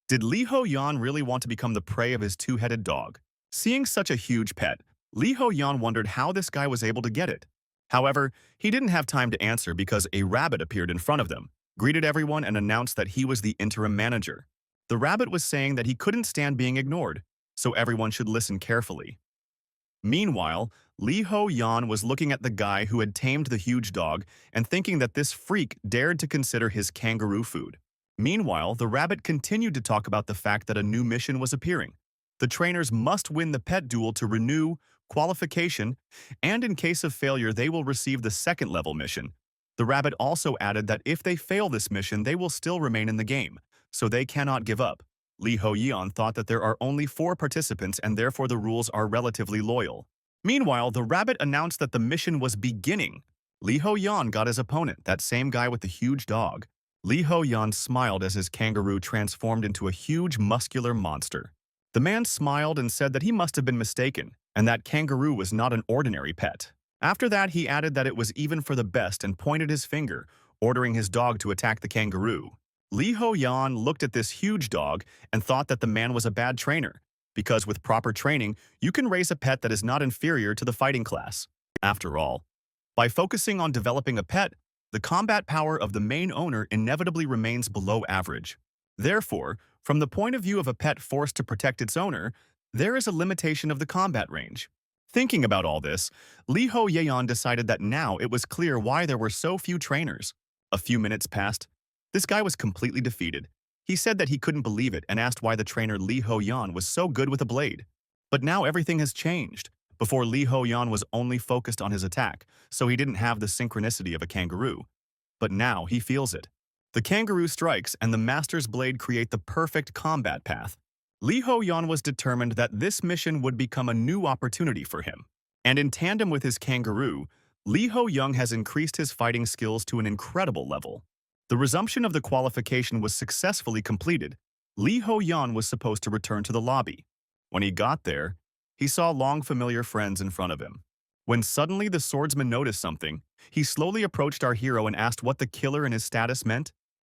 Speaker 1: did Liho Yan really want to become the prey of his 2-headed dog? Seeing such a huge pet, Liho Yan wondered how this guy was able to get it. However, he didn't have time to answer because a rabbit appeared in front of them, greeted everyone and announced that he was the interim manager. The rabbit was saying that he couldn't stand being ignored, so everyone should listen carefully. Meanwhile, Liho Yan was looking at the guy who had tamed the huge dog and thinking that this freak dared to consider his kangaroo food. Meanwhile, the rabbit continued to talk about the fact that a new mission was appearing. The trainers must win the pet duel to renew qualification, and in case of failure, they will receive the 2nd level mission. The rabbit also added that if they fail this mission, they will still remain in the game, so they cannot give up. Liho Yan thought that there are only 4 participants and therefore the rules are relatively loyal. Meanwhile, the rabbit announced that the mission was beginning. Liho Yan got his opponent, that same guy with the huge dog. Liho Yan smiled as his kangaroo transformed into a huge muscular monster. The man smiled and said that he must have been mistaken, and that kangaroo was not an ordinary pet. After that, he added that it was even for the best and pointed his finger, ordering his dog to attack the kangaroo. Liho Yan looked at this huge dog and thought that the man was a bad trainer, because with proper training, you can raise a pet that is not inferior to the fighting class. After all, by focusing on developing a pet, the combat power of the main owner inevitably remains below average. Therefore, from the point of view of a pet forced to protect its owner, there is a limitation of the combat range. Thinking about all this, Liho Yeon decided that now it was clear why there were so few trainers. A few minutes passed. This guy was completely defeated. He said that he couldn't believe it and asked why the trainer Liho Yan was so good with a blade. But now everything has changed. Before, Liho Yan was only focused on his attack, so he didn't have the synchronicity of a kangaroo. But now he feels it. The kangaroo strikes and the master's blade create the perfect combat path. Liho Yan was determined that this mission would become a new opportunity for him. And in tandem with his kangaroo, Liho Young has increased his fighting skills to an incredible level. The resumption of the qualification was successfully completed. Liho Yan was supposed to return to the lobby. When he got there, he saw long familiar friends in front of him. When suddenly the swordsman noticed something, he slowly approached our hero and asked what the killer and his status meant.